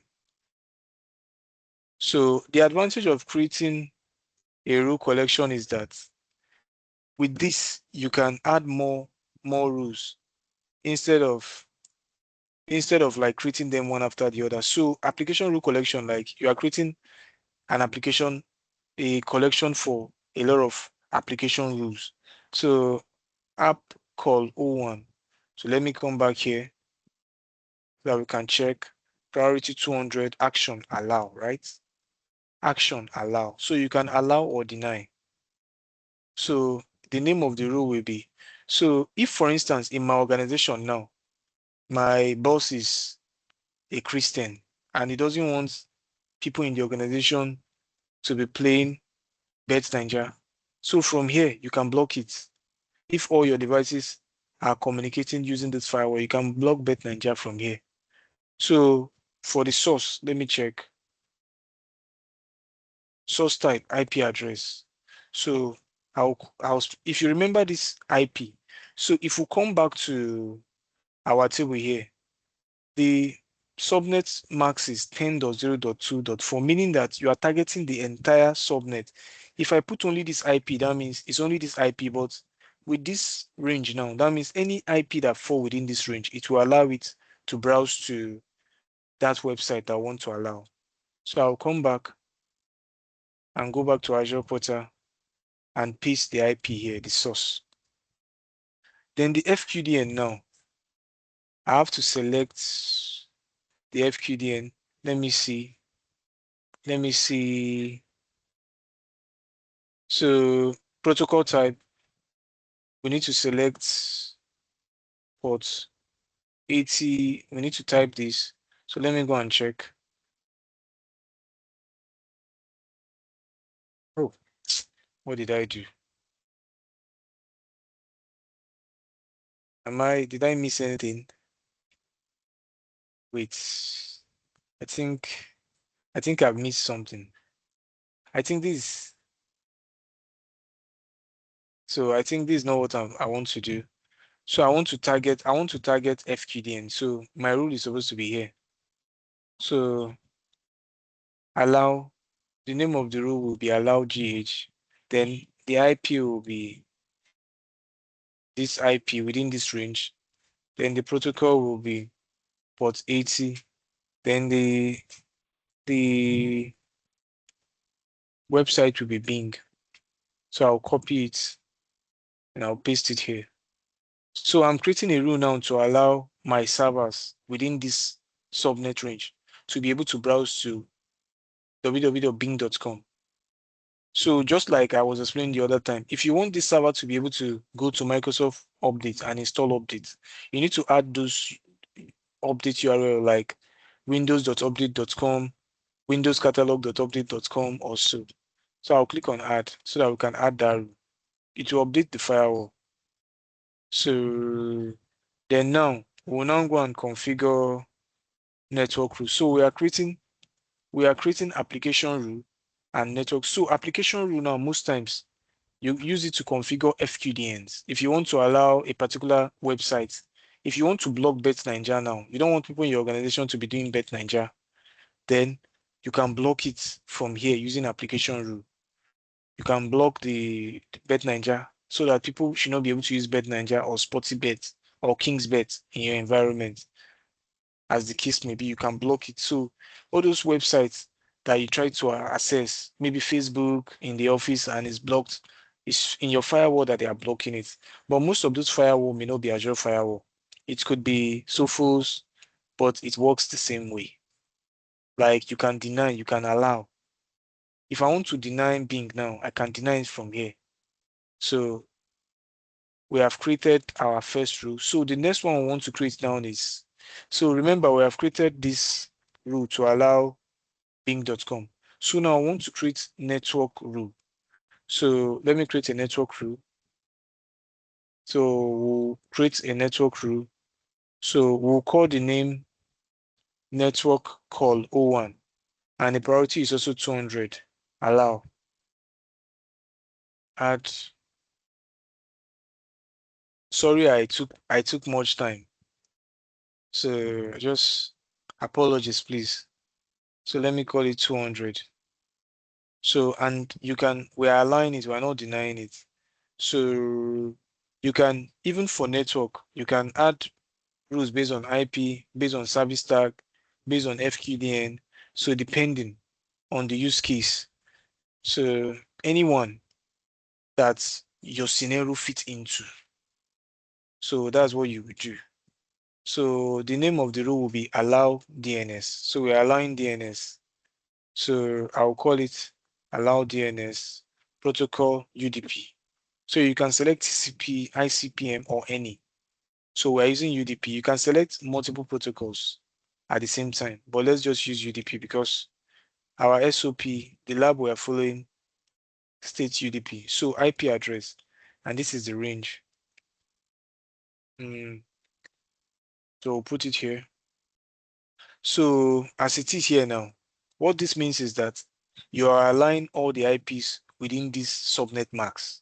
So the advantage of creating a rule collection is that with this you can add more rules instead of like creating them one after the other. So application rule collection, like you are creating an application, a collection for a lot of application rules. So app call 01. So let me come back here so that we can check priority 200 action allow, right? Action allow. So you can allow or deny. So the name of the rule will be, so if for instance in my organization now, my boss is a Christian and he doesn't want people in the organization to be playing Bet Naija. So from here, you can block it. If all your devices are communicating using this firewall, you can block Bet Naija from here. So for the source, let me check. Source type, IP address. So if you remember this IP, so if we come back to our table here, the subnet max is 10.0.2.4, meaning that you are targeting the entire subnet. If I put only this IP, that means it's only this IP, but with this range now, that means any IP that fall within this range, it will allow it to browse to that website I want to allow. So I'll come back and go back to Azure Portal and paste the IP here, the source. Then the FQDN now, I have to select the FQDN. Let me see. So protocol type, we need to select port 80. We need to type this. So let me go and check. Oh, what did I do? Did I miss anything? Wait, I think I've missed something. I think this, so I think this is not what I want to do. So I want to target FQDN. So my rule is supposed to be here. So allow, the name of the rule will be allow GH. Then the IP will be this IP within this range. Then the protocol will be port 80. Then the website will be Bing. So I'll copy it and I'll paste it here. So I'm creating a rule now to allow my servers within this subnet range to be able to browse to www.bing.com. So just like I was explaining the other time, if you want this server to be able to go to Microsoft Update and install updates, you need to add those update URL like windows.update.com, windowscatalog.update.com or so. So I'll click on add so that we can add that. It will update the firewall. So then now we'll now go and configure network rule. So we are creating application rule and network. So application rule now most times you use it to configure FQDNs. If you want to allow a particular website, if you want to block Bet Naija now, you don't want people in your organization to be doing Bet Naija, then you can block it from here using application rule. You can block the Bet Naija so that people should not be able to use Bet Naija or Sporty Bet or King's Bet in your environment. As the case may be, you can block it. So all those websites that you try to access, maybe Facebook in the office and it's blocked, it's in your firewall that they are blocking it. But most of those firewall may not be Azure Firewall. It could be Sophos, but it works the same way. Like you can deny, you can allow. If I want to deny Bing now, I can deny it from here. So we have created our first rule. So the next one we want to create now is, so remember we have created this rule to allow bing.com. So now I want to create network rule. So let me create a network rule. So we'll create a network rule. So we'll call the name network call 01 and the priority is also 200. Allow. Add. Sorry, I took much time. So just apologies, please. So let me call it 200. So, and you can, we are allowing it, we're not denying it. So you can, even for network, you can add rules based on IP, based on service tag, based on FQDN. So depending on the use case. So anyone that your scenario fit into. So that's what you would do. So the name of the rule will be allow DNS. So we're allowing DNS. So I'll call it allow DNS protocol UDP. So you can select TCP, ICPM, or any. So we're using UDP. You can select multiple protocols at the same time, but let's just use UDP because our SOP, the lab we are following, states UDP. So IP address, and this is the range. So we'll put it here. So as it is here now, what this means is that you are aligning all the IPs within this subnet max.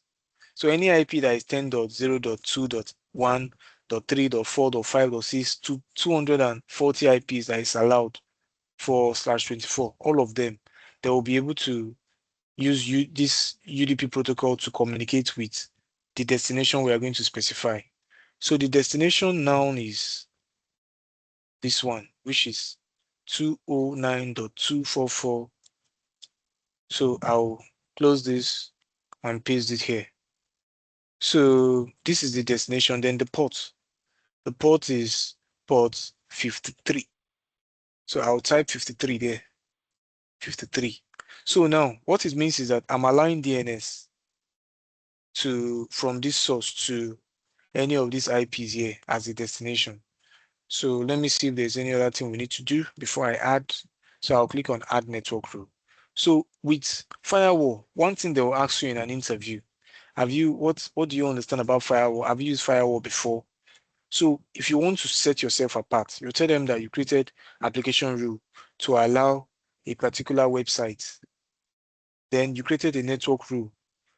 So any IP that is 10.0.2.1.3.4.5.6 to 240 IPs that is allowed for /24, all of them, they will be able to use this UDP protocol to communicate with the destination we are going to specify. So the destination now is this one, which is 209.244. So I'll close this and paste it here. So this is the destination, then the port. The port is port 53. So I'll type 53 there, 53. So now what it means is that I'm allowing DNS from this source to any of these IPs here as a destination. So let me see if there's any other thing we need to do before I add. So I'll click on add network rule. So with firewall, one thing they will ask you in an interview, what do you understand about firewall? Have you used firewall before? So if you want to set yourself apart, you tell them that you created application rule to allow a particular website. Then you created a network rule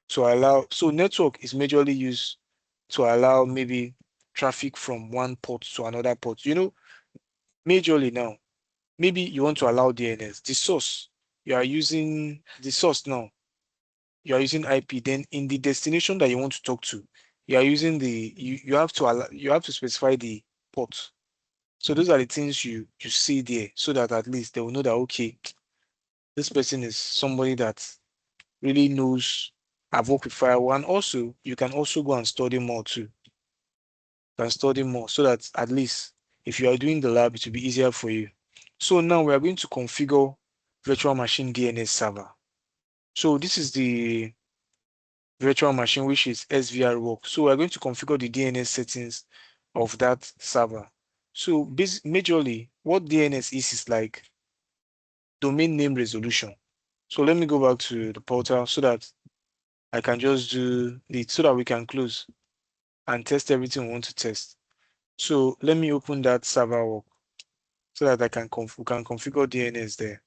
to allow, so network is majorly used to allow maybe traffic from one port to another port. You know, majorly now, maybe you want to allow DNS. The source, you are using the source now. You are using IP. Then in the destination that you want to talk to, you are using you have to allow, you have to specify the port. So those are the things you see there, so that at least they will know that okay, this person is somebody that really knows I've worked with firewall, and also you can also go and study more too. You can study more so that at least if you are doing the lab, it will be easier for you. So now we are going to configure virtual machine DNS server. So this is the virtual machine, which is SVR work. So we're going to configure the DNS settings of that server. So majorly, what DNS is like domain name resolution. So let me go back to the portal so that I can just do it so that we can close and test everything we want to test. So let me open that server work so that we can configure DNS there.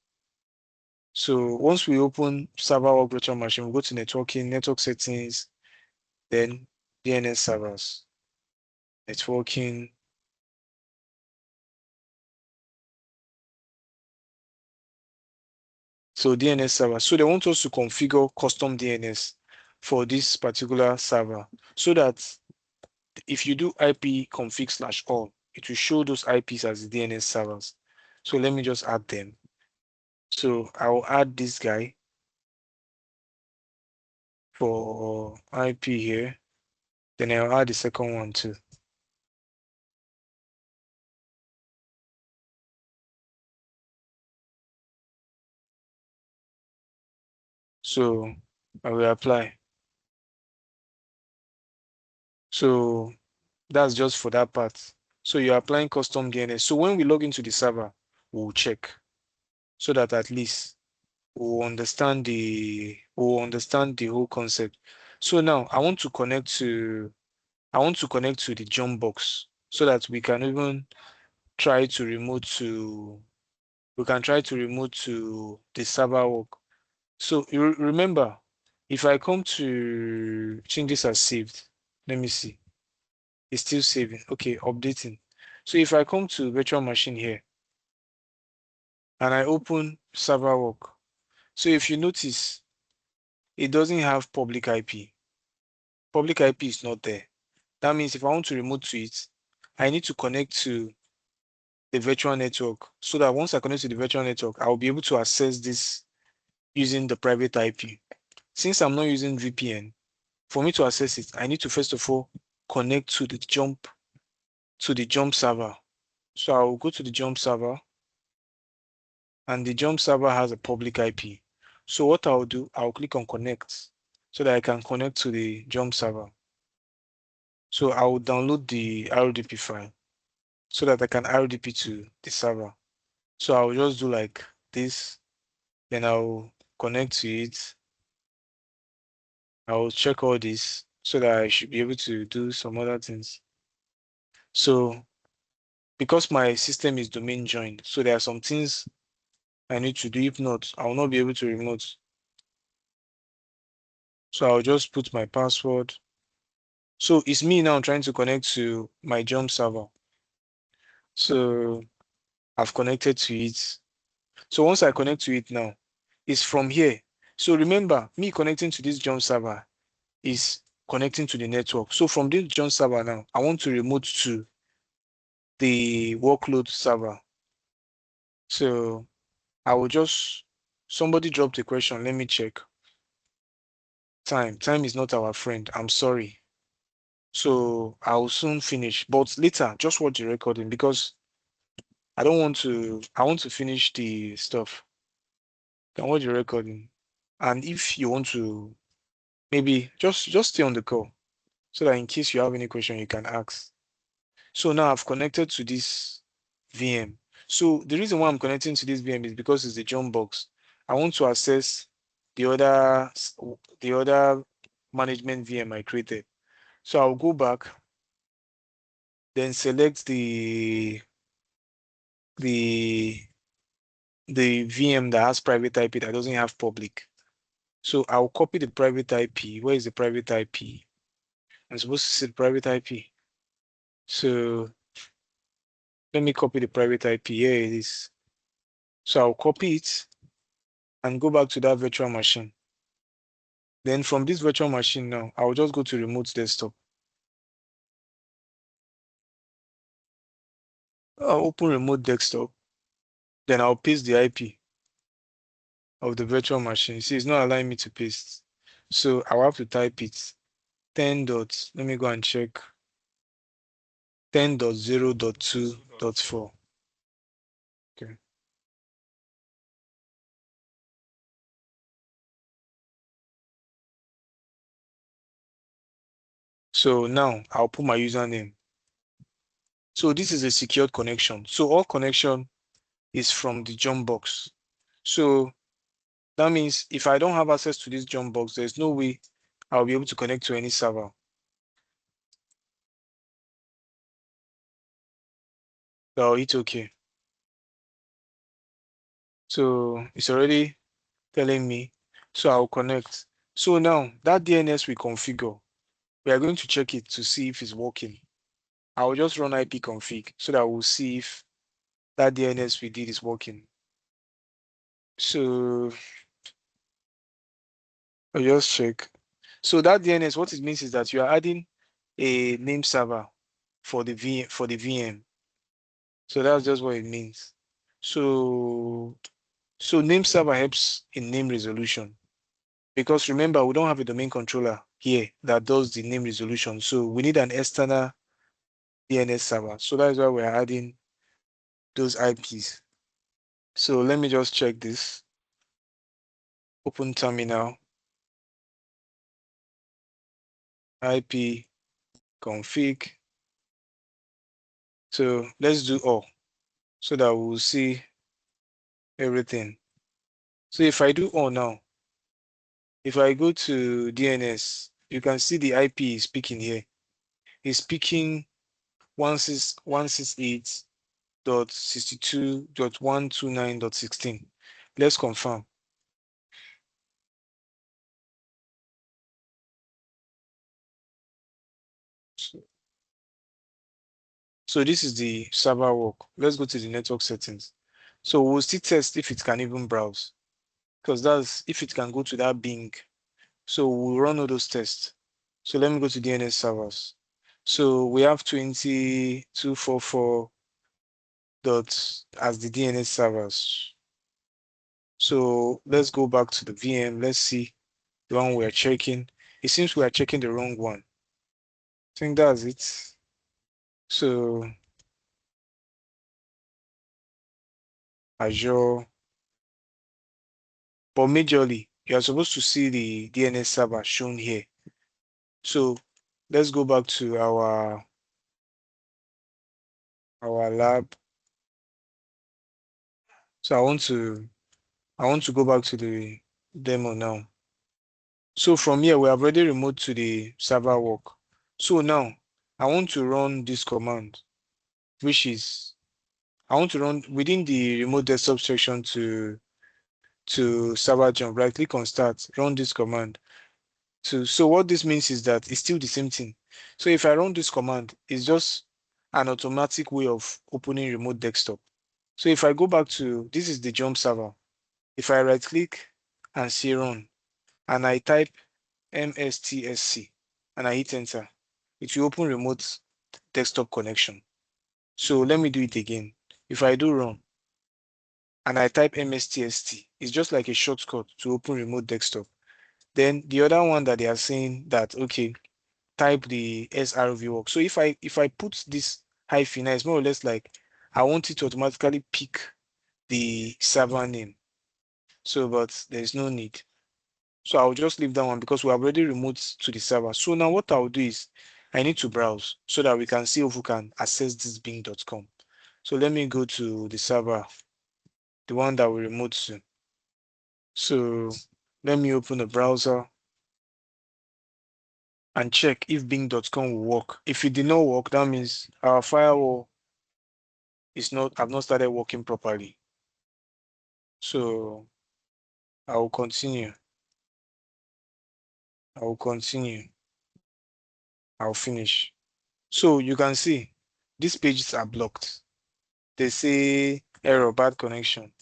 So once we open server work virtual machine, we go to networking, network settings, then DNS servers, networking. So DNS server. So they want us to configure custom DNS for this particular server so that if you do IP config/all, it will show those IPs as the DNS servers. So let me just add them. So I'll add this guy for IP here. Then I'll add the second one too. So I will apply. So that's just for that part. So you're applying custom DNS. So when we log into the server, we'll check so that at least we'll understand the whole concept. So now I want to connect to the jump box so that we can even try to remote to the server work. So you remember, if I come to change this as saved, let me see. It's still saving. Okay, updating. So if I come to virtual machine here and I open server work, so if you notice, it doesn't have public IP. Public IP is not there. That means if I want to remote to it, I need to connect to the virtual network so that once I connect to the virtual network, I'll be able to access this using the private IP. Since I'm not using VPN, for me to access it, I need to first of all connect to the jump server. So I'll go to the jump server, and the jump server has a public IP. So what I'll do, I'll click on connect so that I can connect to the jump server. So I will download the RDP file so that I can RDP to the server. So I'll just do like this, then I'll connect to it. I'll check all this so that I should be able to do some other things. So because my system is domain joined, so there are some things I need to do. If not, I will not be able to remote. So I'll just put my password. So it's me now trying to connect to my jump server. So I've connected to it. So once I connect to it now, it's from here. So remember, me connecting to this jump server is connecting to the network. So from this jump server now, I want to remote to the workload server. So I will just, somebody dropped a question. Let me check. Time is not our friend. I'm sorry. So I'll soon finish, but later, just watch the recording because I want to finish the stuff. You can watch the recording. And if you want to, maybe just stay on the call so that in case you have any question, you can ask. So now I've connected to this VM. So the reason why I'm connecting to this VM is because it's the jump box. I want to access the other management VM I created. So I'll go back, then select the VM that has private IP that doesn't have public. So I'll copy the private IP. Where is the private IP? I'm supposed to see the private IP. So let me copy the private IP. Here it is. So I'll copy it and go back to that virtual machine. Then from this virtual machine now, I'll just go to remote desktop. I'll open remote desktop. Then I'll paste the IP of the virtual machine. See, it's not allowing me to paste. So I'll have to type it 10 dot, let me go and check 10.0.2.4. Okay. So now I'll put my username. So this is a secured connection. So all connection is from the jump box. So that means if I don't have access to this jump box, there's no way I'll be able to connect to any server. So I'll hit OK. So it's already telling me. So I'll connect. So now that DNS we configure, we are going to check it to see if it's working. I'll just run ipconfig so that we'll see if that DNS we did is working. So I'll just check. So that DNS, what it means is that you are adding a name server for the VM. So that's just what it means. So name server helps in name resolution, because remember, we don't have a domain controller here that does the name resolution. So we need an external DNS server. So that's why we're adding those IPs. So let me just check this. Open terminal, IP config. So let's do all so that we'll see everything. So if I do all now, if I go to DNS, you can see the IP is picking here. It's picking 168.62.129.16. Let's confirm. So this is the server work. Let's go to the network settings. So we'll still test if it can even browse, because that's if it can go to that Bing. So we'll run all those tests. So let me go to DNS servers. So we have 2244 dot as the DNS servers. So let's go back to the VM. Let's see the one we're checking. It seems we are checking the wrong one. I think that's it. So Azure, but majorly you are supposed to see the DNS server shown here. So let's go back to our lab. So I want to go back to the demo now. So from here, we have already remote to the server work. So now I want to run this command, which is I want to run within the remote desktop section to server jump, right click on start, run this command. So what this means is that it's still the same thing. So if I run this command, it's just an automatic way of opening remote desktop. So if I go back to, this is the jump server. If I right click and say run, and I type MSTSC and I hit enter, it will open remote desktop connection. So let me do it again. If I do run and I type MSTST, it's just like a shortcut to open remote desktop. Then the other one that they are saying that, okay, type the SRV work. So if I put this hyphen, it's more or less like I want it to automatically pick the server name. So, but there's no need. So I'll just leave that one because we have already remote to the server. So now what I'll do is I need to browse so that we can see if we can access this bing.com. So let me go to the server, the one that we remote to. So let me open the browser and check if bing.com will work. If it did not work, that means our firewall is not, have not started working properly. So I will continue. I'll finish. So you can see these pages are blocked. They say error, bad connection.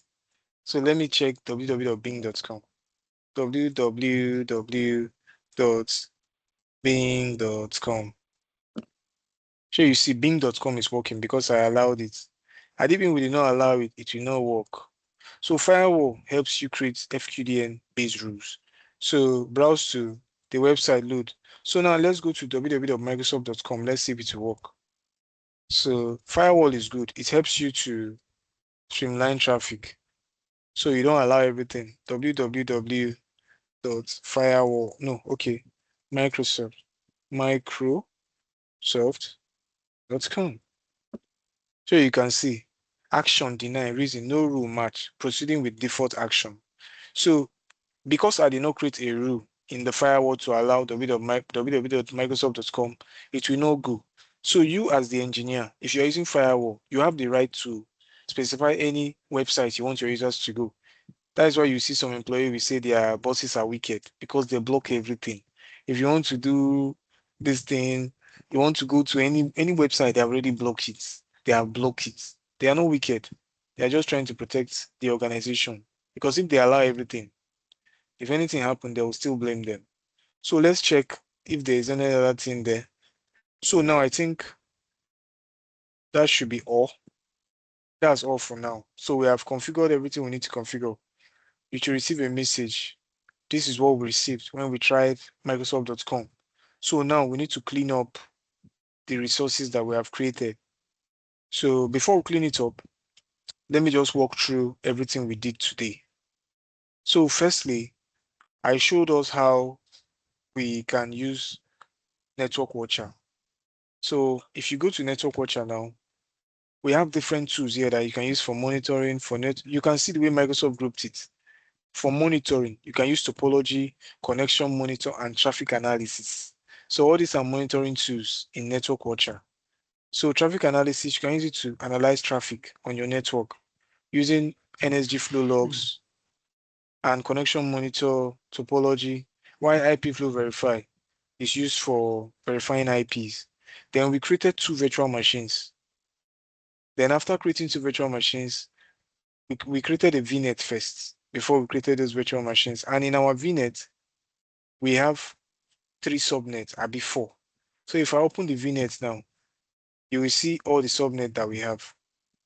So let me check www.bing.com. www.bing.com. So you see bing.com is working because I allowed it. And even we did not allow it, it will not work. So firewall helps you create FQDN based rules. So browse to the website load. So now let's go to www.microsoft.com. Let's see if it will work. So firewall is good. It helps you to streamline traffic. So you don't allow everything. www.firewall. No, okay. Microsoft.com. So you can see action deny reason no rule match proceeding with default action. So because I did not create a rule in the firewall to allow www.microsoft.com, it will not go. So you as the engineer, if you're using firewall, you have the right to specify any website you want your users to go. That is why you see some employees will say their bosses are wicked because they block everything. If you want to do this thing, you want to go to any website, they have already blocked it. They have blocked it. They are not wicked. They are just trying to protect the organization. Because if they allow everything, if anything happens, they will still blame them. So let's check if there is any other thing there. So now I think that should be all. That's all for now. So we have configured everything we need to configure. You should receive a message. This is what we received when we tried Microsoft.com. So now we need to clean up the resources that we have created. So before we clean it up, let me just walk through everything we did today. So firstly, I showed us how we can use Network Watcher. So if you go to Network Watcher now, we have different tools here that you can use for monitoring, you can see the way Microsoft grouped it. For monitoring, you can use Topology, Connection Monitor, and Traffic Analysis. So all these are monitoring tools in Network Watcher. So traffic analysis, you can use it to analyze traffic on your network using NSG flow logs and Connection Monitor Topology, while IP Flow Verify is used for verifying IPs. Then we created 2 virtual machines. Then after creating 2 virtual machines, we created a VNet first before we created those virtual machines. And in our VNet, we have 3 subnets, or before. So if I open the VNet now, you will see all the subnet that we have.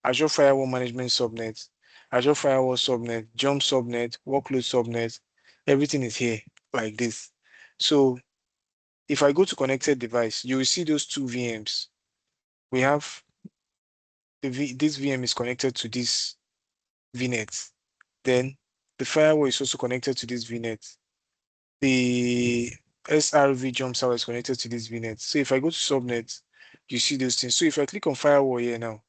Azure Firewall Management Subnet, Azure Firewall Subnet, Jump Subnet, Workload Subnet, everything is here like this. So if I go to connected device, you will see those 2 VMs. We have this VM is connected to this VNet. Then the firewall is also connected to this VNet. The SRV jump server is connected to this VNet. So if I go to subnet, you see those things. So if I click on firewall here now,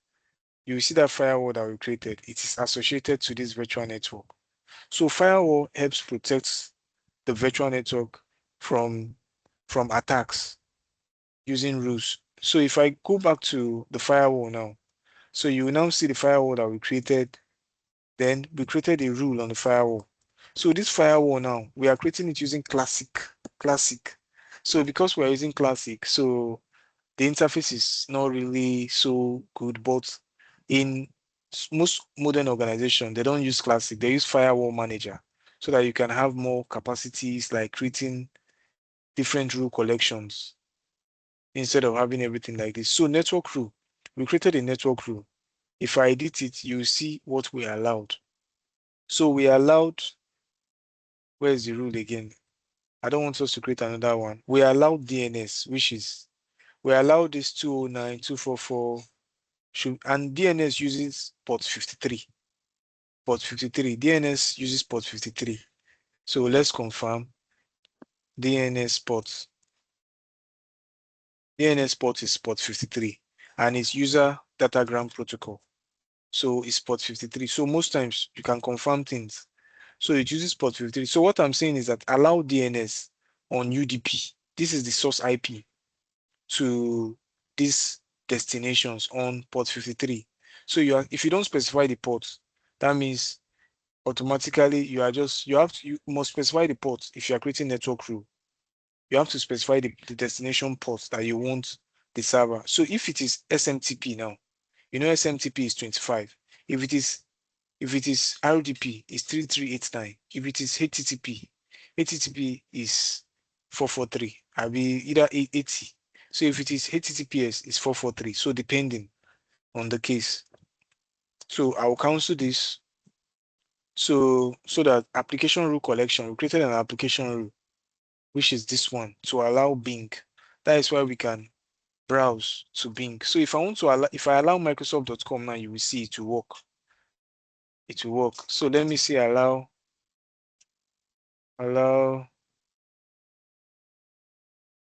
you will see that firewall that we created. It is associated to this virtual network. So firewall helps protect the virtual network from attacks using rules. So if I go back to the firewall now, so you will now see the firewall that we created. Then we created a rule on the firewall. So this firewall now, we are creating it using classic. So because we are using classic, so the interface is not really so good, but in most modern organizations, they don't use classic, they use firewall manager so that you can have more capacities like creating different rule collections instead of having everything like this. So network rule, we created a network rule. If I edit it, you see what we allowed. So we allowed, where's the rule again? I don't want us to create another one. We allowed DNS, which is, we allowed this 209, 244, and DNS uses port 53. Port 53, DNS uses port 53. So let's confirm DNS port. DNS port is port 53 and it's user datagram protocol. So it's port 53. So most times you can confirm things. So it uses port 53. So what I'm saying is that allow DNS on UDP. This is the source IP to these destinations on port 53. So if you don't specify the port, that means automatically you must specify the port if you are creating network rule. You have to specify the destination port that you want the server. So if it is SMTP now, you know SMTP is 25. If it is RDP, it's 3389. If it is HTTP is 443. I'll be either 880. So if it is HTTPS, it's 443. So depending on the case. So I'll cancel this. So that application rule collection, we created an application rule, which is this one, to allow Bing. That is why we can browse to Bing. So if I want to allow, if I allow Microsoft.com now, you will see it will work. It will work. So let me say allow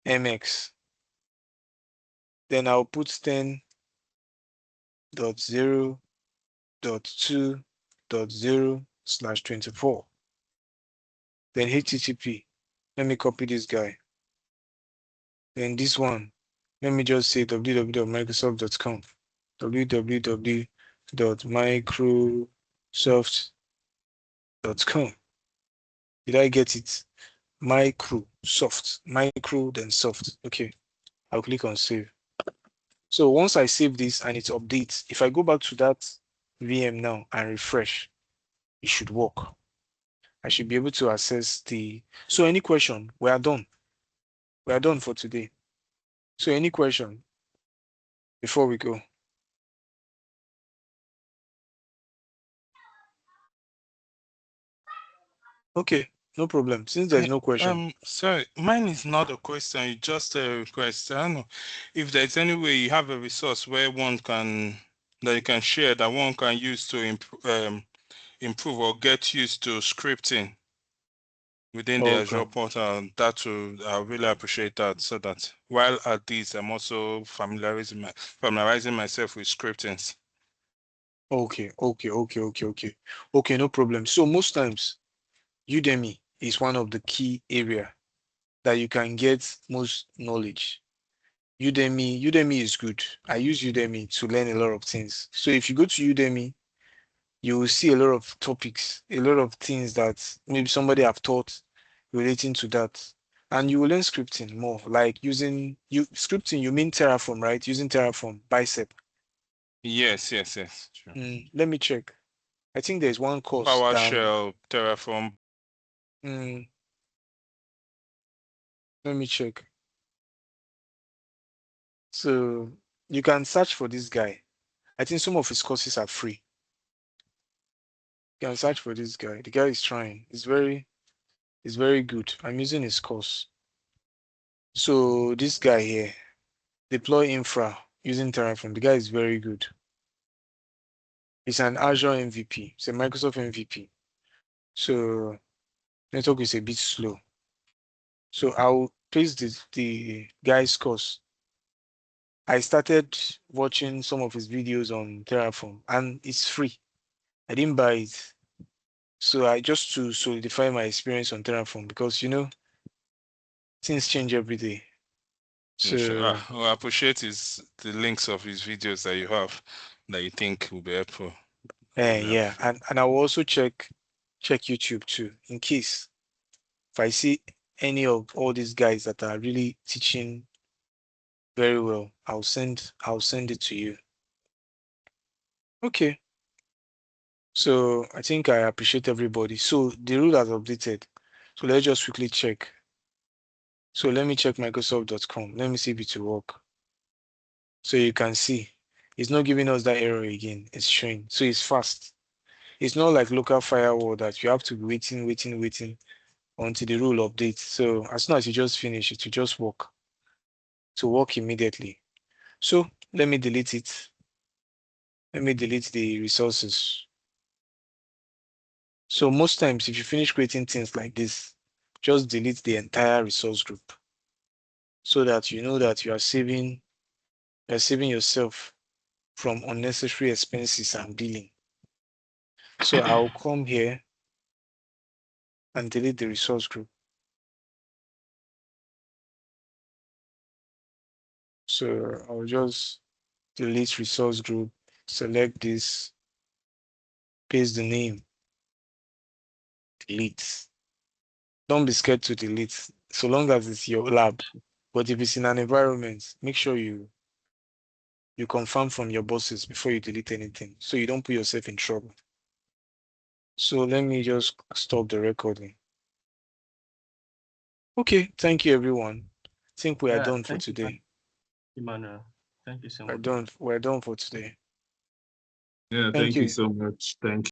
MX. Then I'll put 10.0.2.0/24. Then HTTP. Let me copy this guy. Then this one, let me just say www.microsoft.com. www.microsoft.com. Did I get it? Microsoft. Micro, then soft. Okay. I'll click on save. So once I save this and it updates, if I go back to that VM now and refresh, it should work. I should be able to access the. So any question? We are done. We are done for today. So any question before we go? Okay, no problem. Since there's no question. Sorry, mine is not a question, it's just a request. I don't know if there's any way you have a resource where that you can share that one can use to improve or get used to scripting within the Azure portal. I really appreciate that, so that while at this, I'm also familiarizing myself with scriptings. Okay, no problem. So most times, Udemy is one of the key area that you can get most knowledge. Udemy is good. I use Udemy to learn a lot of things. So if you go to Udemy, you will see a lot of topics, a lot of things that maybe somebody have taught relating to that. And you will learn scripting more, like scripting, you mean Terraform, right? Using Terraform, Bicep. Yes. Sure. Let me check. I think there's one course. PowerShell, Terraform. Let me check. So you can search for this guy. I think some of his courses are free. You can search for this guy. The guy is trying. It's very good. I'm using his course. So this guy here, deploy infra using Terraform. The guy is very good. He's an Azure MVP. It's a Microsoft MVP. So network is a bit slow. So I'll paste the guy's course. I started watching some of his videos on Terraform and it's free. I didn't buy it. So I just to solidify my experience on Terraform because things change every day. So Sure. I appreciate the links of his videos that you have that you think will be helpful. yeah, and I will also check YouTube too in case if I see any of all these guys that are really teaching very well, I'll send it to you. Okay. So I think I appreciate everybody. So the rule has updated. So let's just quickly check. So let me check Microsoft.com. Let me see if it will work. So you can see it's not giving us that error again. It's showing. So it's fast. It's not like local firewall that you have to be waiting until the rule updates. So as soon as you just finish, it will just work. To work immediately. So let me delete it. Let me delete the resources. So most times, if you finish creating things like this, just delete the entire resource group so that you know that you are saving yourself from unnecessary expenses and billing. So I'll come here and delete the resource group. So I'll just delete resource group, select this, paste the name, delete. Don't be scared to delete, so long as it's your lab. But if it's in an environment, make sure you confirm from your bosses before you delete anything, so you don't put yourself in trouble. So let me just stop the recording. Okay, thank you everyone. I think we are done for today. Emmanuel, thank you so We're much. done for today. Yeah, thank you so much. Thank you.